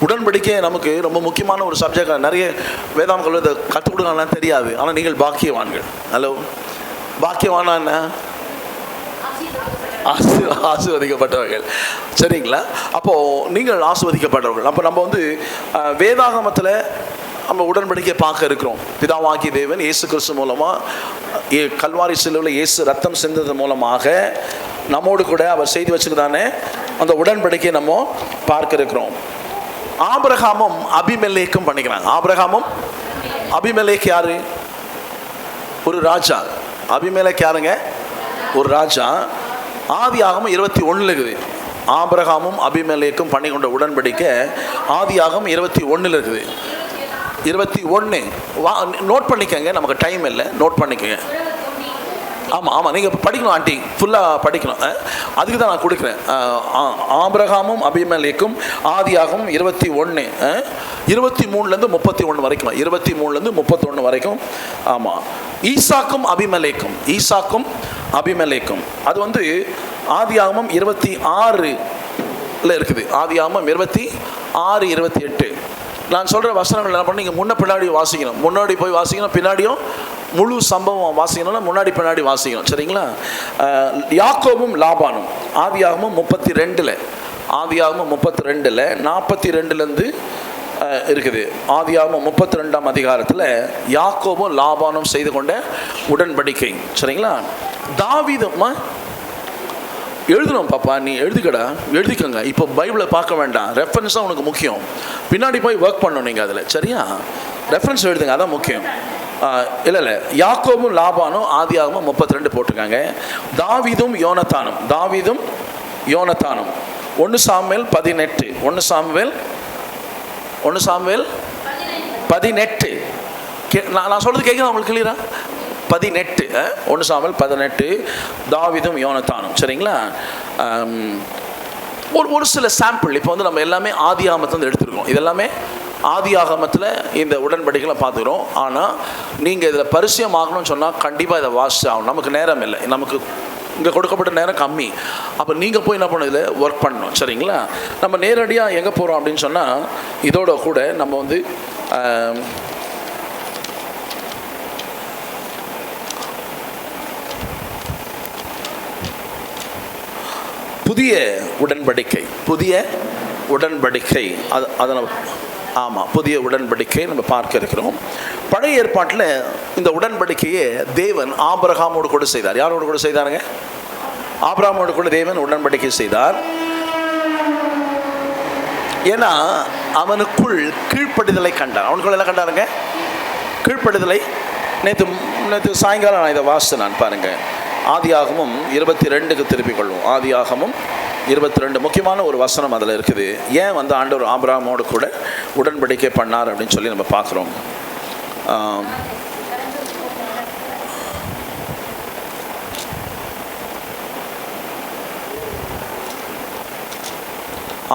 உடன்படிக்கை நமக்கு ரொம்ப முக்கியமான ஒரு சப்ஜெக்ட். நிறைய வேதாந்தங்கள் இதை கற்றுக் கொடுக்கலாம் தெரியாது. ஆனால் நீங்கள் பாக்கியவான்கள். ஹலோ, பாக்கியவானா என்ன? ஆசீர்வதிக்கப்பட்டவர்கள். சரிங்களா? அப்போது நீங்கள் ஆசீர்வதிக்கப்பட்டவர்கள். அப்போ நம்ம வந்து வேதாகமத்தில் நம்ம உடன்படிக்கை பார்க்க இருக்கிறோம். பிதாவாகிய தேவன் இயேசு கிறிஸ்து மூலமாக கல்வாரி சிலுவையில் இயேசு ரத்தம் சிந்தது மூலமாக நம்மோடு கூட அவர் செய்து வச்சுக்கிட்டானே அந்த உடன்படிக்கையை நம்ம பார்க்க இருக்கிறோம். ஆபிரகாமும் அபிமெலேக்கும் பண்ணிக்கிறாங்க. ஆபிரகாமும் அபிமெலேக் யாரு? ஒரு ராஜா. அபிமெலேக் யாருங்க? ஒரு ராஜா. ஆதியாகமம் 21 இருக்குது. ஆபிரகாமும் அபிமெலேக்கும் பண்ணி கொண்ட உடன்படிக்கை ஆதியாகமம் 21 இருக்குது. 21 நோட் பண்ணிக்கங்க. நமக்கு டைம் இல்லை, நோட் பண்ணிக்கங்க. ஆமாம், நீங்கள் படிக்கணும் ஆண்டி, ஃபுல்லாக படிக்கணும். அதுக்கு தான் நான் கொடுக்குறேன். ஆபிரகாமும் அபிமெலேக்கும் ஆதியாகமம் 21 23 31 வரைக்கும். 23 31 வரைக்கும். ஆமாம், ஈசாக்கும் அபிமெலேக்கும் அது வந்து ஆதியாகமம் 26 இருக்குது. ஆதியாகமம் 26 28. நான் சொல்கிற வசனங்கள் என்ன பண்ண, நீங்கள் முன்ன பின்னாடி வாசிக்கணும். முன்னாடி போய் வாசிக்கணும், பின்னாடியும் முழு சம்பவம் வாசிக்கணும்னா முன்னாடி பின்னாடி வாசிக்கணும். சரிங்களா? யாக்கோபும் லாபானும் ஆதியாகமம் 32. ஆதியாகமம் 32 42 இருக்குது. ஆதியாகமம் 32ஆம் அதிகாரத்தில் யாக்கோபும் லாபானும் செய்து கொண்ட உடன்படிக்கை. சரிங்களா? தாவீதும் எழுதணும். பாப்பா நீ எழுதிக்கடா, எழுதிக்கோங்க. இப்போ பைபிளை பார்க்க வேண்டாம், ரெஃபரன்ஸ் தான் உனக்கு முக்கியம். பின்னாடி போய் ஒர்க் பண்ணணும் நீங்கள் அதில். சரியா? ரெஃபரன்ஸ் எழுதுங்க, அதான் முக்கியம். இல்லை யாக்கோபும் லாபானும் ஆதியாகமம் 32 போட்டிருக்காங்க. தாவீதும் யோனத்தானும் 1 சாமுவேல் 18. 1 சாமுவேல் 18. நான் சொல்கிறது கேட்குதா உங்களுக்கு கிளியரா? 18. 1 சாமுவேல் 18 தாவீதும் யோனத்தானும். சரிங்களா? ஒரு சில சாம்பிள் இப்போ வந்து நம்ம எல்லாமே ஆதியாகமத்தில் வந்து எடுத்துருக்கோம். இதெல்லாமே ஆதியாகமத்தில் இந்த உடன்படிக்கைகளை பார்த்துக்கிறோம். ஆனால் நீங்கள் இதில் பரிச்சயம் ஆகணும்னு சொன்னால் கண்டிப்பாக இதை வாசிச்சு ஆகணும். நமக்கு நேரம் இல்லை, நமக்கு இங்கே கொடுக்கப்பட்ட நேரம் கம்மி. அப்போ நீங்கள் போய் என்ன பண்ண இதில் ஒர்க் பண்ணணும். சரிங்களா? நம்ம நேரடியாக எங்கே போகிறோம் அப்படின்னு சொன்னால், இதோட கூட நம்ம வந்து புதிய உடன்படிக்கை அதை நம்ம புதிய உடன்படிக்கை நம்ம பார்க்க இருக்கிறோம். பழைய ஏற்பாட்டில் இந்த உடன்படிக்கையை தேவன் ஆபிரகாமோடு கூட செய்தார். யாரோடு கூட செய்தாருங்க? ஆபிரகாமோடு கூட தேவன் உடன்படிக்கை செய்தார். ஏன்னா அவனுக்குள் கீழ்ப்படிதலை கண்டார். அவனுக்குள்ள என்ன கண்டாருங்க? கீழ்ப்படிதலை. நேற்று சாயங்காலம் நான் இதை வாசித்தேன். நான் பாருங்கள், ஆதியாகமம் 22க்கு திருப்பிக் கொள்வோம். ஆதியாகமம் 22 முக்கியமான ஒரு வசனம் அதில் இருக்குது. ஏன் வந்து ஆண்டவர் ஆபிரகாமோடு கூட உடன்படிக்கை பண்ணார் அப்படின்னு சொல்லி நம்ம பார்க்குறோம்.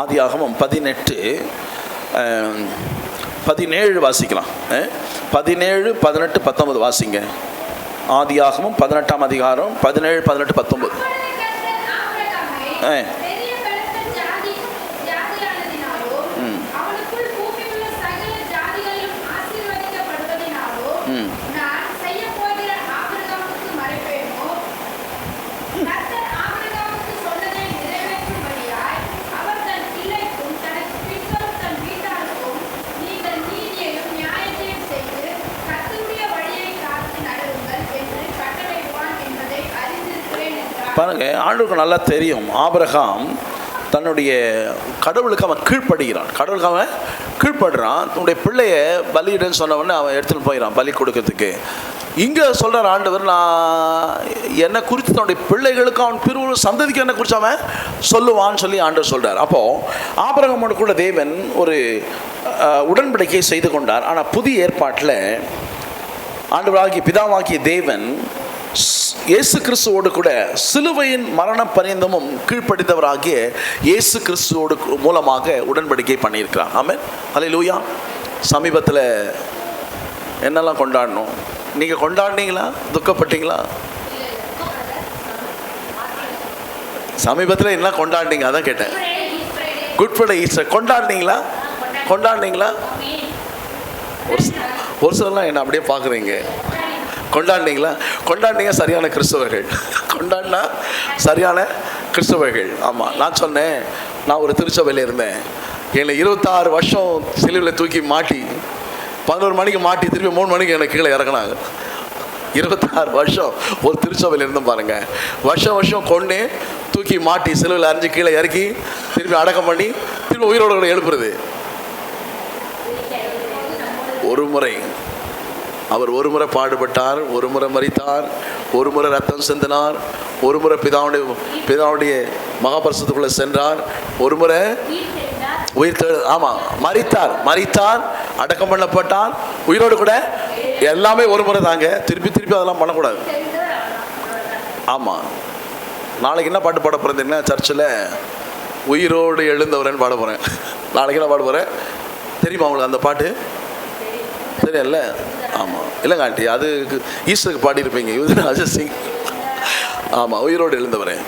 ஆதியாகமம் 17 வாசிக்கலாம். 17 18 19 வாசிங்க. ஆதியாகமம் 18ஆம் அதிகாரம் 17 18 19. பாருங்க, ஆண்டவருக்கு நல்லா தெரியும் ஆபிரகாம் தன்னுடைய கடவுளுக்கு அவன் கீழ்ப்படுகிறான். கடவுளுக்கு அவன் கீழ்ப்படுறான். தன்னுடைய பிள்ளைய பலியிடன்னு சொன்னவொடனே அவன் எடுத்துகிட்டு போயிடான் பலி கொடுக்கறதுக்கு. இங்கே சொல்கிறார் ஆண்டவர், நான் என்னை குறித்து தன்னுடைய பிள்ளைகளுக்கு அவன் பிறகு சந்ததிக்கு என்னை குறித்து அவன் சொல்லுவான்னு சொல்லி ஆண்டவர் சொல்கிறார். அப்போது ஆபிரகாமோடு கூட தேவன் ஒரு உடன்படிக்கை செய்து கொண்டார். ஆனால் புதிய ஏற்பாட்டில் ஆண்டவராகிய பிதாவாகிய தேவன் இயேசு கிறிஸ்துவோடு கூட சிலுவையின் மரண பரியந்தமும் கீழ்ப்படிந்தவராகிய இயேசு கிறிஸ்துவோடு மூலமாக உடன்படிக்கை பண்ணியிருக்கிறார். ஆமென், அல்லேலூயா. சமீபத்தில் என்னெல்லாம் கொண்டாடணும்? நீங்கள் கொண்டாடினீங்களா? துக்கப்பட்டீங்களா? சமீபத்தில் என்ன கொண்டாடினீங்க? அதான் கேட்டேன். குட் ஃப்ரைடே, ஈஸ்டர் கொண்டாடினீங்களா? கொண்டாடினீங்களா? ஒரு சிலர்லாம் என்ன அப்படியே பார்க்குறீங்க. கொண்டாடினீங்களா? கொண்டாடினீங்க, சரியான கிறிஸ்தவர்கள். கொண்டாடினா சரியான கிறிஸ்தவர்கள். ஆமாம், நான் சொன்னேன், நான் ஒரு திருச்சபையில் இருந்தேன். என்னை 26 வருஷம் சிலுவையில் தூக்கி மாட்டி 11 மணிக்கு மாட்டி திருப்பி 3 மணிக்கு என்னை கீழே இறங்கினாங்க. 26 வருஷம் ஒரு திருச்சபையில் இருந்தும் பாருங்கள். வருஷம் கொண்டு தூக்கி மாட்டி சிலுவையில் அரைஞ்சி கீழே இறக்கி திருப்பி அடக்கம் பண்ணி திருப்பி உயிரோடு கூட எழுப்புறது. ஒரு முறை அவர் ஒரு முறை பாடுபட்டார், ஒரு முறை மரித்தார், ஒரு முறை ரத்தம் சிந்தினார், ஒரு முறை பிதாவுடைய மகாபரிசுத்துக்குள்ளே சென்றார், ஒரு முறை மரித்தார், அடக்கம் பண்ணப்பட்டார், உயிரோடு கூட எல்லாமே ஒரு முறை தாங்க. திருப்பி அதெல்லாம் பண்ணக்கூடாது. ஆமாம், நாளைக்கு என்ன பாட்டு பாட போகிறேன்? சர்ச்சில் உயிரோடு எழுந்தவரேன்னு பாட போகிறேன். நாளைக்கு என்ன பாட போகிறேன் தெரியுமா உங்களுக்கு? அந்த பாட்டு தெரியல? ஆமாம், இல்லைங்க ஆண்டி, அது ஈஸ்டருக்கு பாடியிருப்பீங்க. அஜய் சிங். ஆமாம், உயிரோடு எழுந்தவரேன்.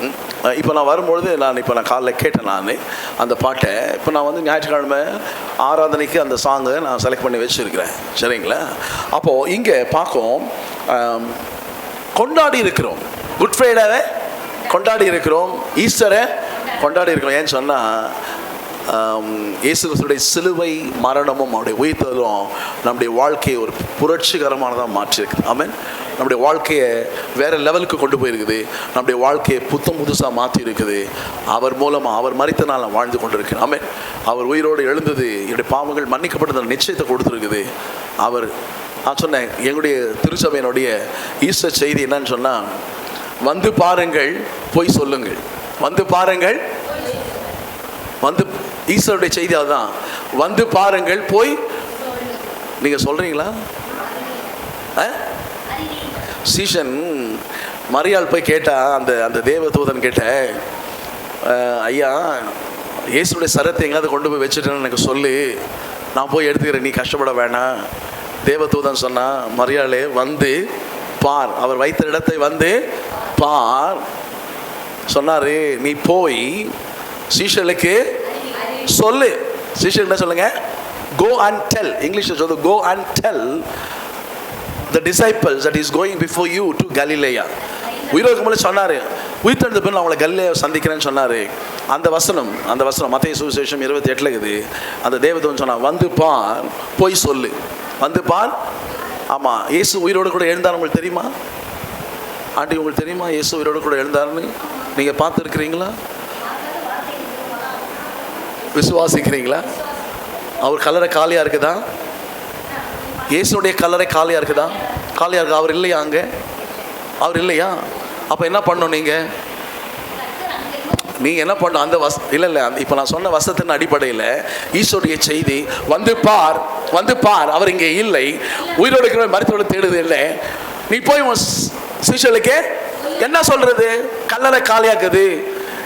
இப்போ நான் வரும்பொழுது நான் காலைல கேட்டேன் நான் அந்த பாட்டை. இப்போ நான் வந்து ஞாயிற்றுக்கிழமை ஆராதனைக்கு அந்த சாங்கை நான் செலக்ட் பண்ணி வச்சுருக்கிறேன். சரிங்களா? அப்போது இங்கே பார்க்கும் கொண்டாடி இருக்கிறோம். குட் ஃப்ரைடேவை கொண்டாடி இருக்கிறோம், ஈஸ்டரை கொண்டாடி இருக்கிறோம். ஏன்னு சொன்னால் இயேசு கிறிஸ்துவுடைய சிலுவை மரணமும் அவருடைய உயிர்த்தலும் நம்முடைய வாழ்க்கையை ஒரு புரட்சிகரமானதாக மாற்றிருக்கு. ஆமென். நம்முடைய வாழ்க்கையை வேறு லெவலுக்கு கொண்டு போயிருக்குது. நம்முடைய வாழ்க்கையை புதுசாக மாற்றி இருக்குது. அவர் மூலமாக, அவர் மரித்தனால் நான் வாழ்ந்து கொண்டு இருக்கிறேன். ஆமென். அவர் உயிரோடு எழுந்தது என்னுடைய பாவங்கள் மன்னிக்கப்பட்டது நிச்சயத்தை கொடுத்துருக்குது. நான் சொன்னேன், எங்களுடைய திருச்சபையினுடைய ஈஸ்டர் செய்தி என்னன்னு சொன்னால், வந்து பாருங்கள், போய் சொல்லுங்கள். வந்து பாருங்கள், ஈஸ்வருடைய செய்தி அதுதான். வந்து பாருங்கள், போய் நீங்கள் சொல்கிறீங்களா? சீஷன் மரியாள் போய் கேட்டா, அந்த தேவதூதன் கேட்ட, ஐயா இயேசுடைய சரத்தை எங்கேயாவது கொண்டு போய் வச்சுட்டேன்னு எனக்கு சொல்லு, நான் போய் எடுத்துக்கிறேன், நீ கஷ்டப்பட வேணாம். தேவதூதன் சொன்னா, மரியாளே வந்து பார், அவர் வைத்த இடத்தை வந்து பார் சொன்னாரு. நீ போய் சீஷர்களுக்கு சொல்லு. சீஷர்கள் என்ன சொல்லுங்க? Go and tell. இங்கிலீஷ்ல சொல்லுது, go and tell the disciples that is going before you to Galilee. உயிரோடு மேலே சொன்னார், உயிர்த்தெழுந்த பின் அவங்களை கலிலேயா சந்திக்கிறேன்னு சொன்னார். அந்த வசனம் மத்தேயு சுவிசேஷம் 28 இருக்குது. அந்த தேவதூதன் சொன்னார், வந்து பார், போய் சொல்லு. வந்து பார். ஆமாம், இயேசு உயிரோடு கூட எழுந்தார். உங்களுக்கு தெரியுமா ஆண்டி? உங்களுக்கு தெரியுமா இயேசு உயிரோடு கூட எழுந்தாருன்னு? நீங்கள் பார்த்துருக்கிறீங்களா? விசுவாசிக்கிறீங்களா? அவர் கல்லறை காலியாக இருக்குதா? இயேசுடைய கல்லறை காலியாக இருக்குதா? காலியாக இருக்கா? அவர் இல்லையா அங்கே? அவர் இல்லையா? அப்போ என்ன பண்ணணும்? நீங்கள் என்ன பண்ணணும்? அந்த இல்லை இப்போ நான் சொன்ன வசத்தின் அடிப்படையில் ஈஸ்வருடைய செய்தி, வந்து பார், வந்து பார், அவர் இங்கே இல்லை, உயிரோடு இருக்கிற மருத்துவ தேடுது இல்லை. நீ போய் சீஷர்களுக்கு என்ன சொல்றது? கல்லறை காலியாக்குது,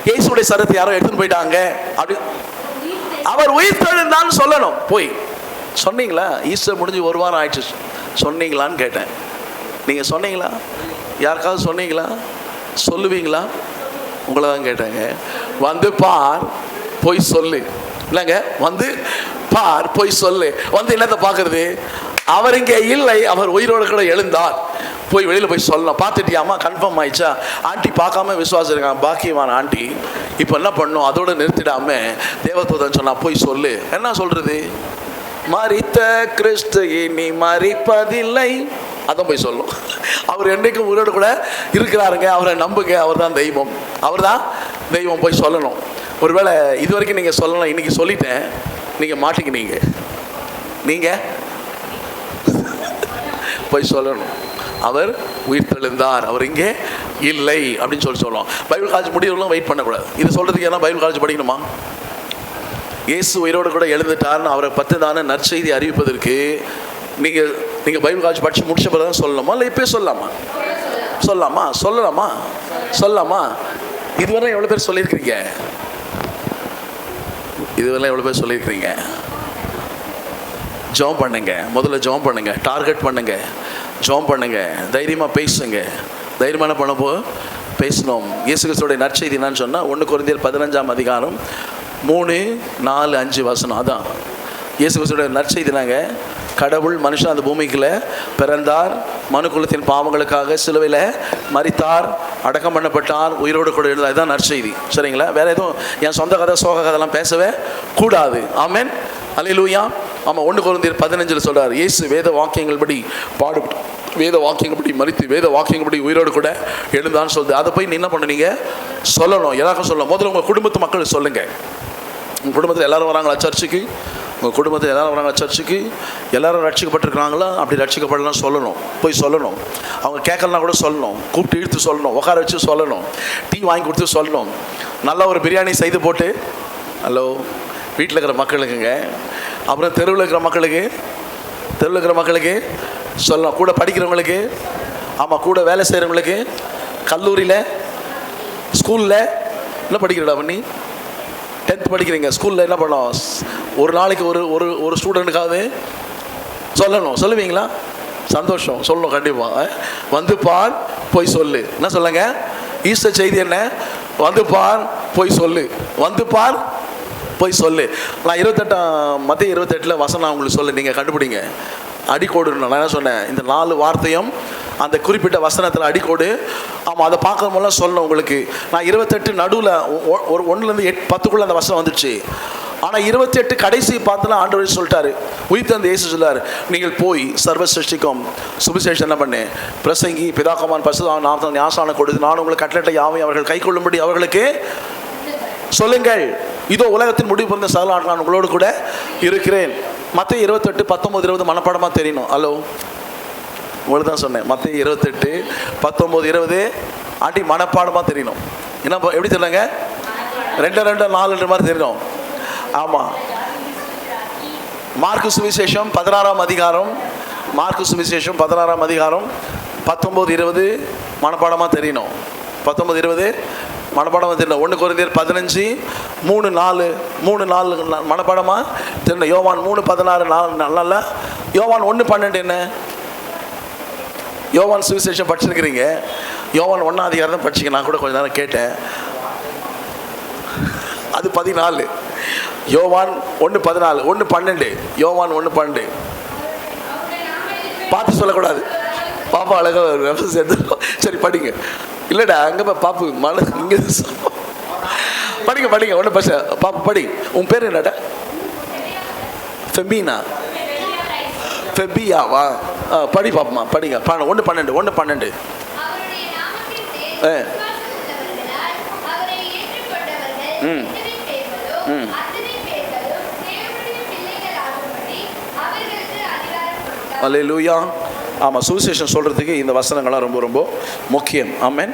இயேசுடைய சரத்தை யாரோ எடுத்துன்னு போயிட்டாங்க, அப்படி அவர் உயிர் தெழுந்தான்னு சொல்லணும். போய் சொன்னீங்களா? ஈஸ்டர் முடிஞ்சு 1 வாரம் ஆயிடுச்சு, சொன்னீங்களான்னு கேட்டேன். நீங்கள் சொன்னீங்களா? யாருக்காவது சொன்னீங்களா? சொல்லுவீங்களா? உங்களை தான் கேட்டேங்க. வந்து பார், போய் சொல்லு. இல்லைங்க, வந்து பார், போய் சொல்லு. வந்து என்னத்தை பார்க்கறது? அவர் இங்கே இல்லை, அவர் உயிரோடு கூட எழுந்தார். போய் வெளியில் போய் சொல்லணும். பார்த்துட்டியாமா? கன்ஃபார்ம் ஆயிடுச்சா? ஆண்டி பார்க்காம விசுவாசம் இருக்காங்க, பாக்கியமான ஆண்டி. இப்போ என்ன பண்ணும்? அதோடு நிறுத்திடாம தேவதூதன் சொன்னா, போய் சொல்லு. என்ன சொல்றது? மரித்த கிறிஸ்து இனி மரிப்பதில்லை. அதான் போய் சொல்லும். அவர் என்றைக்கும் உயிரோடு கூட இருக்கிறாருங்க, அவரை நம்புங்க, அவர் தான் தெய்வம், அவர் தான் தெய்வம். போய் சொல்லணும். ஒருவேளை இது வரைக்கும் நீங்கள் சொல்லலாம், இன்னைக்கு சொல்லிட்டேன், நீங்கள் மாட்டிக்கினீங்க. நீங்கள் போய் சொல்லணும், அவர் உயிர் தெழுந்தார், அவர் இங்கே இல்லை அப்படின்னு சொல்லணும். பைபிள் காலேஜ் முடிவுலாம் வெயிட் பண்ணக்கூடாது. இது சொல்கிறதுக்கு ஏன்னா பைபிள் காலேஜ் படிக்கணுமா? இயேசு உயிரோடு கூட எழுந்துட்டார்னு அவரை பற்றி தானே நற்செய்தி அறிவிப்பதற்கு நீங்கள் பைபிள் காலேஜ் படித்து முடிச்ச பிறகு தான் சொல்லணுமா, இல்லை இப்போயே சொல்லலாமா? சொல்லலாமா? சொல்லலாமா? சொல்லலாமா? இதுவரை எவ்வளோ பேர் சொல்லியிருக்கிறீங்க? இதுவரை எவ்வளோ பேர் சொல்லியிருக்கிறீங்க? ஜெபம் பண்ணுங்க. முதல்ல ஜெபம் பண்ணுங்க. டார்கெட் பண்ணுங்க. ஜெபம் பண்ணுங்க. தைரியமாக பேசுங்க. தைரியமான பண்ணப்போ பேசணும். இயேசு கிறிஸ்துவோடைய நற்செய்தி என்னன்னு சொன்னால் 1 கொரிந்தியர் 15ஆம் அதிகாரம் 3, 4, 5 வசனம். அதான் இயேசு கிறிஸ்துவோடைய நற்செய்தினாங்க. கடவுள் மனுஷன் அந்த பூமிக்குள்ள பிறந்தார், மனுக்குலத்தின் பாவங்களுக்காக சிலுவையில் மரித்தார், அடக்கம் பண்ணப்பட்டார், உயிரோடு கூட எழுந்தார். இதுதான் நற்செய்தி. சரிங்களா? வேற எதுவும் என் சொந்த கதை சோக கதைலாம் பேசவே கூடாது. ஆமென். அல்லேலூயா. ஆமாம், 1 கொரிந்தியர் 15 சொல்றார், இயேசு வேத வாக்கியங்கள் படி பாடுபட்டு, வேத வாக்கியங்கள் படி மரித்து, வேத வாக்கியங்கள் படி உயிரோடு கூட எழுந்தான்னு சொல்லுது. அதை போய் நீ என்ன பண்ணுறீங்க? சொல்லணும். எல்லாருக்கும் சொல்லணும். முதல்ல உங்கள் குடும்பத்து மக்கள் சொல்லுங்கள். உங்கள் குடும்பத்தில் எல்லோரும் வராங்களா சர்ச்சுக்கு? உங்கள் குடும்பத்தில் எல்லோரும் வராங்க சர்ச்சுக்கு? எல்லோரும் ரட்சிக்கப்பட்டிருக்கிறாங்களா? அப்படி ரட்சிக்கப்படலாம் சொல்லணும். போய் சொல்லணும். அவங்க கேட்கலனா கூட சொல்லணும். கூப்பிட்டு இழுத்து சொல்லணும். உட்கார வச்சு சொல்லணும். டீ வாங்கி கொடுத்து சொல்லணும். நல்லா ஒரு பிரியாணி செய்து போட்டு, ஹலோ வீட்டில் இருக்கிற மக்களுக்குங்க, அப்புறம் தெருவில் இருக்கிற மக்களுக்கு சொல்லணும். கூட படிக்கிறவங்களுக்கு, ஆமாம், கூட வேலை செய்கிறவங்களுக்கு, கல்லூரியில், ஸ்கூலில் என்ன படிக்கிறடா பண்ணி 10th படிக்கிறீங்க, ஸ்கூலில் என்ன பண்ணோம்? ஒரு நாளைக்கு ஒரு ஸ்டூடெண்ட்டுக்காவது சொல்லணும். சொல்லுவீங்களா? சந்தோஷம். சொல்லணும் கண்டிப்பாக. வந்து பார் போய் சொல்லு. என்ன சொல்லுங்க? ஈஸ்டர் செய்தி என்ன? வந்து பார் போய் சொல்லு. வந்து பார் போய் சொல்லு. நான் 28 மத்திய 28 வசனம் உங்களுக்கு சொல்லு. நீங்கள் கண்டுபிடிங்க. அடிக்கோடு. நான் என்ன சொன்னேன்? இந்த 4 வார்த்தையும் அந்த குறிப்பிட்ட வசனத்தில் அடிக்கோடு. ஆமாம், அதை பார்க்கறதுலாம் சொல்லணும் உங்களுக்கு. நான் 28 நடுவில் ஒரு 1லேருந்து 10க்குள்ளே அந்த வசனம் வந்துடுச்சு. ஆனால் 28 கடைசி பார்த்துலாம் ஆண்டவர் சொல்லிட்டாரு. உயிர்த்தெழுந்த இயேசு சொல்லார், நீங்கள் போய் சர்வ சிருஷ்டிக்கும் சுவிசேஷம் என்ன பண்ணு, பிரசங்கி, பிதாகுமாரன் பரிசுத்த நாமத்தில் ஞானஸ்நானம் கொடுத்து, நான் உங்களுக்கு கட்டளை யாவையும் அவர்கள் கை கொள்ளும்படி அவர்களுக்கு சொல்லுங்கள். இதோ உலகத்தின் முடிவு பிறந்த சகல நான் உங்களோடு கூட இருக்கிறேன். மத்திய 28, 19, 20 மனப்பாடமாக தெரியணும். ஹலோ, உங்களுக்கு தான் சொன்னேன். மத்திய 28, 19, 20 ஆண்டி மனப்பாடமாக தெரியணும். என்ன எப்படி தெரியலங்க? 2, 2, 4 மாதிரி தெரியணும். ஆமாம். மார்க்கு சுவிசேஷம் 16ஆம் அதிகாரம், மார்க்கு சுவிசேஷம் 16ஆம் அதிகாரம் 19, 20 மனப்பாடமாக தெரியணும். 19, 20 மனப்பாடமாக தெரியணும். 1 கொரிந்தியர் 15, 3, 4 மனப்பாடமாக தெரியணும். யோவான் 3, 16 நல்லா. யோவான் 1, 12 என்ன? யோவான் சுவிசேஷம் படிச்சிருக்கிறீங்க. யோவான் 1ஆம் அதிகாரம் தான் படிச்சிங்க. நான் கூட கொஞ்ச நேரம் கேட்டேன். அது 14. யோவான் 1, 14, 1, 12. யோவான் 1, 12 பார்த்து சொல்லக்கூடாது. பாப்பா அழகாக ரெஃபரன்ஸ் எடுத்து சரி படிங்க. இல்லைடா அங்கே பாப்பு மழை இங்கே படிங்க. ஒன்று பச பாப்பு படி. உன் பேர் என்னடா? ஃபெபீனா, ஃபெபியாவா? படி பாப்பமா, படிங்க. 1, 12. அல்லேலூயா. ஆமாம், சுவிசேஷம் சொல்கிறதுக்கு இந்த வசனங்கள்லாம் ரொம்ப ரொம்ப முக்கியம். ஆமென்.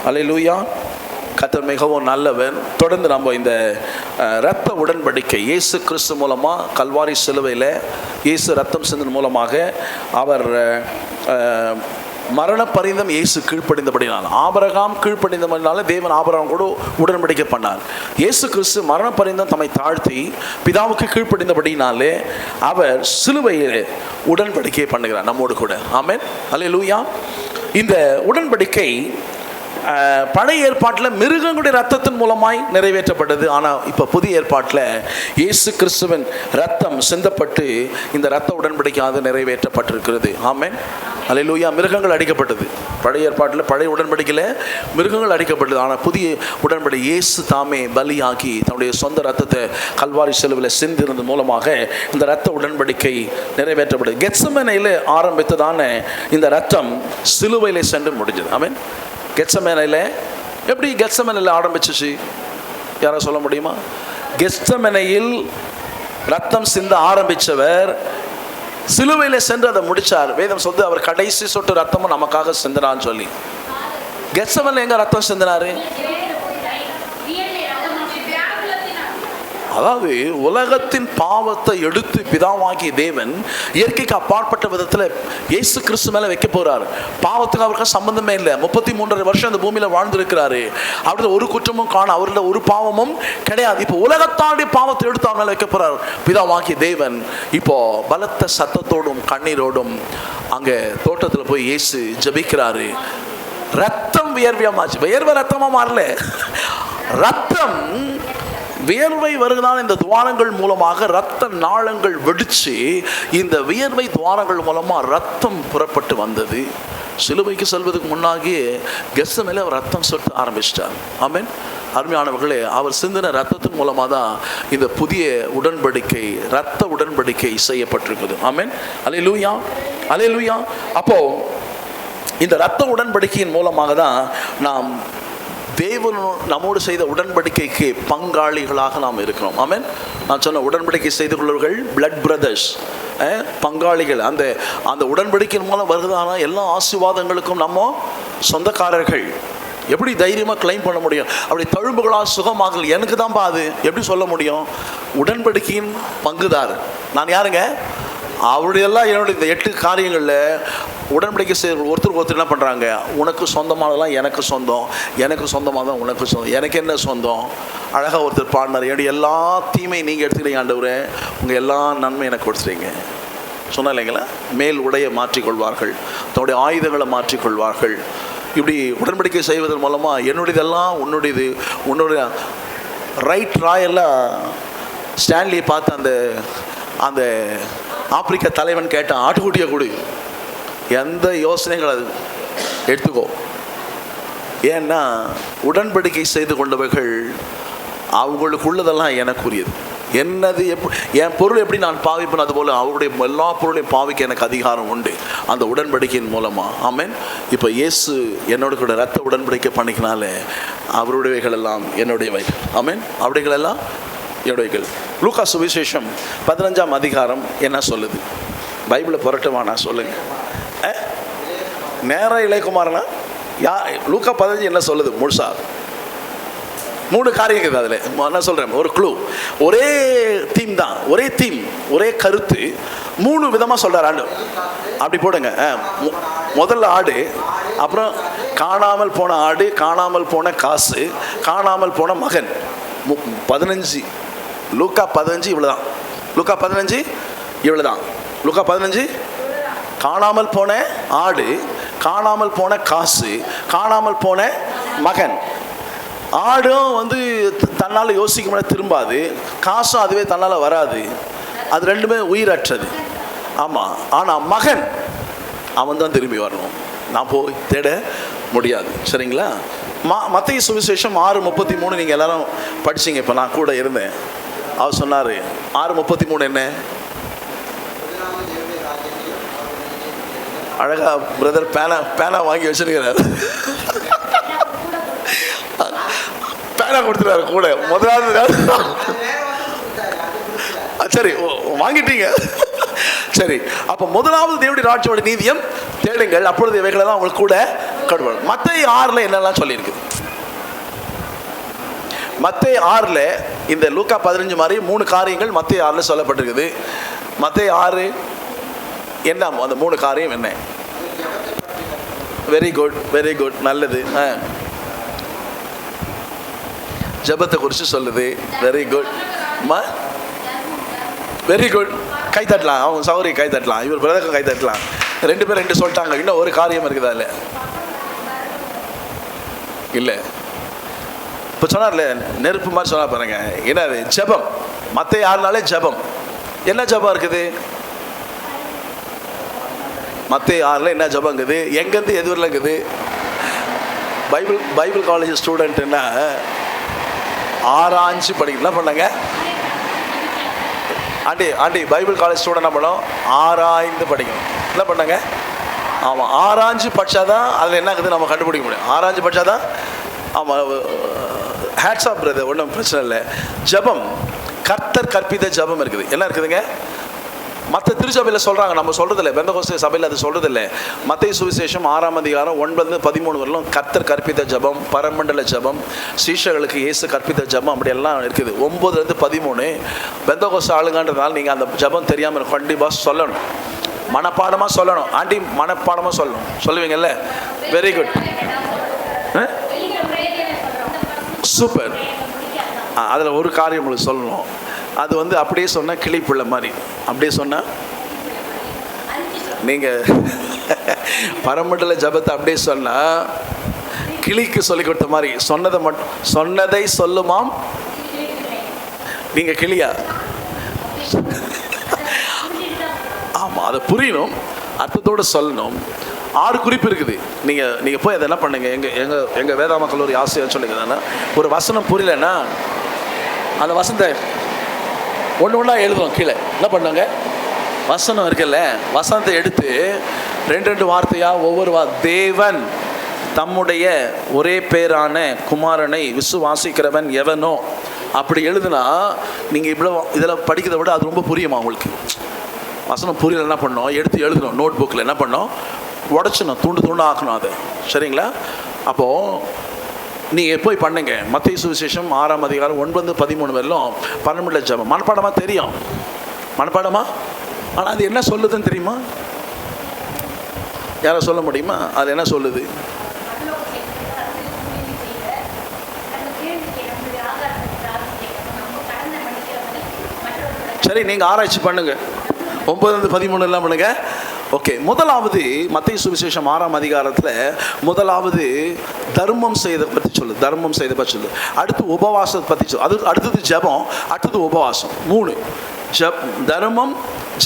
அல்லேலூயா. கர்த்தர் மிகவும் நல்லவர். தொடர்ந்து நம்ம இந்த இரத்த உடன்படிக்கை இயேசு கிறிஸ்து மூலமாக கல்வாரி சிலுவையில் இயேசு ரத்தம் சிந்தின் மூலமாக அவர் மரண பரிந்தம் இயேசு கீழ்ப்படிந்தபடினால், ஆபிரகாம் கீழ்ப்படிந்தபடினால தேவன் ஆபிரகாம் கூட உடன்படிக்கை பண்ணார். இயேசு கிறிஸ்து மரண பரிந்தம் தம்மை தாழ்த்தி பிதாவுக்கு கீழ்ப்படிந்தபடினாலே அவர் சிலுவையில் உடன்படிக்கை பண்ணுகிறார் நம்மோடு கூட. ஆமென். அல்லேலூயா. இந்த உடன்படிக்கை பழைய ஏற்பாட்டில் மிருகங்களுடைய ரத்தத்தின் மூலமாய் நிறைவேற்றப்பட்டது. ஆனால் இப்போ புதிய ஏற்பாட்டில் இயேசு கிறிஸ்துவின் ரத்தம் சிந்தப்பட்டு இந்த ரத்த உடன்படிக்கையாக நிறைவேற்றப்பட்டிருக்கிறது. ஆமென். அல்லேலூயா. மிருகங்கள் அடிக்கப்பட்டது. பழைய ஏற்பாட்டில் பழைய உடன்படிக்கையில் மிருகங்கள் அடிக்கப்பட்டது. ஆனால் புதிய உடன்படிக்கை இயேசு தாமே பலியாகி தன்னுடைய சொந்த ரத்தத்தை கல்வாரி சிலுவையில் சிந்திருந்த மூலமாக இந்த ரத்த உடன்படிக்கை நிறைவேற்றப்பட்டது. கெத்செமனேயில் ஆரம்பித்ததான இந்த ரத்தம் சிலுவையில் சென்று முடிஞ்சது. ஆமென். கெத்செமனேயில் எப்படி கெத்செமனேயில் ஆரம்பிச்சிச்சு? யாராவது சொல்ல முடியுமா? கெத்செமனேயில் ரத்தம் சிந்த ஆரம்பித்தவர் சிலுவையில் சென்று அதை முடித்தார். வேதம் சொல்லுது அவர் கடைசி சொட்டு ரத்தமும் நமக்காக சிந்தினான்னு சொல்லி. கெத்செமனேயில் எங்கே ரத்தம் சிந்தினாரு? அதாவது உலகத்தின் பாவத்தை எடுத்து பிதாவாகிய தேவன் இயற்கைக்கு அப்பாற்பட்ட விதத்தில் இயேசு கிறிஸ்து மேலே வைக்க போறாரு. பாவத்துக்கு அவருக்கு சம்பந்தமே இல்லை. 33 வருஷம் அந்த பூமியில வாழ்ந்திருக்கிறாரு. அவர்ல ஒரு குற்றமும் காண, அவர்ல ஒரு பாவமும் கிடையாது. இப்போ உலகத்தாண்டி பாவத்தை எடுத்து அவர் மேலே வைக்க போறாரு பிதாவாகிய தேவன். இப்போ பலத்த சத்தத்தோடும் கண்ணீரோடும் அங்கே தோட்டத்தில் போய் இயேசு ஜெபிக்கிறாரு. ரத்தம் வியர்வையா மாச்சு. வியர்வை ரத்தமா மாறல, ரத்தம் வியர்வை வருகிறான். இந்த துவாரங்கள் மூலமாக ரத்த நாளங்கள் வெடிச்சு இந்த வியர்வை துவாரங்கள் மூலமா ரத்தம் புறப்பட்டு வந்தது. சிலுவைக்கு செல்வதற்கு முன்னாகியே கெத்செமனேல அவர் ரத்தம் சொட்ட ஆரம்பிச்சிட்டார். ஆமென். அருமையானவர்களே, அவர் சிந்தின ரத்தத்தின் மூலமாக தான் இந்த புதிய உடன்படிக்கை, ரத்த உடன்படிக்கை செய்யப்பட்டிருக்குது. ஆமென். அல்லேலூயா, அல்லேலூயா. அப்போ இந்த ரத்த உடன்படிக்கையின் மூலமாக தான் நாம் தேவன் நம்மோடு செய்த உடன்படிக்கைக்கு பங்காளிகளாக நாம் இருக்கிறோம். ஆமென். நான் சொன்ன உடன்படிக்கை செய்து கொள்வர்கள் பிளட் பிரதர்ஸ், பங்காளிகள். அந்த அந்த உடன்படிக்கையின் மூலம் வருகிறதான எல்லா ஆசீர்வாதங்களுக்கும் நம்ம சொந்தக்காரர்கள். எப்படி தைரியமாக கிளைம் பண்ண முடியும்? அப்படி தழும்புகளால் சுகமாகல் எனக்கு தான்ப்பா அது எப்படி சொல்ல முடியும்? உடன்படிக்கையின் பங்குதார் நான். யாருங்க? அவருடையெல்லாம் என்னுடைய இந்த 8 காரியங்களில் உடன்படிக்கை செய்ய ஒருத்தருக்கு ஒருத்தர் என்ன பண்ணுறாங்க? உனக்கு சொந்தமானதெல்லாம் எனக்கு சொந்தம், எனக்கு சொந்தமானதான் உனக்கு சொந்தம், எனக்கு என்ன சொந்தம். அழகாக ஒருத்தர் பாடினார், என்னுடைய எல்லா தீமை நீங்கள் எடுத்துக்கிறீங்க ஆண்டவரே, உங்கள் எல்லா நன்மை எனக்கு கொடுத்துறீங்க சொன்னா இல்லைங்களா? மேல் உடையை மாற்றிக்கொள்வார்கள், தன்னுடைய ஆயுதங்களை மாற்றிக்கொள்வார்கள். இப்படி உடன்படிக்கை செய்வதன் மூலமாக என்னுடையதெல்லாம் உன்னுடையது, உன்னுடைய ரைட் ராயெல்லாம் ஸ்டான்லியை பார்த்து அந்த அந்த ஆப்பிரிக்க தலைவன் கேட்டான், ஆட்டுக்குட்டியை கொடு, எந்த யோசனைகள் அது எடுத்துக்கோ. ஏன்னா உடன்படிக்கை செய்து கொண்டவர்கள் அவங்களுக்குள்ளதெல்லாம் எனக்குரியது. என்னது என் பொருள் எப்படி நான் பாவிப்பேன், அதுபோல் அவருடைய எல்லா பொருளையும் பாவிக்க எனக்கு அதிகாரம் உண்டு அந்த உடன்படிக்கையின் மூலமாக. ஆமென். இப்போ இயேசு என்னோட கூட ரத்த உடன்படிக்கை பண்ணிக்கினால அவருடையவைகள் எல்லாம் என்னுடையவைகள். ஆமென். அவருடையகள் எல்லாம் என்னுடையவைகள். லூக்கா சுவிசேஷம் 15ஆம் அதிகாரம் என்ன சொல்லுது? பைபிளை புரட்டுமா? நான் சொல்லுங்க. நேரம் இளையகுமாரனா லூக்கா 15 என்ன சொல்லுது முழுசா? 3 காரியம் இருக்குது அதில். நான் சொல்கிறேன் ஒரு க்ளூ. ஒரே தீம் தான், ஒரே தீம், ஒரே கருத்து 3 விதமாக சொல்கிறார் ஆண்டு. அப்படி போடுங்க. முதல்ல ஆடு, அப்புறம் காணாமல் போன ஆடு, காணாமல் போன காசு, காணாமல் போன மகன். 15 லூக்கா 15 இவ்வளோதான். லூக்கா 15 இவ்வளோதான். லூக்கா 15 காணாமல் போன ஆடு, காணாமல் போன காசு, காணாமல் போன மகன். ஆடும் தன்னால் யோசிக்க முடியாது, திரும்பாது. காசும் அதுவே தன்னால் வராது. அது ரெண்டுமே உயிரற்றது. ஆமாம். ஆனால் மகன் அவன் தான் திரும்பி வரணும், நான் போய் தேட முடியாது. சரிங்களா? மத்தேயு சுவிசேஷம் 6:33 நீங்கள் எல்லாரும் படிச்சிங்க. இப்போ நான் கூட இருந்தேன். அவர் சொன்னார் 6:33 என்ன? அழகா பிரதர் பேனா வாங்கி வச்சிருக்கிறார். பேனா கொடுத்துறாரு கூட. முதலாவது சரி வாங்கிட்டீங்க. சரி, அப்போ முதலாவது தேவனுடைய ராஜ்யத்தோட நீதியம் தேடுங்கள், அப்பொழுது இவைகளெல்லாம் உங்களுக்கு கூட கடுவாள். மத்தேயு 6 என்னெல்லாம் சொல்லியிருக்கு? மத்தேயு 6 இந்த லூக்கா 15 மாதிரி 3 காரியங்கள் மத்தேயு 6 சொல்லப்பட்டிருக்குது. மத்தேயு 6 என்ன? அந்த 3 காரியம் என்ன? வெரி குட், வெரி குட், நல்லது. ஜெபத்தை குறித்து சொல்லுது. Very good, very good. கை தட்டலாம், அவங்க சௌரி கை தட்டலாம், இவர் பிரதகம் கை தட்டலாம். 2 பேர் 2 சொல்லிட்டாங்க. இன்னும் ஒரு காரியம் இருக்குதா? இல்லை. இப்போ சொன்னார்ல நெருப்பு மாதிரி சொன்னா பாருங்க. என்னது? ஜெபம். மத்தேயு 6 ஜெபம். என்ன ஜெபம் இருக்குது? மத்தேயு 6 என்ன ஜெபம் இருக்குது? எங்கேருந்து எதுவரில் இருக்குது? பைபிள் காலேஜ் ஸ்டூடெண்ட்னா ஆராய்ச்சி படிக்கணும். என்ன பண்ணாங்க ஆண்டி? பைபிள் காலேஜ் ஸ்டூடெண்ட் என்ன பண்ணோம்? ஆராய்ந்து படிக்கணும். என்ன பண்ணாங்க? ஆமாம், ஆராய்ச்சி படித்தாதான் அதில் என்ன இருக்குது நம்ம கண்டுபிடிக்க முடியும். ஆராய்ச்சி படித்தாதான். ஆமாம், ஹேட்ஸ் ஆஃப் பிரதர், ஒன்றும் பிரச்சனை இல்லை. ஜெபம், கர்த்தர் கற்பித்த ஜெபம் இருக்குது. என்ன இருக்குதுங்க? மற்ற திருச்சபையில் சொல்கிறாங்க, நம்ம சொல்கிறதில்ல. பெந்தகோஸ்தே சபையில் அது சொல்கிறதில்ல. மத்தேயு சுவிசேஷம் 6ஆம் அதிகாரம் 9-13 வரலும் கர்த்தர் கற்பித்த ஜபம், பரமண்டல ஜபம், சீஷர்களுக்கு இயேசு கற்பித்த ஜபம், அப்படி எல்லாம் இருக்குது. 9-13 பெந்தகோஸ்தே ஆளுங்கன்றதுனால நீங்கள் அந்த ஜபம் தெரியாமல் கண்டிப்பாக சொல்லணும், மனப்பாடமாக சொல்லணும். ஆண்டி மனப்பாடமாக சொல்லணும், சொல்லுவீங்கல்ல? Very good, super. அதில் ஒரு காரியம் உங்களுக்கு சொல்லணும். அது வந்து அப்படியே சொன்னால் கிளிப்புள்ள மாதிரி. அப்படியே சொன்னால் நீங்கள் பரமண்டல ஜபத்தை அப்படியே சொன்னால் கிளிக்கு சொல்லி கொடுத்த மாதிரி சொன்னதை சொல்லுமாம். நீங்கள் கிளியா? ஆமாம், அதை புரியணும், அர்த்தத்தோடு சொல்லணும். 6 குறிப்பு இருக்குது. நீங்கள் போய் அதை என்ன பண்ணுங்க, எங்கள் வேதாம கல்லூரி ஆசிரியர் சொல்லிங்க, ஒரு வசனம் புரியலன்னா அந்த வசனத்தை ஒன்றா எழுதுவோம். கீழே என்ன பண்ணுவாங்க, வசனம் இருக்குல்ல, வசனத்தை எடுத்து 2 வார்த்தையாக ஒவ்வொரு தேவன் தம்முடைய ஒரே பேரான குமாரனை விசுவாசிக்கிறவன் எவனோ அப்படி எழுதுனா நீங்கள் இவ்வளோ இதில் படிக்கிறத விட அது ரொம்ப புரியுமா உங்களுக்கு? வசனம் புரியல என்ன பண்ணோம், எடுத்து எழுதணும். நோட் புக்கில் என்ன பண்ணோம், உடச்சணும், துண்டு ஆக்கணும் அது. சரிங்களா? அப்போது நீங்கள் போய் பண்ணுங்க. மத்தேயு சுவிசேஷம் 6ஆம் அதிகாரம் 9-13 வரலும் பரமண்டல ஜபம் மனப்பாடமாக தெரியும், மனப்பாடமா. ஆனால் அது என்ன சொல்லுதுன்னு தெரியுமா? யாரை சொல்ல முடியுமா? அது என்ன சொல்லுது? சரி, நீங்கள் ஆராய்ச்சி பண்ணுங்க. 9-13 எல்லாம் பண்ணுங்க. ஓகே. முதலாவது மத்தேயு சுவிசேஷம் 6ஆம் அதிகாரத்தில் முதலாவது தர்மம் செய்த பற்றி சொல்லு, தர்மம் செய்த பற்றி சொல்லு. அடுத்து உபவாசத்தை பற்றி சொல்லு. அது அடுத்தது ஜபம், அடுத்தது உபவாசம். 3 தர்மம்,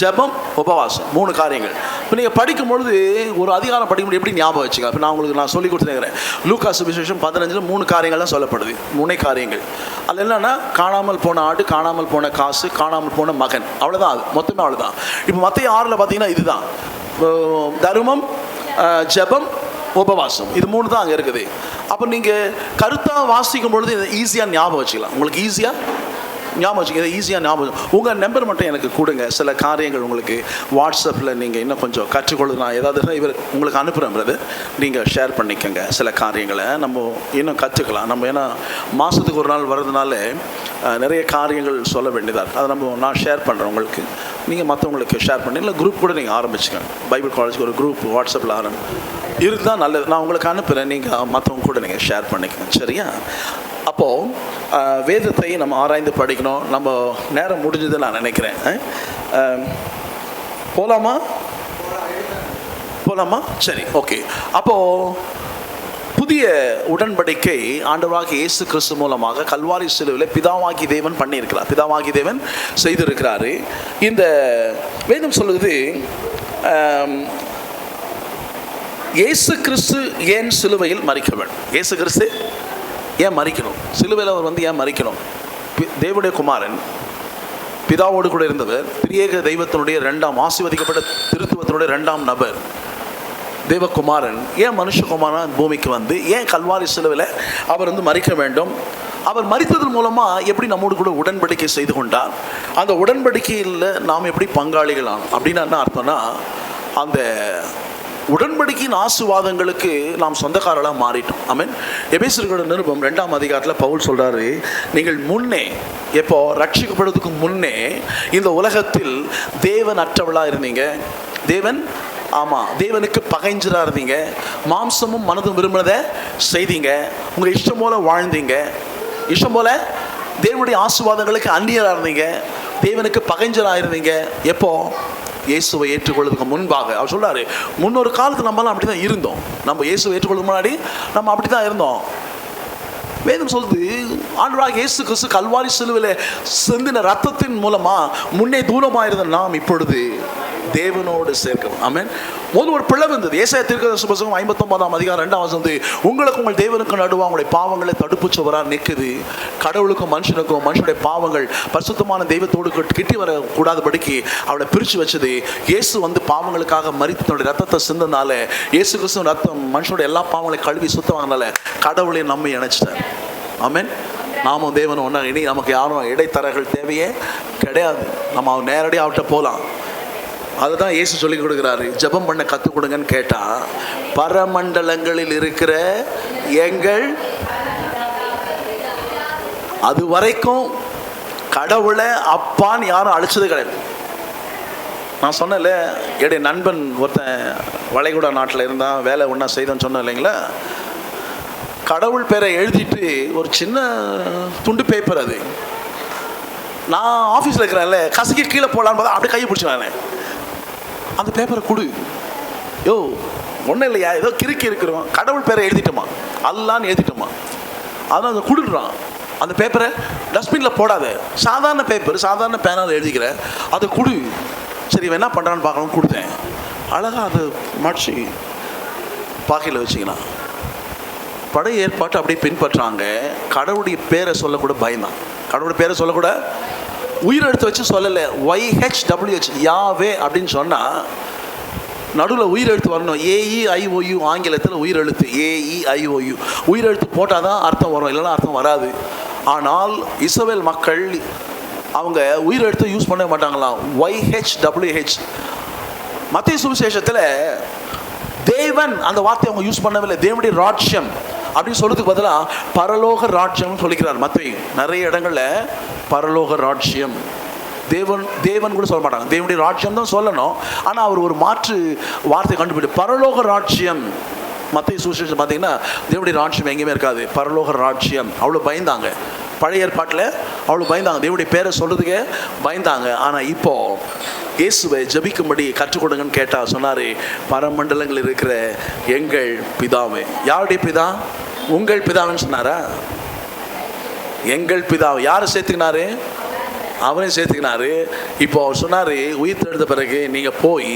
ஜபம், உபவாசம், 3 காரியங்கள். இப்போ நீங்கள் படிக்கும் பொழுது ஒரு அதிகாரம் படிக்கும்போது எப்படி ஞாபகம் வச்சுக்க? இப்போ நான் சொல்லி கொடுத்துருக்கிறேன். லூக்கா சுவிசேஷம் 15 3 காரியங்கள் தான் சொல்லப்படுது. 3 காரியங்கள். அது என்னன்னா, காணாமல் போன ஆடு, காணாமல் போன காசு, காணாமல் போன மகன், அவ்வளோதான். அது மொத்தமே அவ்வளோதான். இப்போ மத்தேயு 6ல் பார்த்தீங்கன்னா இதுதான் தர்மம், ஜபம், உபவாசம், இது 3 தான் அங்கே இருக்குது. அப்போ நீங்கள் கருத்தாக வாசிக்கும் பொழுது இதை ஈஸியாக ஞாபகம் வச்சுக்கலாம். உங்களுக்கு ஈஸியாக ஞாபகம் வச்சுக்க, இதை ஈஸியாக ஞாபகம். உங்கள் நம்பர் மட்டும் எனக்கு கொடுங்க. சில காரியங்கள் உங்களுக்கு வாட்ஸ்அப்பில் நீங்கள் இன்னும் கொஞ்சம் கற்றுக்கொள்ளு. நான் ஏதாவது இவர் உங்களுக்கு அனுப்புகிறேன், நீங்கள் ஷேர் பண்ணிக்கோங்க. சில காரியங்களை நம்ம இன்னும் கற்றுக்கலாம். நம்ம ஏன்னா மாதத்துக்கு ஒரு நாள் வர்றதுனால நிறைய காரியங்கள் சொல்ல வேண்டியதாக, அதை நான் ஷேர் பண்ணுறேன் உங்களுக்கு. நீங்கள் மற்றவங்களுக்கு ஷேர் பண்ணி, இல்லை குரூப் கூட நீங்கள் ஆரம்பிச்சுக்கோங்க. பைபிள் காலேஜுக்கு ஒரு குரூப் வாட்ஸ்அப்பில் இதுதான் நல்லது. நான் உங்களுக்கு அனுப்புகிறேன், நீங்கள் மற்றவங்க கூட நீங்கள் ஷேர் பண்ணிக்கோங்க. சரியா? அப்போது வேதத்தை நம்ம ஆராய்ந்து படிக்கணும். நம்ம நேரம் முடிஞ்சது நான் நினைக்கிறேன். போகலாமா? சரி, ஓகே. அப்போது புதிய உடன்படிக்கை ஆண்டவராகிய இயேசு கிறிஸ்து மூலமாக கல்வாரி சிலுவையில் பிதாவாகிய தேவன் பண்ணியிருக்கிறார், பிதாவாகிய தேவன் செய்திருக்கிறாரு. இந்த வேதம் சொல்லுது, இயேசு கிறிஸ்து ஏன் சிலுவையில் மரிக்க வேண்டும்? இயேசு கிறிஸ்து ஏன் மரிக்கணும்? சிலுவையில் அவர் ஏன் மரிக்கணும்? தேவனுடைய குமாரன், பிதாவோடு கூட இருந்தவர், திரியேக தெய்வத்தினுடைய 2ஆம் ஆசீர்வதிக்கப்பட்ட திருத்துவத்தினுடைய 2ஆம் நபர் தேவகுமாரன் ஏன் மனுஷகுமாரன் பூமிக்கு ஏன் கல்வாரி சிலுவையில் அவர் மரிக்க வேண்டும்? அவர் மரித்ததன் மூலமாக எப்படி நம்மோடு கூட உடன்படிக்கை செய்து கொண்டார்? அந்த உடன்படிக்கையில் நாம் எப்படி பங்காளிகளாம் அப்படின்னா என்ன அர்த்தம்னா, அந்த உடன்படிக்கையின் ஆசீர்வாதங்களுக்கு நாம் சொந்தக்காரர்களாக மாறிட்டோம். ஆமென். எபேசியர்கள் நிருபம் 2ஆம் அதிகாரத்தில் பவுல் சொல்கிறாரு, நீங்கள் முன்னே எப்போ ரட்சிக்கப்படுவதற்கு முன்னே இந்த உலகத்தில் தேவன் அற்றவளாக இருந்தீங்க, தேவனுக்கு பகைஞ்சராக இருந்தீங்க, மாம்சமும் மனதும் விரும்பினதை செய்தீங்க, உங்கள் இஷ்டம் போல வாழ்ந்தீங்க, இஷ்டம் போல தேவனுடைய ஆசீர்வாதங்களுக்கு அந்நியராக இருந்தீங்க, தேவனுக்கு பகைஞ்சராக இருந்தீங்க. எப்போ? இயேசுவை ஏற்றுக்கொள்வதற்கு முன்பாக. அவர் சொல்றாரு, முன்னொரு காலத்தில் நம்மளாம் அப்படி தான் இருந்தோம். நம்ம இயேசுவை ஏற்றுக்கொள்ளும் முன்னாடி நம்ம அப்படி தான் இருந்தோம். வேதம் சொல்லுது, ஆண்டவராகிய இயேசு கிறிஸ்து கல்வாரி சிலுவையில் சிந்தின ரத்தத்தின் மூலமா முன்னே தூரமாக இருந்த நாம் இப்பொழுது தேவனோடு சேர்க்கிறோம். ஆமென். ஒரு பிளவு இருந்தது. ஏசாயா தீர்க்கதரிசி புத்தகம் 59ஆம் அதிகாரம் 2ஆம் வசனம், உங்களுக்கு உங்கள் தேவனுக்கு நடுவாக உங்களுடைய பாவங்களை தடுப்பு சுவராக நிற்குது. கடவுளுக்கும் மனுஷனுக்கும் மனுஷனுடைய பாவங்கள் பரிசுத்தமான தெய்வத்தோடு கிட்டி வரக்கூடாதபடிக்கு அவளை பிரித்து வச்சது. இயேசு பாவங்களுக்காக மரித்து தன்னுடைய ரத்தத்தை சிந்தனால, இயேசு கிறிஸ்துவின் ரத்தம் மனுஷனுடைய எல்லா பாவங்களையும் கழுவி சுத்தமானால கடவுளையும் நம்மை இணைச்சிட்டார். ஆமென். நாமும் தேவனும் ஒன்றா. இனி நமக்கு யாரும் இடைத்தரகர்கள் தேவையே கிடையாது. நம்ம நேரடியாக அவர்கிட்ட போகலாம். அதுதான் இயேசு சொல்லி கொடுக்குறாரு. ஜெபம் பண்ண கற்றுக் கொடுங்கன்னு கேட்டால், பரமண்டலங்களில் இருக்கிற எங்கள், அது வரைக்கும் கடவுளை அப்பான்னு யாரும் அழைச்சது கிடையாது. நான் சொன்னேன்ல, என்னுடைய நண்பன் ஒருத்தன் வளைகுடா நாட்டில் இருந்தான், வேலை ஒன்றா செய்தான்னு சொன்னேன் இல்லைங்களா. கடவுள் பேரை எழுதிட்டு ஒரு சின்ன துண்டு பேப்பர், அது நான் ஆஃபீஸில் இருக்கிறேன்ல, கசக்கி கீழே போகலான்னு பார்த்தா அப்படியே கையை பிடிச்சி அந்த பேப்பரை கொடு. யோ ஒன்றும் இல்லையா, ஏதோ கிறுக்கி இருக்கிறோம், கடவுள் பேரை எழுதிட்டோமா, அல்லான்னு எழுதிட்டோமா, அதான் அதை கொடுக்குறான். அந்த பேப்பரை டஸ்ட்பினில் போடாத, சாதாரண பேப்பர், சாதாரண பேனால் எழுதிக்கிற, அதை கொடு. சரி இவன் என்ன பண்ணுறான்னு பார்க்கணும்னு கொடுத்தேன். அழகாக அதை மாற்றி பாக்கையில் வச்சுக்கலாம். படை ஏற்பாட்டு அப்படியே பின்பற்றாங்க. கடவுளுடைய பேரை சொல்லக்கூட பயந்தான். கடவுளுடைய பேரை சொல்லக்கூட உயிர் எடுத்து வச்சு சொல்லலை. YHWH யாவே அப்படின்னு சொன்னால் நடுவில் உயிர் எழுத்து வரணும். AEIOU ஆங்கிலத்தில் உயிர் எழுத்து AEIOU உயிர் எழுத்து போட்டால் தான் அர்த்தம் வரும், இல்லைன்னா அர்த்தம் வராது. ஆனால் இஸ்ரவேல் மக்கள் அவங்க உயிர் எழுத்து யூஸ் பண்ண மாட்டாங்களாம். YHWH. மத்தேயு சுவிசேஷத்தில் தேவன் அந்த வார்த்தையை அவங்க யூஸ் பண்ணவில்லை. தேவனுடைய ராஜ்யம் அப்படின்னு சொல்றதுக்கு பதிலாக பரலோக ராஜ்யம் சொல்லிக்கிறார் மத்தேயு. நிறைய இடங்களில் பரலோக ராஜ்யம், தேவன் கூட சொல்ல மாட்டாங்க, தேவனுடைய ராஜ்யம் தான் சொல்லணும். ஆனால் அவர் ஒரு மாற்று வார்த்தை கண்டுபிடிச்சு பரலோக ராஜ்யம். மத்தேயு சுவிசேஷம் பார்த்தீங்கன்னா தேவனுடைய ராஜ்யம் எங்கேயுமே இருக்காது, பரலோக ராஜ்யம். அவ்வளோ பயந்தாங்க பழைய ஏற்பாட்டில், அவ்வளோ பயந்தாங்க, தேவனுடைய பேரை சொல்றதுக்கே பயந்தாங்க. ஆனால் இப்போ இயேசுவை ஜபிக்கும்படி கற்றுக் கொடுங்கன்னு கேட்டால் சொன்னார், பரமண்டலங்கள் இருக்கிற எங்கள் பிதாவே. யாருடைய பிதா? உங்கள் பிதாவுன்னு சொன்னாரா? எங்கள் பிதா. யாரை சேர்த்துக்கினாரு? அவனையும் சேர்த்துக்கினாரு. இப்போ அவர் சொன்னார், உயிர் தெழுந்த பிறகு நீங்கள் போய்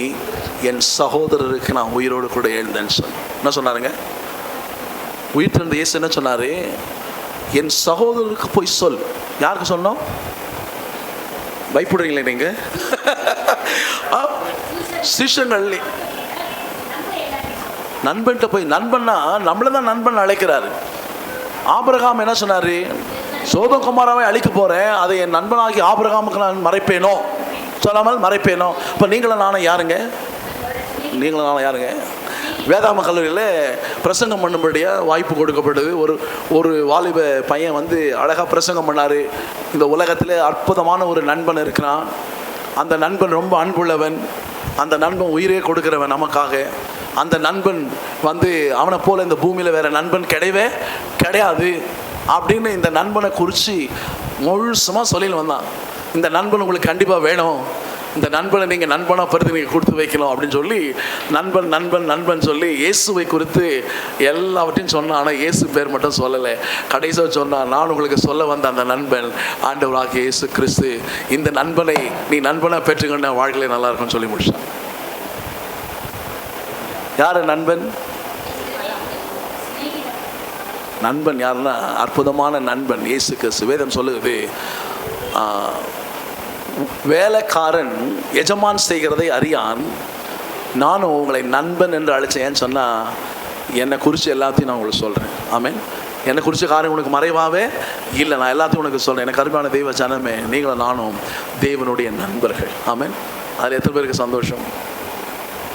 என் சகோதரருக்கு நான் உயிரோடு கூட எழுந்தேன்னு சொன்ன. என்ன சொன்னாருங்க? உயிர் தெழுந்த இயேசு என்ன சொன்னார்? என் சகோதரருக்கு போய் சொல். யாருக்கு சொன்னோம்? பயப்படுறீங்களே நீங்கள்? சிஷ்யங்கள் நண்பன்கிட்ட போய், நண்பன்னா நம்மள தான் நண்பன் அழைக்கிறாரு. ஆபிரகாம் என்ன சொன்னார்? சோதோம் குமாராவை அழிக்க போகிறேன், அதை என் நண்பனாகி ஆபிரகாமுக்கு நான் மறைப்பேனோ, சொல்லாமல் மறைப்பேனோ. இப்போ நீங்களும் நானும் யாருங்க? நீங்களும் நானும் யாருங்க? வேதாம கல்லூரியில் பிரசங்கம் பண்ணும்படியாக வாய்ப்பு கொடுக்கப்படுது. ஒரு வாலிப பையன் வந்து அழகாக பிரசங்கம் பண்ணார். இந்த உலகத்தில் அற்புதமான ஒரு நண்பன் இருக்கிறான். அந்த நண்பன் ரொம்ப அன்புள்ளவன். அந்த நண்பன் உயிரே கொடுக்கிறவன் நமக்காக. அந்த நண்பன் வந்து அவனை போல் இந்த பூமியில் வேறு நண்பன் கிடையவே கிடையாது அப்படின்னு இந்த நண்பனை குறித்து முழுசுமாக சொல்லின்னு வந்தான். இந்த நண்பன் உங்களுக்கு கண்டிப்பாக வேணும், இந்த நண்பனை நீங்கள் நண்பனாக பருத்து நீங்கள் கொடுத்து வைக்கணும் அப்படின்னு சொல்லி நண்பன் நண்பன் நண்பன் சொல்லி இயேசுவை குறித்து எல்லாவற்றையும் சொன்னான். ஆனால் இயேசு பேர் மட்டும் சொல்லலை. கடைசியாக சொன்னான், நான் உங்களுக்கு சொல்ல வந்த அந்த நண்பன் ஆண்டவராகிய இயேசு கிறிஸ்து. இந்த நண்பனை நீ நண்பனாக பெற்றுக்கொண்ட வாழ்க்கையில நல்லா இருக்கும்னு சொல்லி முடிச்சான். யார் நண்பன்? நண்பன் யாருன்னா அற்புதமான நண்பன் இயேசு கிறிஸ்து. வேதம் சொல்லுது, வேலைக்காரன் எஜமான் செய்கிறதை அறியான், நானும் உங்களை நண்பன் என்று அழைச்சேன்னு சொன்னால் என்னை குறித்து எல்லாத்தையும் நான் உங்களுக்கு சொல்கிறேன். ஆமென். என்னை குறித்த காரியம் உனக்கு மறைவாகவே இல்லை, நான் எல்லாத்தையும் உனக்கு சொல்கிறேன். எனக்கு அருமையான தெய்வ ஜனமே, நீங்களும் நானும் தேவனுடைய நண்பர்கள். ஆமென். அதில் எத்தனை பேருக்கு சந்தோஷம்?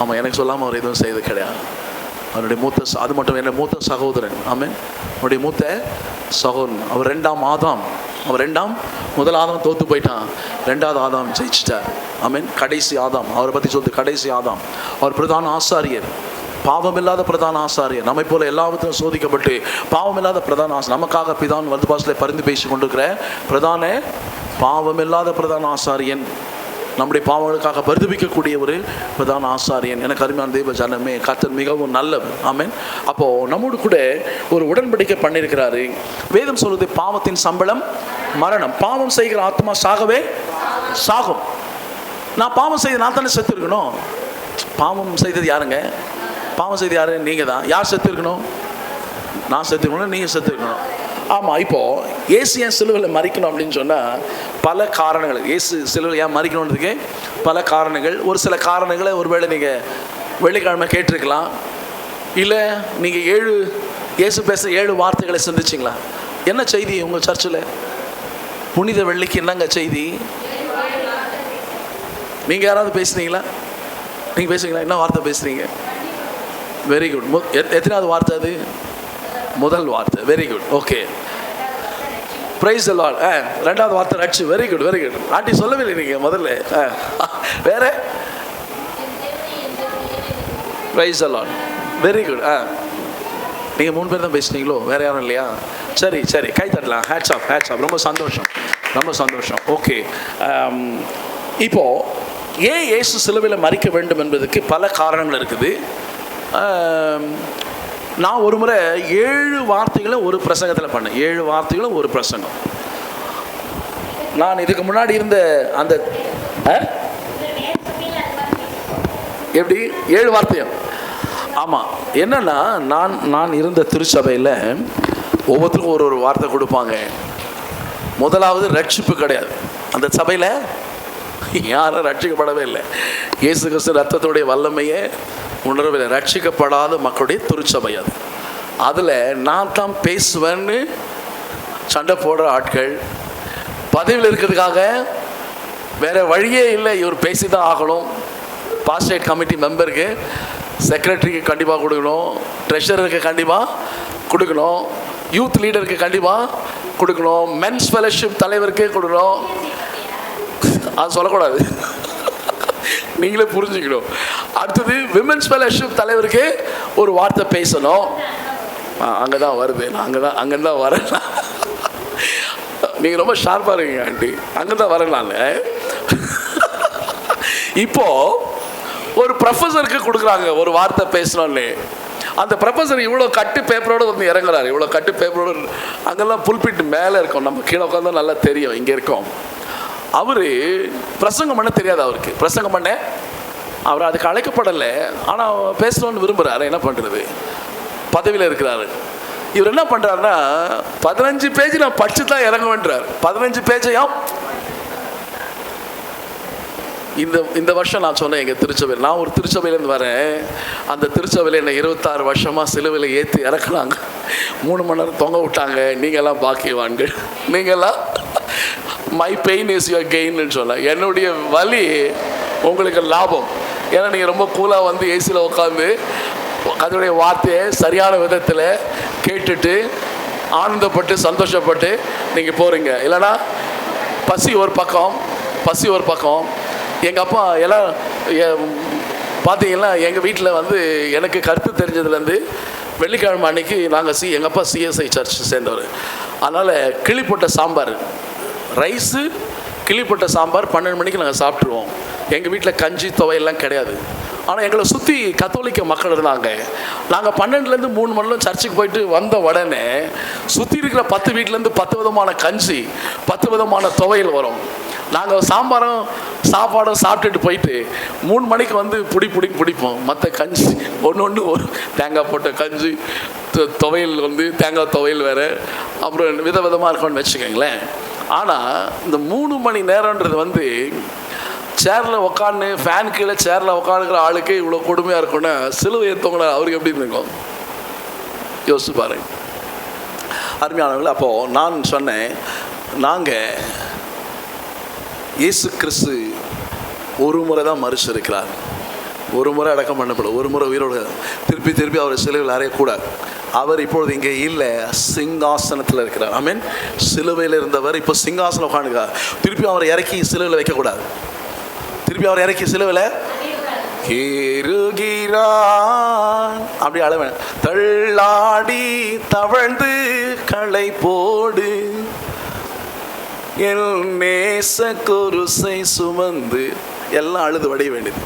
ஆமாம், எனக்கு சொல்லாமல் அவர் எதுவும் செய்தது கிடையாது. அவருடைய மூத்த, அது மட்டும் என்னுடைய மூத்த சகோதரன். ஆமென். அவருடைய மூத்த சகோதரன். அவர் ரெண்டாம் ஆதாம். அவர் முதல் ஆதாம் தோற்று போயிட்டான், ரெண்டாவது ஆதாம் ஜெயிச்சிட்டார். ஆமென். கடைசி ஆதாம், அவரை பற்றி சொல்லுது கடைசி ஆதாம். அவர் பிரதான ஆசாரியர், பாவமில்லாத பிரதான ஆசாரியர். நம்மை போல எல்லாவற்றையும் சோதிக்கப்பட்டு பாவமில்லாத பிரதான ஆசாரியர், நமக்காக பிதான் வந்து பாசத்தில் பரிந்து பேசி கொண்டிருக்கிற பிரதான பாவமில்லாத பிரதான ஆசாரியன், நம்முடைய பாவங்களுக்காக பரிதபிக்கக்கூடிய ஒரு பிரதான ஆசாரியன். எனக்கு அருமையான தேவ ஜனமே, கர்த்தர் மிகவும் நல்லவர். ஆமென். அப்போது நம்மோடு கூட ஒரு உடன்படிக்கை பண்ணியிருக்கிறாரு. வேதம் சொல்லுது, பாவத்தின் சம்பளம் மரணம். பாவம் செய்கிற ஆத்மா சாகவே சாகும். நான் பாவம் செய்து நான் தானே செத்து இருக்கணும். பாவம் செய்தது யாருங்க? பாவம் செய்து யாரு? நீங்கள் தான். யார் செத்து இருக்கணும்? நான் செத்து இருக்கணும், நீங்கள் செத்து இருக்கணும். ஆமாம். இப்போது இயேசு ஏன் சிலுவையில் மறிக்கணும் அப்படின்னு சொன்னால் பல காரணங்கள். இயேசு சிலுவையில் ஏன் மறிக்கணுன்றதுக்கு பல காரணங்கள். ஒரு சில காரணங்களை ஒருவேளை நீங்கள் வெள்ளிக்கிழமை கேட்டிருக்கலாம், இல்லை நீங்கள் இயேசு பேச 7 வார்த்தைகளை சிந்திச்சிங்களா? என்ன செய்தி உங்கள் சர்ச்சில்? புனித வெள்ளிக்கு என்னங்க செய்தி? நீங்கள் யாராவது பேசுனீங்களா? நீங்கள் பேசுறீங்களா? என்ன வார்த்தை பேசுகிறீங்க? Very good. எத்தனாவது வார்த்தை அது? முதல் வார்த்தை. Very good. Okay, praise the Lord. ரெண்டாவது வார்த்தை ரட்சி. Very good, very good. Aunty சொல்லவில்லை நீங்கள் முதல்ல. வேற? Praise the Lord. Very good. நீங்கள் 3 பேர் தான் பேசுனீங்களோ? வேற யாரும் இல்லையா? சரி சரி, கை தட்டலாம். Hats off, hats off. ரொம்ப சந்தோஷம், ரொம்ப சந்தோஷம். ஓகே, இப்போது ஏன் இயேசு சிலுவையில் மரிக்க வேண்டும் என்பதுக்கு பல காரணங்கள் இருக்குது. நான் ஒரு முறை 7 வார்த்தைகளும் ஒரு பிரசங்கத்தில் பண்ணேன். 7 வார்த்தைகளும் ஒரு பிரசங்கம். நான் இதுக்கு முன்னாடி இருந்த அந்த எப்படி 7 வார்த்தையும்? ஆமாம். என்னன்னா, நான் இருந்த திருச்சபையில் ஒவ்வொருத்தருக்கும் ஒரு வார்த்தை கொடுப்பாங்க. முதலாவது ரட்சிப்பு கிடையாது. அந்த சபையில் யாரும் ரட்சிக்கப்படவே இல்லை. இயேசு கிறிஸ்து ரத்தத்துடைய வல்லமையே உணர்வில் ரட்சிக்கப்படாத மக்களுடைய திருச்சபை அது. அதில் நான் தான் பேசுவேன்னு சண்டை போடுற ஆட்கள், பதவியில் இருக்கிறதுக்காக வேறு வழியே இல்லை, இவர் பேசி தான் ஆகணும். பாஸ்டேட் கமிட்டி மெம்பருக்கு, செக்ரட்டரிக்கு கண்டிப்பாக கொடுக்கணும், ட்ரெஷரருக்கு கண்டிப்பாக கொடுக்கணும், யூத் லீடருக்கு கண்டிப்பாக கொடுக்கணும், மென்ஸ் ஃபெலோஷிப் தலைவருக்கே கொடுக்கணும். அது சொல்லக்கூடாது, நீங்களே புரிஞ்சுக்கணும். அடுத்தது விமென்ஸ் ஃபெலோஷிப் தலைவருக்கு ஒரு வார்த்தை பேசணும். அங்கே தான் வருது, அங்கே தான் வரேன். நீங்கள் ரொம்ப ஷார்ப்பாக இருக்கீங்க ஆண்டி, அங்கே தான் வரேன் நான். இப்போது ஒரு ப்ரொஃபஸருக்கு கொடுக்குறாங்க ஒரு வார்த்தை பேசணும்னு. அந்த ப்ரொஃபஸர் இவ்வளோ கட்டு பேப்பரோடு வந்து இறங்குறாரு. இவ்வளோ கட்டு பேப்பரோடு, அங்கெல்லாம் புல்பிட்டு மேலே இருக்கும், நம்ம கீழே உட்காந்து நல்லா தெரியும், இங்கே இருக்கோம். அவர் பிரசங்கம் பண்ண தெரியாது. அவருக்கு பிரசங்கம் பண்ண அவர் அதுக்கு அழைக்கப்படலை. ஆனால் பேசணும்னு விரும்புகிறாரு. என்ன பண்ணுறது, பதவியில் இருக்கிறாரு. இவர் என்ன பண்ணுறாருன்னா, 15 பேஜ் நான் படிச்சு தான் இறங்குவேன்றார். 15 பேஜையும் இந்த வருஷம் நான் சொன்னேன், எங்கள் திருச்சபையில், நான் ஒரு திருச்சபையிலேருந்து வரேன். அந்த திருச்சபையில் என்னை 26 வருஷமாக சிலுவையில் ஏற்றி இறக்குனாங்க. 3 மணி நேரம் தொங்க விட்டாங்க. நீங்கள்லாம் பாக்கியவான்கள், நீங்கள்லாம் மை பெயின் இஸ் யுவர் கெயின்னு சொல்ல. என்னுடைய வலி உங்களுக்கு லாபம். ஏன்னா நீங்கள் ரொம்ப கூலாக வந்து ஏசியில் உட்காந்து அதனுடைய வார்த்தையை சரியான விதத்தில் கேட்டுட்டு ஆனந்தப்பட்டு சந்தோஷப்பட்டு நீங்கள் போகிறீங்க. இல்லைனா பசி ஒரு பக்கம். எங்கள் அப்பா எல்லாம் பார்த்தீங்கன்னா, எங்கள் வீட்டில் வந்து எனக்கு கருத்து தெரிஞ்சதுலேருந்து வெள்ளிக்கிழமை அன்னைக்கு நாங்கள் எங்கள் அப்பா சிஎஸ்ஐ சர்ச் சேர்ந்தவர். அதனால் கிளிப்பொட்ட சாம்பார், ரைஸு கிளிப்பொட்ட சாம்பார் 12 மணிக்கு நாங்கள் சாப்பிட்ருவோம். எங்கள் வீட்டில் கஞ்சி துவையெல்லாம் கிடையாது. ஆனால் எங்களை சுற்றி கத்தோலிக்க மக்கள் இருந்தாங்க. நாங்கள் 12லேருந்து 3 மணிலும் சர்ச்சுக்கு போயிட்டு வந்த உடனே சுற்றி இருக்கிற 10 வீட்டிலேருந்து 10 விதமான கஞ்சி, 10 விதமான துவையல் வரும். நாங்கள் சாப்பாடும் சாப்பிட்டுட்டு போயிட்டு 3 மணிக்கு வந்து பிடிப்போம். மற்ற கஞ்சி ஒன்று ஒரு தேங்காய் போட்ட கஞ்சி, துவையல் வந்து தேங்காய் துவையல் வேறு, அப்புறம் விதவிதமாக இருக்கும்னு வச்சுக்கோங்களேன். ஆனால் இந்த 3 மணி நேரன்றது வந்து சேரில் உக்காந்து ஃபேன் கீழே சேரில் உட்காந்துக்கிற ஆளுக்கு இவ்வளோ கொடுமையாக இருக்கும்னா, சிலுவை ஏற்றவங்கள அவருக்கு எப்படி இருக்கும் யோசிச்சு பாருங்க அருமையானவர்கள். அப்போது நான் சொன்னேன், நாங்கள் இயேசு கிறிஸ்து ஒரு முறை தான் மரிச்சிருக்கிறார், ஒரு முறை அடக்கம் பண்ணப்படும், ஒரு முறை உயிரோடு திருப்பி அவர் சிலுவையில் அறையக்கூடாது. அவர் இப்பொழுது இங்கே இல்லை, சிங்காசனத்தில் இருக்கிறார். ஐ மீன் சிலுவையில் இருந்தவர் இப்போ சிங்காசனம் உட்காந்துக்கிறார். திருப்பி அவரை இறக்கி சிலுவையில் வைக்கக்கூடாது. திருப்பி அவரை இறக்கி சிலுவையில் ஏறுகிறான் அப்படி அளவேன். தள்ளாடி தவழ்ந்து களை போடு என் நேச குருசை சுமந்து, எல்லாம் அழுது வடைய வேண்டியது.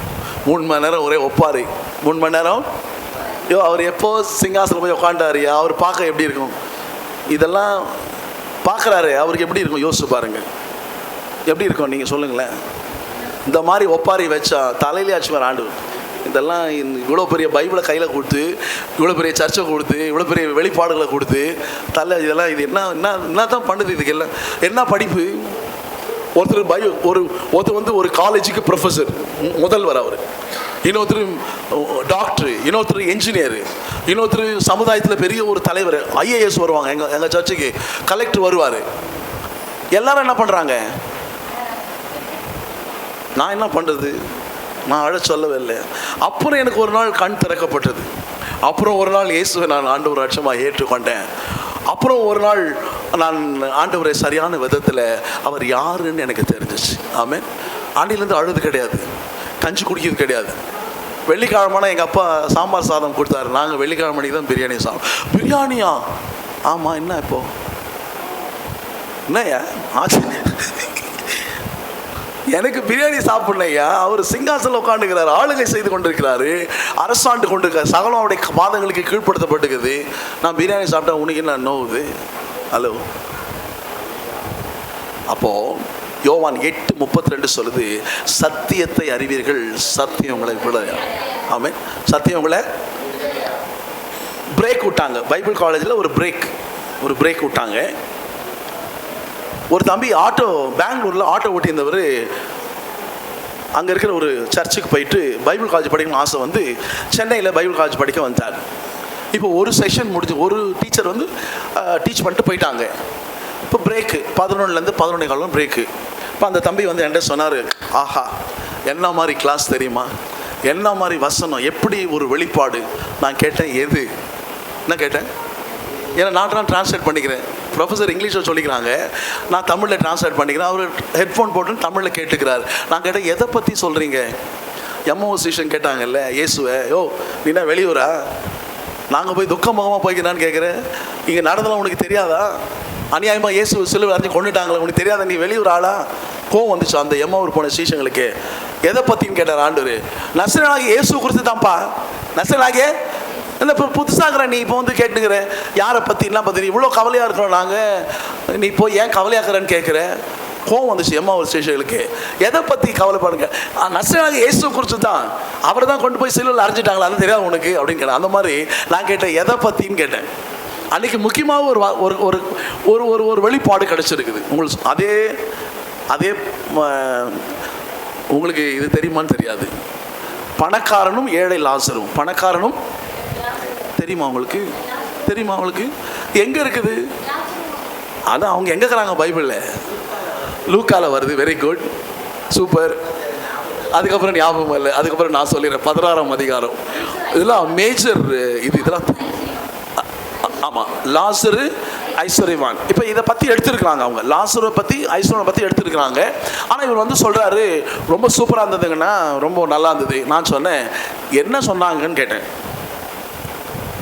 3 மணி நேரம் ஒரே ஒப்பாரி. 3 மணி நேரம் அவர் எப்போ சிங்காசனம் போய் உட்காண்டாரியா, அவர் பார்க்க எப்படி இருக்கும், இதெல்லாம் பார்க்குறாரு, அவருக்கு எப்படி இருக்கும் யோசிச்சு பாருங்க. எப்படி இருக்கும் நீங்கள் சொல்லுங்களேன். இந்த மாதிரி ஒப்பாரி வச்சா தலையிலே ஆச்சுவார் ஆண்டு. இதெல்லாம் இவ்வளோ பெரிய பைபிளை கையில் கொடுத்து, இவ்வளோ பெரிய சர்ச்சை கொடுத்து, இவ்வளோ பெரிய வெளிப்பாடுகளை கொடுத்து இதெல்லாம் இது என்ன தான் பண்ணுது, இதுக்கு எல்லாம் என்ன படிப்பு. ஒருத்தர் வந்து ஒரு காலேஜுக்கு ப்ரொஃபஸர், முதல்வர் அவர், இன்னொருத்தர் டாக்டர், இன்னொருத்தர் என்ஜினியர், இன்னொருத்தர் சமுதாயத்தில் பெரிய ஒரு தலைவர், ஐஏஎஸ் வருவாங்க. எங்கள் சர்ச்சுக்கு கலெக்டர் வருவார். எல்லாரும் என்ன பண்ணுறாங்க, நான் என்ன பண்ணுறது, நான் அழ சொல்லவே இல்லை. அப்புறம் எனக்கு ஒரு நாள் கண் திறக்கப்பட்டது. அப்புறம் ஒரு நாள் இயேசுவை நான் ஆண்டவர் ரட்சகமாக ஏற்றுக்கொண்டேன். அப்புறம் ஒரு நாள் நான் ஆண்டவரை சரியான விதத்தில் அவர் யாருன்னு எனக்கு தெரிஞ்சிச்சு. ஆமென். ஆண்டிலேருந்து அழுது கிடையாது, கஞ்சி குடிக்கிறது கிடையாது. வெள்ளிக்கிழமைனா எங்கள் அப்பா சாம்பார் சாதம் கொடுத்தாரு. நாங்கள் வெள்ளிக்கிழமைக்கு தான் பிரியாணி சாப்பிடும். பிரியாணியா? ஆமாம். என்ன இப்போ என்னய்யா ஆச்சு? எனக்கு பிரியாணி சாப்பிட்லையா? அவர் சிங்காசனில் உட்காந்துக்கிறாரு, ஆளுகை செய்து கொண்டிருக்கிறாரு, அரசாண்டு கொண்டிருக்காரு, சகலம் அவருடைய பாதங்களுக்கு கீழ்ப்படுத்தப்பட்டுக்குது. நான் பிரியாணி சாப்பிட்டா உனக்கு என்ன நோவுது? ஹலோ. அப்போது யோவான் 8:32 சொல்லுது, சத்தியத்தை அறிவீர்கள், சத்தியம் உங்களை விட. ஆமென். சத்தியம் உங்களை பிரேக் விட்டாங்க. பைபிள் காலேஜில் ஒரு பிரேக் விட்டாங்க. ஒரு தம்பி பெங்களூரில் ஆட்டோ ஓட்டியிருந்தவர் அங்கே இருக்கிற ஒரு சர்ச்சுக்கு போயிட்டு பைபிள் காலேஜ் படிக்கணும்னு ஆசை வந்து சென்னையில் பைபிள் காலேஜ் படிக்க வந்தார். இப்போ ஒரு செஷன் முடிஞ்சு ஒரு டீச்சர் வந்து டீச் பண்ணிட்டு போயிட்டாங்க. இப்போ பிரேக்கு 11லேருந்து 11:15 பிரேக்கு. இப்போ அந்த தம்பி வந்து என்கிட்ட சொன்னார், ஆஹா என்ன மாதிரி கிளாஸ் தெரியுமா, என்ன மாதிரி வசனம், எப்படி ஒரு வெளிப்பாடு. நான் கேட்டேன், எது? என்ன கேட்டேன்? ஏன்னா நான் டிரான்ஸ்லேட் பண்ணிக்கிறேன். ப்ரொஃபஸர் இங்கிலீஷில் சொல்லிக்கிறாங்க, நான் தமிழில் டிரான்ஸ்லேட் பண்ணிக்கிறேன். அவர் ஹெட்ஃபோன் போட்டு தமிழில் கேட்டுக்கிறார். நான் கேட்டேன், எதை பற்றி சொல்கிறீங்க? எம்ஓ ஸ்டேஷன் கேட்டாங்கல்ல இயேசுவை. யோ நீ என்ன வெளியூரா? நாங்கள் போய் துக்கமுகமாக போய்க்கிறான்னு கேட்குறேன். இங்கே நடந்தலாம் உனக்கு தெரியாதா? அநியாயமாக இயேசு சிலுவை அரைஞ்சி கொண்டுட்டாங்களே, உனக்கு தெரியாத? நீ வெளியூர் ஆளா? கோவம் வந்துச்சு அந்த எம்மாவூர் போன ஸ்டேஷங்களுக்கு. எதை பற்றின்னு கேட்டார் ஆண்டவர். நசரேயனாகிய இயேசு குறித்து தான்ப்பா. நசரேயனாகிய இல்லை, இப்போ புதுசாகிற நீ இப்போ வந்து கேட்டுக்கிற யாரை பற்றிலாம் பற்றி இவ்வளோ கவலையாக இருக்கிறோம் நாங்கள், நீ போய் ஏன் கவலையாக்குறேன்னு கேட்குற? கோவம் வந்துச்சு எம்மாவூர் ஸ்டேஷனுக்கு. எதை பற்றி கவலைப்படுங்க? நசரேயனாகிய இயேசு குறித்து தான். அவரை தான் கொண்டு போய் சிலுவையில் அரைஞ்சிட்டாங்களா, அது தெரியாது உனக்கு அப்படின்னு கேட்டேன். அந்த மாதிரி நான் கேட்டேன், எதை பற்றின்னு கேட்டேன். அன்றைக்கி முக்கியமாக ஒரு ஒரு ஒரு ஒரு வெளிப்பாடு கிடச்சிருக்குது உங்களுக்கு. அதே உங்களுக்கு இது தெரியுமான்னு தெரியாது. பணக்காரனும் ஏழை லாசரும். பணக்காரனும் தெரியுமா உங்களுக்கு? தெரியுமா உங்களுக்கு? எங்கே இருக்குது? அதான் அவங்க எங்கே இருக்கிறாங்க பைபிளில்? லூக்காவில் வருது. Very good, super. அதுக்கப்புறம் ஞாபகம் இல்லை. அதுக்கப்புறம் நான் சொல்லிடுறேன், 16ஆம் அதிகாரம். இதெல்லாம் மேஜர் இதெல்லாம். ஆமாம், லாசரு ஐஸ்வர்யவான். இப்போ இதை பற்றி எடுத்துருக்குறாங்க அவங்க. லாசரை பற்றி ஐஸ்வர்யனை பற்றி எடுத்துருக்குறாங்க. ஆனால் இவர் வந்து சொல்கிறாரு, ரொம்ப சூப்பராக இருந்ததுங்கன்னா ரொம்ப நல்லா இருந்தது. நான் சொன்னேன், என்ன சொன்னாங்கன்னு கேட்டேன்.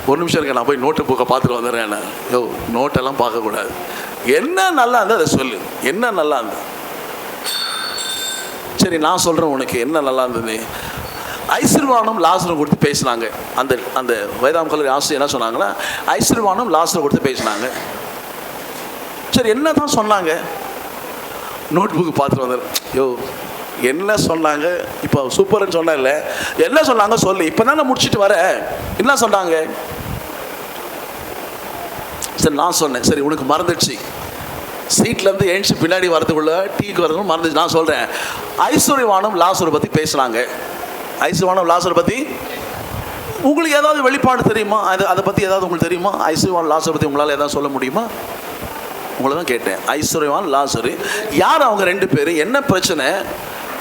ஒரு நிமிஷம் இருக்க, நான் போய் நோட்டு புக்கை பார்த்துட்டு வந்துடுறேன். என்ன யோ நோட்டெல்லாம் பார்க்கக்கூடாது. என்ன நல்லா இருந்தது அதை சொல்லு. என்ன நல்லா இருந்தது? சரி நான் சொல்கிறேன் உனக்கு என்ன நல்லா இருந்தது. ஐஸ்வர்யவானும் லாசரும் கொடுத்து பேசினாங்க. அந்த அந்த வேதாம் கல்லூரி ஆசிரியர் என்ன சொன்னாங்கன்னா, ஐஸ்வர்யவானும் லாசரை கொடுத்து பேசினாங்க. சரி என்ன தான் சொன்னாங்க? நோட் புக்கு பார்த்துட்டு வந்தார். யோ என்ன சொன்னாங்க? இப்போ சூப்பர்னு சொன்ன இல்லை, என்ன சொன்னாங்க சொல்லு. இப்போ தான் நான் முடிச்சுட்டு வரேன். என்ன சொன்னாங்க? சரி நான் சொன்னேன், சரி உனக்கு மறந்துடுச்சு. சீட்லேருந்து எழுந்துச்சு பின்னாடி வரதுக்குள்ள டீக்கு வரதுக்குள்ள மறந்துச்சு. நான் சொல்கிறேன், ஐஸ்வர்யவானும் லாசரை பற்றி பேசுனாங்க. ஐஸ்வர்யவானும் லாசரை பற்றி உங்களுக்கு ஏதாவது வெளிப்பாடு தெரியுமா? அதை பற்றி ஏதாவது உங்களுக்கு தெரியுமா? ஐஸ்வர்யவான் லாசரை பற்றி உங்களால் ஏதாவது சொல்ல முடியுமா? உங்களை தான் கேட்டேன். ஐஸ்வர்யவான் லாசரு யார்? அவங்க 2 பேர். என்ன பிரச்சனை?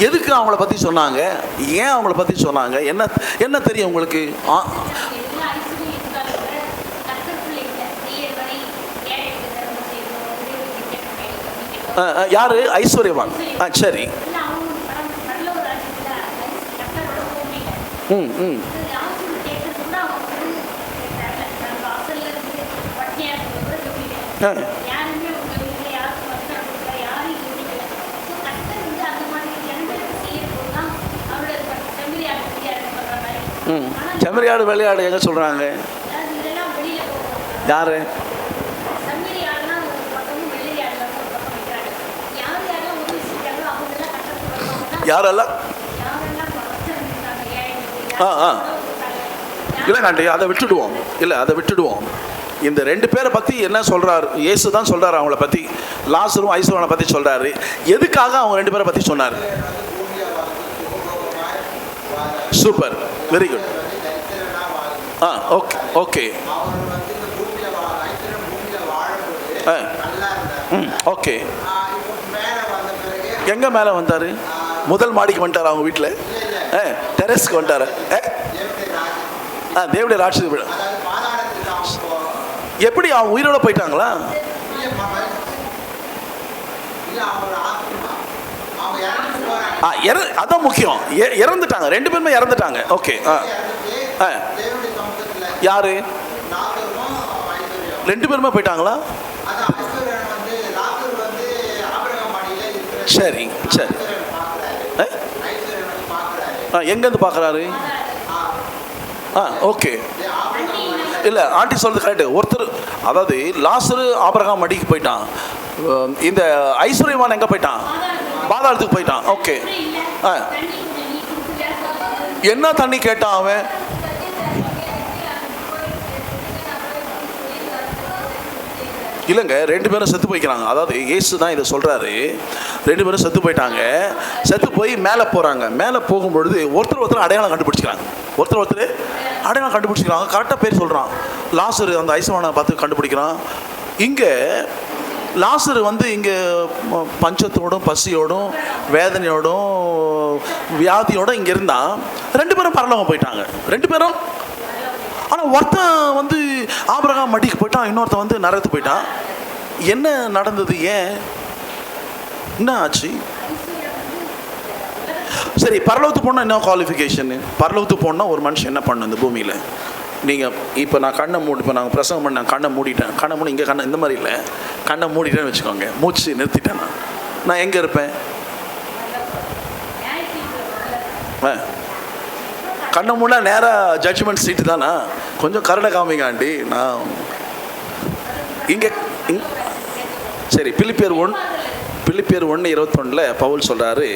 எதுக்கு அவங்கள பற்றி சொன்னாங்க? ஏன் அவங்கள பற்றி சொன்னாங்க? என்ன தெரியும் உங்களுக்கு? யார்? ஐஸ்வர்யவான். சரி. செம்மறியாடு வெள்ளையாடு எங்க சொல்றாங்க? யாரு? யாரெல்லாம்? இல்லை காண்டி, அதை விட்டுடுவோம். இல்லை அதை விட்டுடுவோம். இந்த 2 பேரை பற்றி என்ன சொல்கிறார்? இயேசு தான் சொல்கிறார் அவங்கள பற்றி. லாசரும் ஐஸ்வர்யனை பற்றி சொல்கிறாரு. எதுக்காக அவங்க 2 பேரை பற்றி சொன்னார்? Super, very good. Okay okay okay. எங்கே மேலே வந்தார்? முதல் மாடிக்கு வந்துட்டார் அவங்க வீட்டில். டெரஸ்க்கு வந்துட்டாரு. தேவனுடைய ராட்சத எப்படி அவங்க உயிரோட போயிட்டாங்களா? அதான் முக்கியம். இறந்துட்டாங்க, ரெண்டு பேருமே இறந்துட்டாங்க. ஓகே. யாரு ரெண்டு பேருமே போயிட்டாங்களா? சரி சரி. எங்கேருந்து பார்க்குறாரு? ஓகே. இல்லை, ஆண்டி சொல்றது கரெக்டு. ஒருத்தர், அதாவது லாசரு ஆபிரகாம் மடிக்கு போயிட்டான், இந்த ஐஸ்வர்யவான் எங்கே போயிட்டான்? பாதாளத்துக்கு போயிட்டான். ஓகே. என்ன தண்ணி கேட்டான் அவன்? இல்லைங்க, ரெண்டு பேரும் செத்து போய்க்கிறாங்க. அதாவது இயேசு தான் இதை சொல்கிறாரு. ரெண்டு பேரும் செத்து போயிட்டாங்க. செத்து போய் மேலே போகிறாங்க. மேலே போகும்பொழுது ஒருத்தர் அடையாளம் கண்டுபிடிச்சிக்கிறாங்க. ஒருத்தர் அடையாளம் கண்டுபிடிச்சிக்கிறாங்க. கரெக்டாக பேர் சொல்கிறான். லாசரு அந்த ஐஸ்வரனை பார்த்து கண்டுபிடிக்கிறான். இங்கே லாசரு இங்கே பஞ்சத்தோடும் பசியோடும் வேதனையோடும் வியாதியோடும் இங்கே இருந்தால் ரெண்டு பேரும் பரலோகம் போயிட்டாங்க. ரெண்டு பேரும். ஆனால் ஒருத்தன் ஆபிரகாம் மடிக்கு போயிட்டான், இன்னொருத்தன் நரகத்துக்கு போயிட்டான். என்ன நடந்தது? ஏன்? என்ன ஆச்சு? சரி, பரலோகத்துக்கு போனால் என்ன குவாலிஃபிகேஷனு? பரலோகத்துக்கு போனால் ஒரு மனுஷன் என்ன பண்ணணும் இந்த பூமியில்? நீங்கள் இப்போ நான் கண்ணை மூடி, இப்போ நாங்கள் பிரசங்கம் பண்ண கண்ணை மூடிட்டேன். கண்ணை மூடி இங்கே கண்ணை இந்த மாதிரி இல்லை, கண்ணை மூடிட்டேன்னு வச்சுக்கோங்க. மூச்சு நிறுத்திட்டேன். நான் எங்கே இருப்பேன்? கண்ணை மூடா நேராக ஜட்ஜ்மெண்ட் சீட்டு தானா? கொஞ்சம் கருணை காமிங்க ஆண்டி. நான் இங்கே சரி. பிலிப்பியர் 1:21 பவுல் சொல்கிறாரு,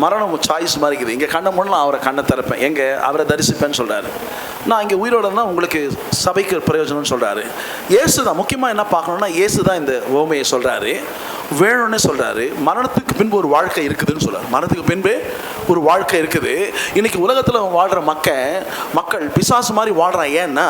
மரணம் சாய்ஸ் மாதிரி இருக்குது. இங்கே கண்ணை மூடலாம், அவரை கண்ணை திறப்பேன். எங்கே? அவரை தரிசிப்பேன்னு சொல்கிறாரு. நான் இங்கே உயிரோட தான் உங்களுக்கு சபைக்கு பிரயோஜனம்னு சொல்கிறாரு. இயேசு தான் முக்கியமாக என்ன பார்க்கணுன்னா, இயேசு தான் இந்த ஓமையை சொல்கிறாரு, வேணும்னு சொல்கிறாரு. மரணத்துக்கு பின்பு ஒரு வாழ்க்கை இருக்குதுன்னு சொல்கிறார். மரணத்துக்கு பின்பு ஒரு வாழ்க்கை இருக்குது. இன்றைக்கி உலகத்தில் வாழ்கிற மக்கள் பிசாசு மாதிரி வாழ்கிறான். ஏன்னா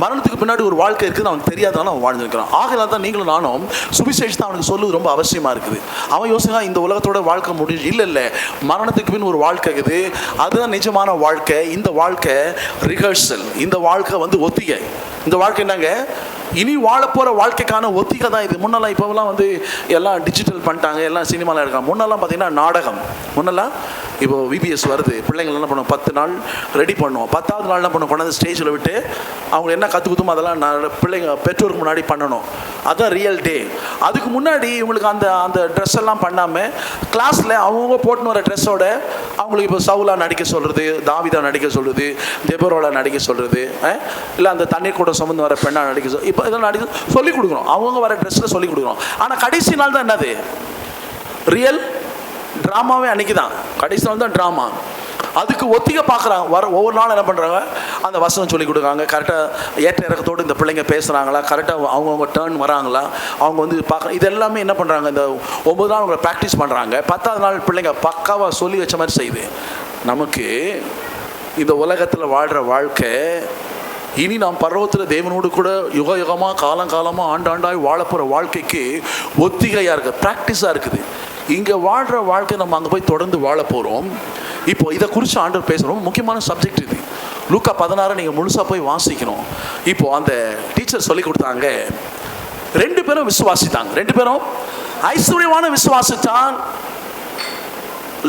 மரணத்துக்கு பின்னாடி ஒரு வாழ்க்கை இருக்குது, அவனுக்கு தெரியாதனால அவன் வாழ்ந்துருக்கிறான். ஆகையால் தான் நீங்களும் நானும் சுவிசேஷத்தை அவனுக்கு சொல்லுவது ரொம்ப அவசியமாக இருக்குது. அவன் யோசிக்கா இந்த உலகத்தோட வாழ்க்கை முடிஞ்சு இல்லை, மரணத்துக்கு பின் ஒரு வாழ்க்கை இருக்குது, அதுதான் நிஜமான வாழ்க்கை. இந்த வாழ்க்கை ரிஹர்சல், இந்த வாழ்க்கை ஒத்திகை. இந்த வாழ்க்கை என்னங்க? இனி வாழ போகிற வாழ்க்கைக்கான ஒத்திகை தான் இது. முன்னெல்லாம் இப்போலாம் எல்லாம் டிஜிட்டல் பண்ணிட்டாங்க, எல்லாம் சினிமாவில் இருக்காங்க. முன்னெல்லாம் பார்த்தீங்கன்னா நாடகம். முன்னெல்லாம் இப்போ விபிஎஸ் வருது, பிள்ளைங்கள் என்ன பண்ணுவோம், 10 நாள் ரெடி பண்ணுவோம். 10வது நாள் என்ன பண்ணுவோம், கொண்டாந்து ஸ்டேஜில் விட்டு அவங்க என்ன கற்றுக்குத்துமோ அதெல்லாம் பிள்ளைங்க பெற்றோருக்கு முன்னாடி பண்ணணும். அதுதான் ரியல் டே. அதுக்கு முன்னாடி இவங்களுக்கு அந்த ட்ரெஸ் எல்லாம் பண்ணாமல் கிளாஸில் அவங்க போட்டுன்னு வர ட்ரெஸ்ஸோட அவங்களுக்கு இப்போ சவுலா நடிக்க சொல்கிறது, தாவிதா நடிக்க சொல்கிறது, தெபோரோலா நடிக்க சொல்கிறது, இல்லை அந்த தண்ணீர் கூட சுமந்து வர பெண்ணாக நடிக்க இப்போ இதெல்லாம் நடிக்க சொல்லிக் கொடுக்குறோம். அவங்க வர ட்ரெஸ்ஸில் சொல்லிக் கொடுக்குறோம். ஆனால் கடைசி நாள் தான் என்னது? ரியல் ட்ராமாவே அன்றைக்கி தான். கடைசி நாள் தான் ட்ராமா. அதுக்கு ஒத்திகை பார்க்குறாங்க. ஒவ்வொரு நாளும் என்ன பண்ணுறாங்க, அந்த வசனம் சொல்லிக் கொடுக்குறாங்க. கரெக்டாக ஏற்ற இறக்கத்தோடு இந்த பிள்ளைங்க பேசுகிறாங்களா, கரெக்டாக அவங்கவுங்க டேர்ன் வராங்களா, அவங்க பார்க்குற இது எல்லாமே என்ன பண்ணுறாங்க, இந்த 9 நாள் அவங்களை ப்ராக்டிஸ் பண்ணுறாங்க. 10வது நாள் பிள்ளைங்க பக்காவாக சொல்லி வச்ச மாதிரி செய்யுது. நமக்கு இந்த உலகத்தில் வாழ்கிற வாழ்க்கை, இனி நாம் பரவத்தில் தேவனோடு கூட யுக யுகமாக காலங்காலமாக ஆண்டாண்டாய் வாழ போகிற வாழ்க்கைக்கு ஒத்திகையாக இருக்குது, ப்ராக்டிஸாக இருக்குது. இங்கே வாழ்கிற வாழ்க்கை நம்ம அங்கே போய் தொடர்ந்து வாழ போகிறோம். இப்போ இதை குறித்து ஆண்டவர் பேசுகிறோம். முக்கியமான சப்ஜெக்ட் இது. லூக்கா 16 நீங்கள் முழுசாக போய் வாசிக்கணும். இப்போது அந்த டீச்சர் சொல்லி கொடுத்தாங்க, 2 பேரும் விசுவாசித்தாங்க. 2 பேரும் ஐஸ்வர்யமான விசுவாசித்தான்,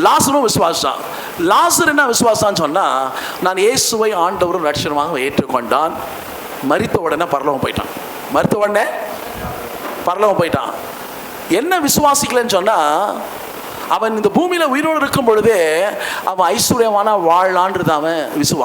லாசரும் விசுவாசித்தான். லாசர் என்ன விசுவாசான்னு சொன்னால், நான் இயேசுவை ஆண்டவரும் ரட்சகருமாக ஏற்றுக்கொண்டான். மரித்த உடனே பரலோகம் போயிட்டான். மரித்த உடனே பரலோகம் போயிட்டான். என்ன விசுவாசிக்கலன்னு சொன்னால், அவன் இந்த பூமியில் உயிரோடு இருக்கும் பொழுதே அவன் ஐஸ்வர்யமான வாழலான்றது அவன் விசுவாசி.